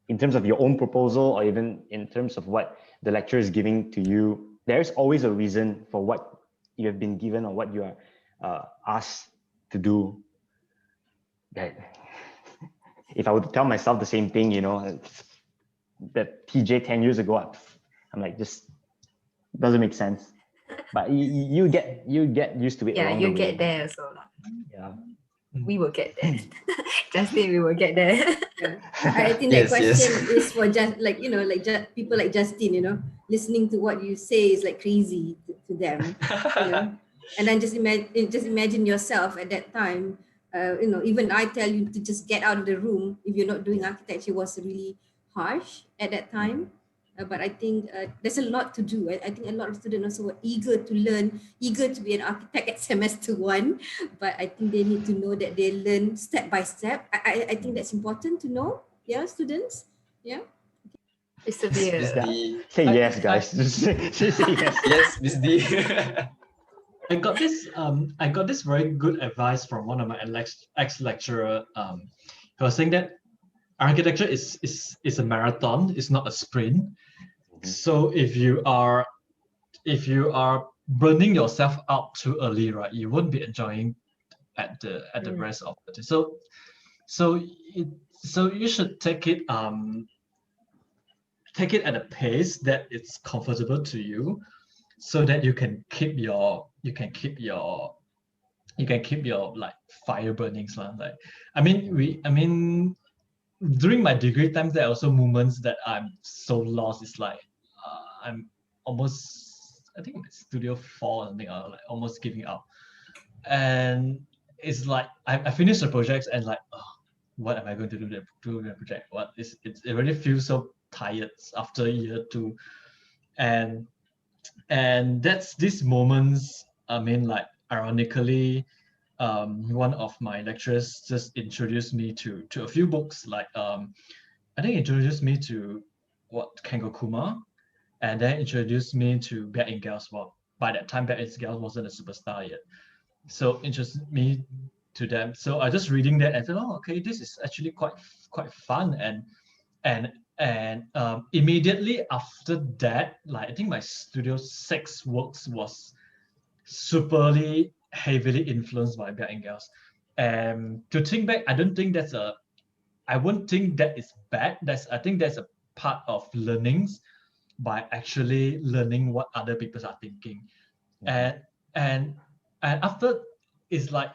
Speaker 4: In terms of your own proposal, or even in terms of what the lecturer is giving to you, there's always a reason for what you have been given or what you are asked to do. That if I would tell myself the same thing, that TJ 10 years ago, I'm like, just doesn't make sense. But you get used to it.
Speaker 2: Yeah,
Speaker 4: along
Speaker 2: you
Speaker 4: the way.
Speaker 2: get there also.
Speaker 4: Yeah.
Speaker 2: We will get there. Justin, we will get there.
Speaker 5: Yeah. I think that
Speaker 1: Yes,
Speaker 5: question
Speaker 1: yes.
Speaker 5: is for just people like Justin, listening to what you say is like crazy to them, and then just imagine yourself at that time. Even I tell you to just get out of the room if you're not doing architecture was really harsh at that time. But I think there's a lot to do. I think a lot of students also were eager to learn, eager to be an architect at semester 1. But I think they need to know that they learn step by step. I think that's important to know. Yeah, students. Yeah.
Speaker 2: Persevere.
Speaker 1: Miss D.
Speaker 4: Say yes, guys. Just say yes.
Speaker 1: Yes, Miss D.
Speaker 3: I got this very good advice from one of my ex-lecturer. He was saying that architecture is a marathon, it's not a sprint. So if you are burning yourself out too early, right, you won't be enjoying at the rest of it. So you should take it at a pace that it's comfortable to you, so that you can keep your like fire burnings. Like I mean during my degree times, there are also moments that I'm so lost. It's like I'm almost I think it's Studio 4 or something, like almost giving up. And it's like I finished the projects and like, oh, what am I going to do the project? It really feels so tired after year 2. And that's these moments, I mean, like ironically, one of my lecturers just introduced me to a few books, like I think introduced me to Kengo Kuma, and then introduced me to Bear Ingels. Well, by that time, Bear Ingels wasn't a superstar yet, so introduced me to them. So I just reading that and thought, oh, okay, this is actually quite fun. And immediately after that, like I think my Studio 6 works was superly heavily influenced by Bear Ingels. And to think back, I won't think that is bad. I think that's a part of learnings by actually learning what other people are thinking. And after, it's like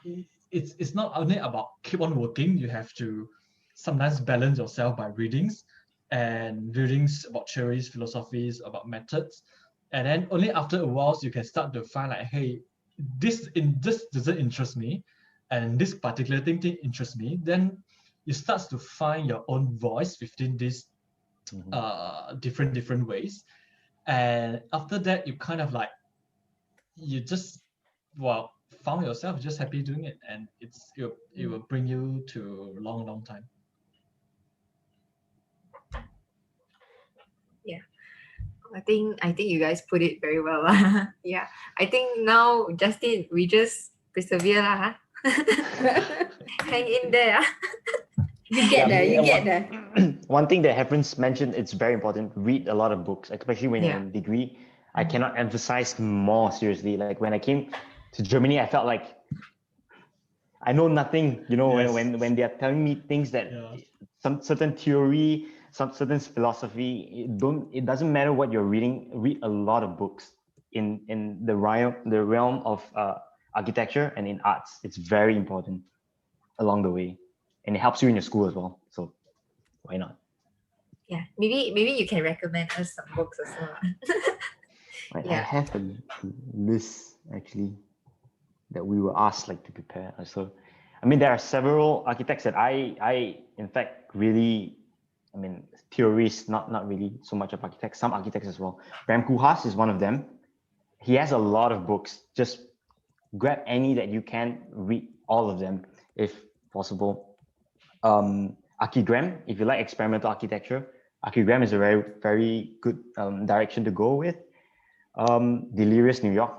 Speaker 3: it's not only about keep on working. You have to sometimes balance yourself by readings about theories, philosophies, about methods. And then only after a while you can start to find like, hey, this doesn't interest me, and this particular thing interests me. Then you start to find your own voice within these different ways. And after that, you kind of like, you just found yourself just happy doing it, and it will bring you to a long time.
Speaker 2: Yeah, I think you guys put it very well. Yeah, I think now, Justin, we just persevere lah. Hang in there.
Speaker 5: You get there.
Speaker 4: One thing that Heffrence mentioned, it's very important. Read a lot of books, especially when you're in degree. I cannot emphasize more seriously. Like when I came to Germany, I felt like I know nothing. You know,
Speaker 3: Yes.
Speaker 4: when they're telling me things that some certain theory, some certain philosophy, it doesn't matter what you're reading. Read a lot of books in the realm of architecture and in arts. It's very important along the way, and it helps you in your school as well. So why not?
Speaker 2: Yeah, maybe you can recommend us some books as well.
Speaker 4: Right, I have a list actually that we were asked like to prepare. So, I mean, there are several architects that I in fact really, I mean, theories, not really so much of architects, some architects as well. Rem Koolhaas is one of them. He has a lot of books. Just grab any that you can, read all of them if possible. Aki Graham, if you like experimental architecture, Aki Graham is a very, very good direction to go with. Delirious New York,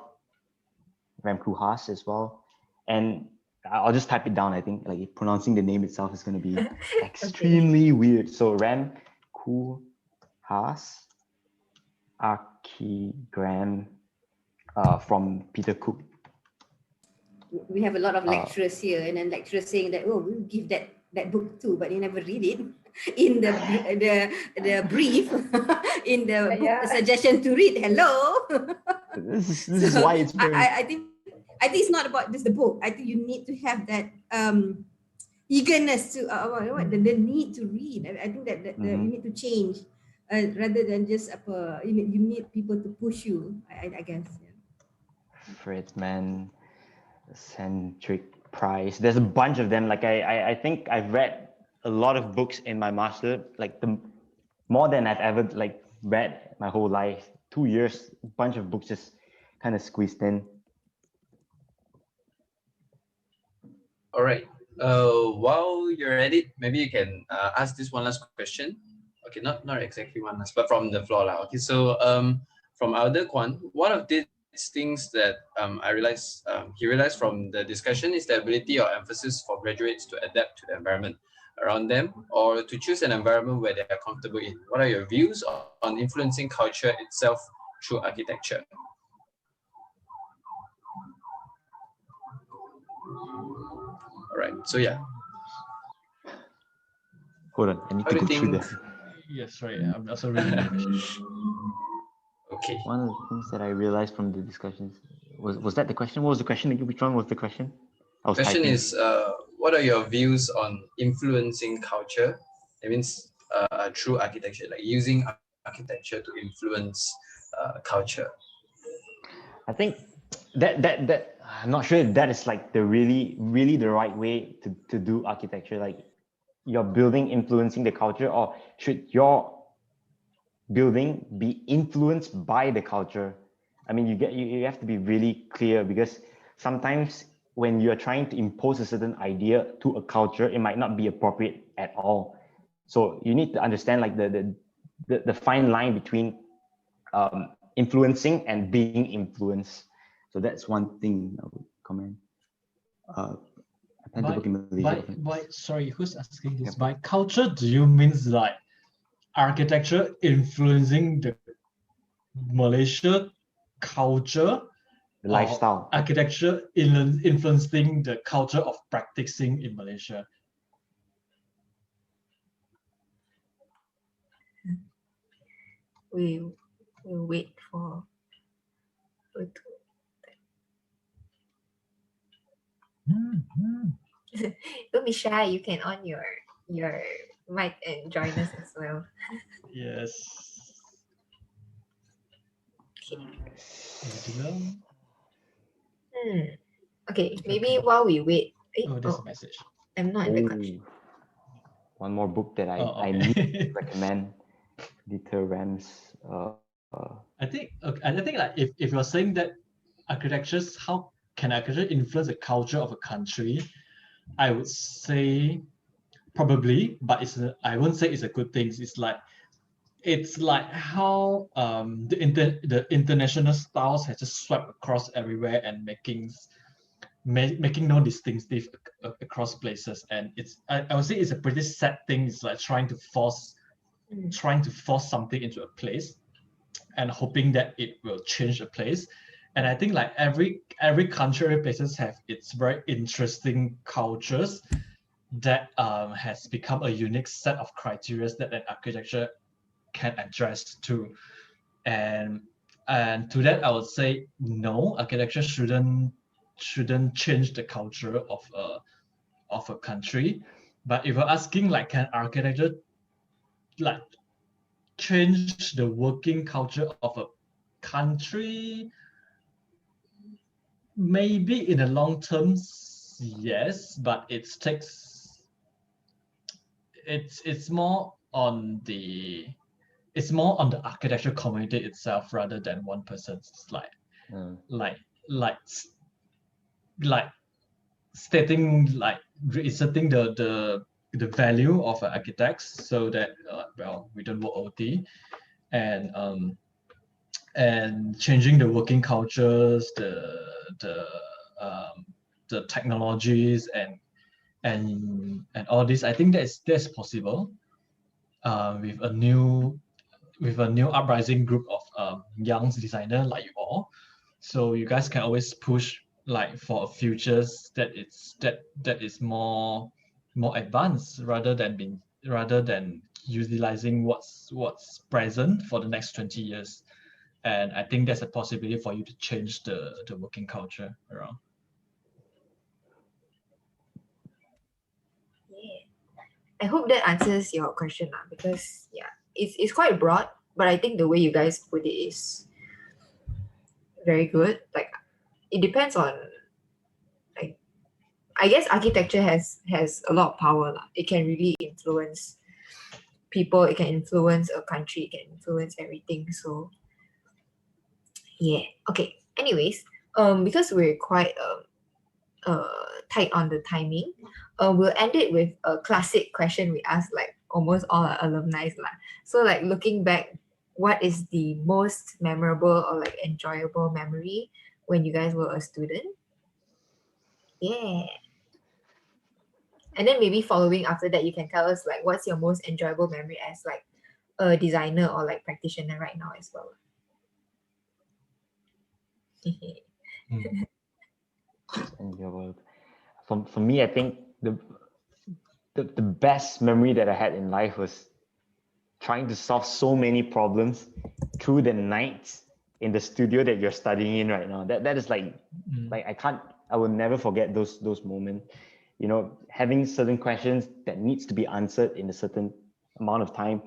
Speaker 4: Rem Koolhaas as well. And I'll just type it down. I think like pronouncing the name itself is going to be extremely weird. So Rem Koolhaas, Aki Graham, from Peter Cook.
Speaker 5: We have a lot of lecturers here, and then lecturers saying that, oh, we'll give that book too, but they never read it in the brief, in the book suggestion to read. Hello.
Speaker 4: This is why it's very...
Speaker 5: I think it's not about just the book. I think you need to have that eagerness to the need to read. I think that you need to change rather than just you need people to push you. I guess.
Speaker 4: Friedman, Centric, Price. There's a bunch of them. Like I think I've read a lot of books in my master, like more than I've ever like read my whole life. 2 years, a bunch of books just kind of squeezed in.
Speaker 1: All right. While you're at it, maybe you can ask this one last question. Okay, not exactly one last, but from the floor lah. Okay, so from Alder Kwan, one of these things that I realized he realized from the discussion is the ability or emphasis for graduates to adapt to the environment around them or to choose an environment where they are comfortable in. What are your views on influencing culture itself through architecture? All right, so yeah.
Speaker 4: Hold on, I need to go through that.
Speaker 3: Yes, sorry, I'm also reading the question.
Speaker 1: Okay.
Speaker 4: One of the things that I realized from the discussions was that the question? What was the question? Which one was the question?
Speaker 1: The question is, what are your views on influencing culture? It means through architecture, like using architecture to influence culture.
Speaker 4: I think that I'm not sure if that is like the really the right way to do architecture. Like your building influencing the culture, or should your building be influenced by the culture? I mean, you have to be really clear, because sometimes when you're trying to impose a certain idea to a culture, it might not be appropriate at all. So you need to understand like the fine line between influencing and being influenced. So that's one thing I would comment. I tend to work in Malaysia.
Speaker 3: Sorry, who's asking this?
Speaker 4: Yep.
Speaker 3: By culture, do you means like architecture influencing the Malaysia culture,
Speaker 4: The lifestyle.
Speaker 3: or architecture influencing the culture of practicing in Malaysia?
Speaker 2: We'll wait for. Don't be shy. You can on your mic and join us as well.
Speaker 3: Yes.
Speaker 2: Okay. Okay, maybe while we wait.
Speaker 3: Oh, there's a message.
Speaker 2: I'm not in the question.
Speaker 4: One more book that I
Speaker 3: okay.
Speaker 4: need to recommend, Dieter Ram's.
Speaker 3: I think like if you're saying that architectures, how can architecture influence the culture of a country? I would say probably, but I won't say it's a good thing. It's like how the international styles has just swept across everywhere and making no distinctive across places, and I would say it's a pretty sad thing. It's like trying to force something into a place and hoping that it will change a place. And I think like every country, every places have its very interesting cultures that has become a unique set of criteria that an architecture can address to. And to that I would say no, architecture shouldn't change the culture of a country. But if you're asking like, can architecture like change the working culture of a country, maybe in the long term, yes, but it's more on the architecture community itself rather than one person. It's like stating, like resetting the value of architects, so that we don't work OT, and changing the working cultures, the technologies and all this. I think that's possible with a new uprising group of young designer like you all. So you guys can always push like for a futures that is more advanced rather than utilizing what's present for the next 20 years. And I think there's a possibility for you to change the working culture around.
Speaker 2: Yeah, I hope that answers your question, because yeah, it's quite broad, but I think the way you guys put it is very good. Like, it depends on, like, I guess architecture has a lot of power. It can really influence people, it can influence a country, it can influence everything. So yeah, okay. Anyways, because we're quite tight on the timing, we'll end it with a classic question we ask like almost all our alumni lah. So like, looking back, what is the most memorable or like enjoyable memory when you guys were a student? Yeah. And then maybe following after that, you can tell us like, what's your most enjoyable memory as like a designer or like practitioner right now as well.
Speaker 4: For me, I think the best memory that I had in life was trying to solve so many problems through the nights in the studio that you're studying in right now. That is like I will never forget those moments. You know, having certain questions that needs to be answered in a certain amount of time,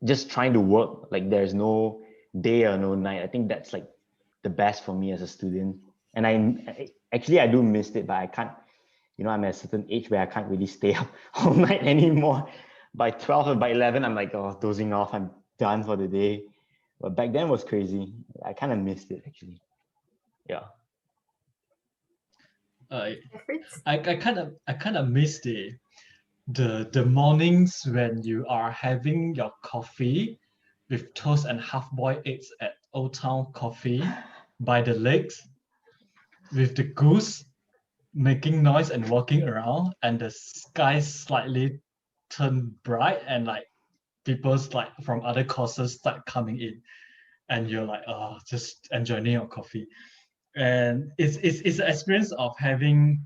Speaker 4: just trying to work like there's no day or no night. I think that's like the best for me as a student. And I do miss it, but I can't, I'm at a certain age where I can't really stay up all night anymore. By 12 or by 11, I'm like, oh, dozing off, I'm done for the day. But back then was crazy. I kind of missed it actually. Yeah.
Speaker 3: I kind of miss the mornings when you are having your coffee with toast and half-boiled eggs at Old Town Coffee by the lakes, with the goose making noise and walking around, and the sky slightly turn bright, and like people like from other courses start coming in, and you're like, oh, just enjoying your coffee. And it's an experience of having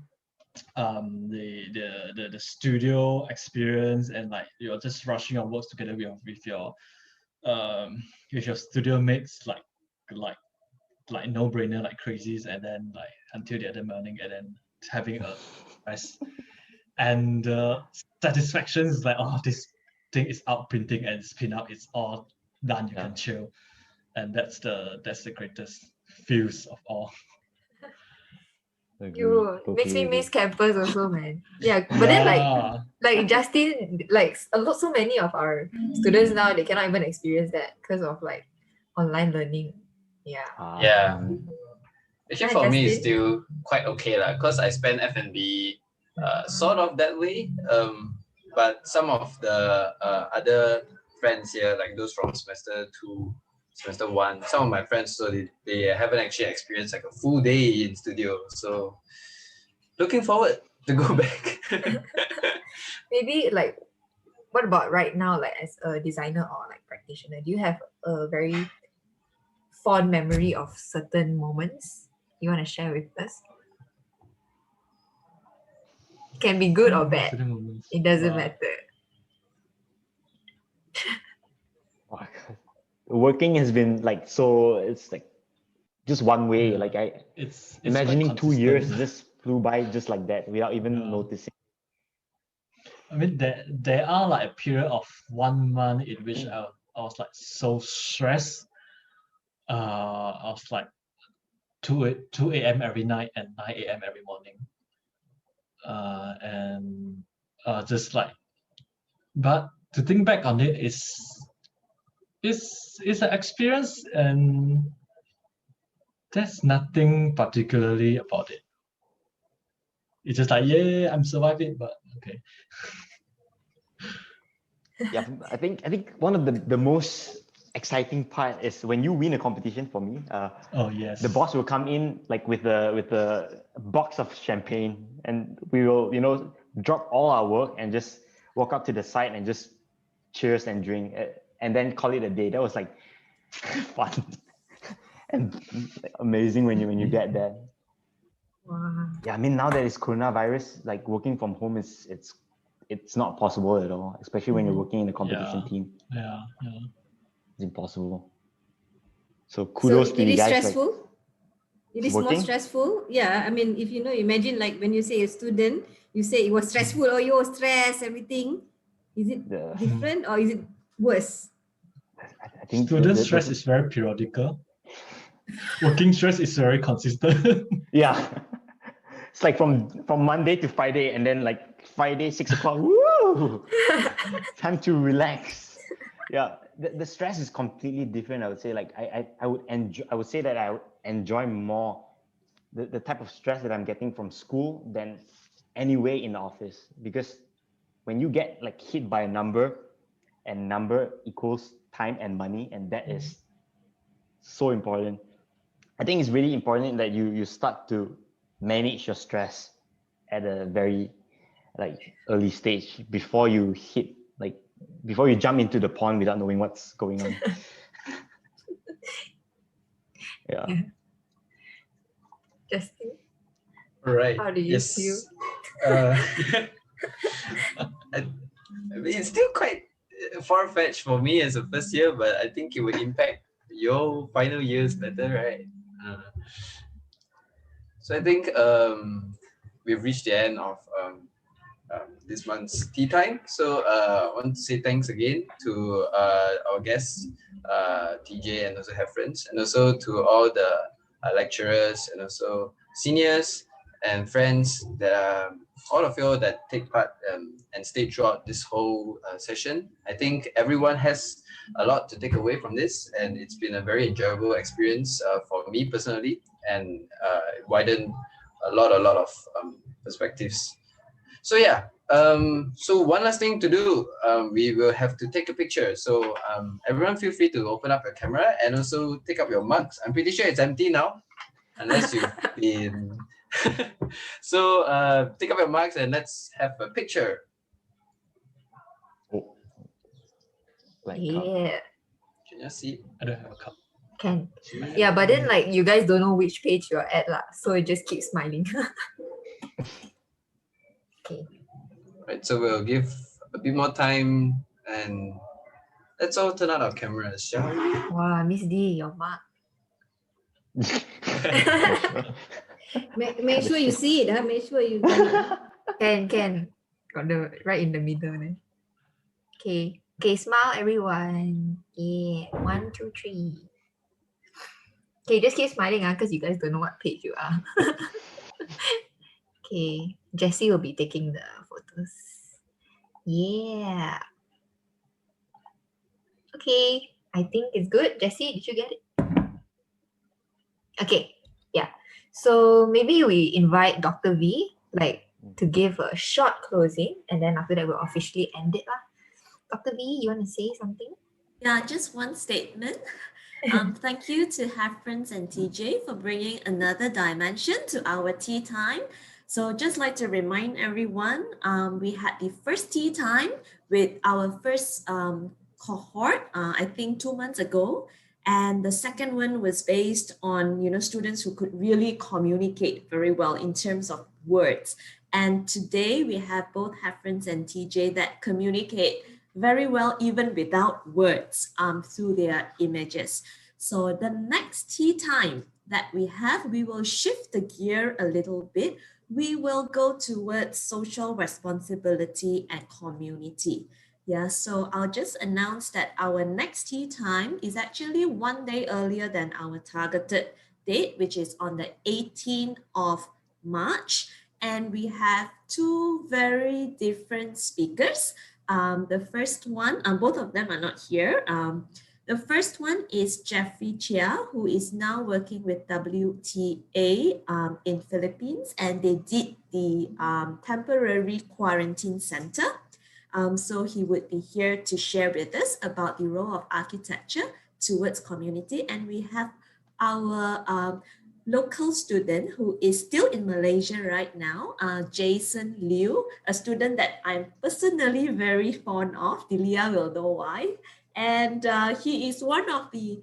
Speaker 3: the studio experience, and like you're just rushing your works together with your studio mates, like no brainer, like crazies, and then like until the other morning, and then having a rest. And satisfaction is like, oh, this thing is out printing and spin out, it's all done, you can chill. And that's the greatest feels of all.
Speaker 2: You makes me miss campus also, man. Yeah, but then like Justin, like so many of our students now, they cannot even experience that because of like online learning. Yeah.
Speaker 1: Actually, for me, it's still quite okay lah, because I spend F&B sort of that way. But some of the other friends here, like those from semester 2, semester 1, some of my friends, so they haven't actually experienced like a full day in studio. So looking forward to go back.
Speaker 2: Maybe like, what about right now, like as a designer or like practitioner, do you have a very fond memory of certain moments you want to share with us? It can be good or bad. It doesn't matter.
Speaker 4: Working has been like, so it's like just one way. Like it's imagining 2 years just flew by just like that without even noticing.
Speaker 3: I mean, there are like a period of 1 month in which I was like so stressed. I was like 2 a.m. every night and 9 a.m. every morning. And just like, but to think back on it is an experience, and there's nothing particularly about it. It's just like, yeah, I'm surviving, but okay.
Speaker 4: Yeah, I think one of the most exciting part is when you win a competition for me.
Speaker 3: Oh yes.
Speaker 4: The boss will come in like with a box of champagne, and we will, drop all our work and just walk up to the site and just cheers and drink, and then call it a day. That was like fun and amazing when you get that.
Speaker 2: Wow.
Speaker 4: Yeah, I mean, now that it's coronavirus, like working from home it's not possible at all, especially when you're working in a competition team.
Speaker 3: Yeah.
Speaker 4: It's impossible. So kudos to you guys.
Speaker 5: Stressful? It is more stressful. Yeah, I mean, if imagine like when you say a student, you say it was stressful, or you stress, everything. Is it different or is it worse?
Speaker 4: I think
Speaker 3: student stress is very periodical. Working stress is very consistent.
Speaker 4: Yeah. It's like from Monday to Friday, and then like Friday 6 o'clock, woo! Time to relax. Yeah, the stress is completely different. I would say, like I would say that I would enjoy more the type of stress that I'm getting from school than anyway in the office, because when you get like hit by a number, and number equals time and money, and that is so important. I think it's really important that you start to manage your stress at a very like early stage before you jump into the pond without knowing what's going on. Yeah.
Speaker 2: Justin?
Speaker 1: Right.
Speaker 2: How do you feel?
Speaker 1: I mean, it's still quite far-fetched for me as a first year, but I think it would impact your final years better, right? So I think we've reached the end of this month's tea time. So I want to say thanks again to our guests, TJ and also Heffrence, and also to all the lecturers, and also seniors and friends that are all of you that take part and stay throughout this whole session. I think everyone has a lot to take away from this, and it's been a very enjoyable experience for me personally, and it widened a lot of perspectives. So yeah, so one last thing to do, we will have to take a picture. So everyone feel free to open up your camera and also take up your mugs. I'm pretty sure it's empty now, unless you've been. So take up your mugs and let's have a picture.
Speaker 4: Oh. Like
Speaker 2: Yeah,
Speaker 1: Can you see?
Speaker 3: I don't have a cup.
Speaker 2: can. Yeah, but then like you guys don't know which page you're at lah, so it just keep smiling. Okay.
Speaker 1: Right, so we'll give a bit more time and let's all turn out our cameras, shall we?
Speaker 2: Wow, Miss D, your mark.
Speaker 5: Make sure you see it. Make sure you.
Speaker 2: Can. Got the right in the middle. Then. Okay. Okay, smile everyone. Yeah. 1, 2, 3. Okay, just keep smiling because you guys don't know what page you are. Okay. Jessie will be taking the photos. Yeah. Okay. I think it's good. Jessie, did you get it? Okay. Yeah. So maybe we invite Dr. V to give a short closing, and then after that we'll officially end it lah. Dr. V, you want to say something?
Speaker 6: Yeah, just one statement. Thank you to Heffrence and TJ for bringing another dimension to our tea time. So just like to remind everyone, we had the first tea time with our first cohort, I think 2 months ago. And the second one was based on, students who could really communicate very well in terms of words. And today we have both Heffrence and TJ that communicate very well even without words through their images. So the next tea time that we have, we will shift the gear a little bit. We will go towards social responsibility and community. Yeah, so I'll just announce that our next tea time is actually 1 day earlier than our targeted date, which is on the 18th of March. And we have two very different speakers. The first one, both of them are not here. The first one is Jeffrey Chia, who is now working with WTA in Philippines, and they did the temporary quarantine center. So he would be here to share with us about the role of architecture towards community. And we have our local student who is still in Malaysia right now, Jason Liu, a student that I'm personally very fond of. Delia will know why. And he is one of the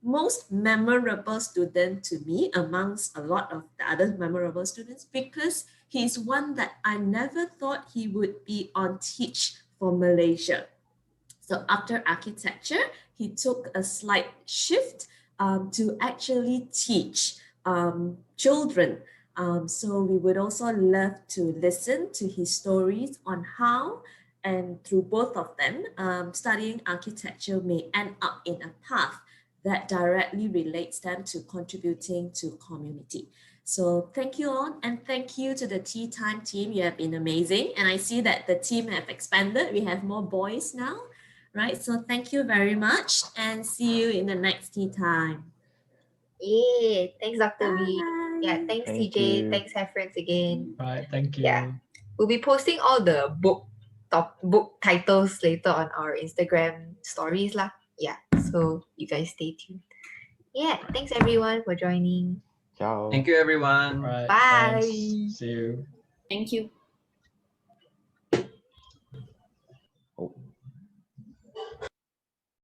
Speaker 6: most memorable student to me amongst a lot of the other memorable students, because he's one that I never thought he would be on Teach for Malaysia. So after architecture, he took a slight shift to actually teach children. So we would also love to listen to his stories on how, and through both of them, studying architecture may end up in a path that directly relates them to contributing to community. So thank you all, and thank you to the Tea Time team. You have been amazing, and I see that the team have expanded. We have more boys now, right? So thank you very much, and see you in the next Tea Time.
Speaker 2: Yeah, thanks Dr. V.
Speaker 6: Bye.
Speaker 2: Yeah, thanks
Speaker 4: Thank
Speaker 2: TJ.
Speaker 4: you.
Speaker 2: Thanks Heffrence again.
Speaker 3: Right, thank you.
Speaker 2: Yeah. We'll be posting all the book titles later on our Instagram stories lah. Yeah, so you guys stay tuned. Yeah, thanks everyone for joining.
Speaker 4: Ciao.
Speaker 1: Thank you, everyone.
Speaker 3: Right,
Speaker 2: Bye.
Speaker 3: thanks. See you.
Speaker 7: Thank you.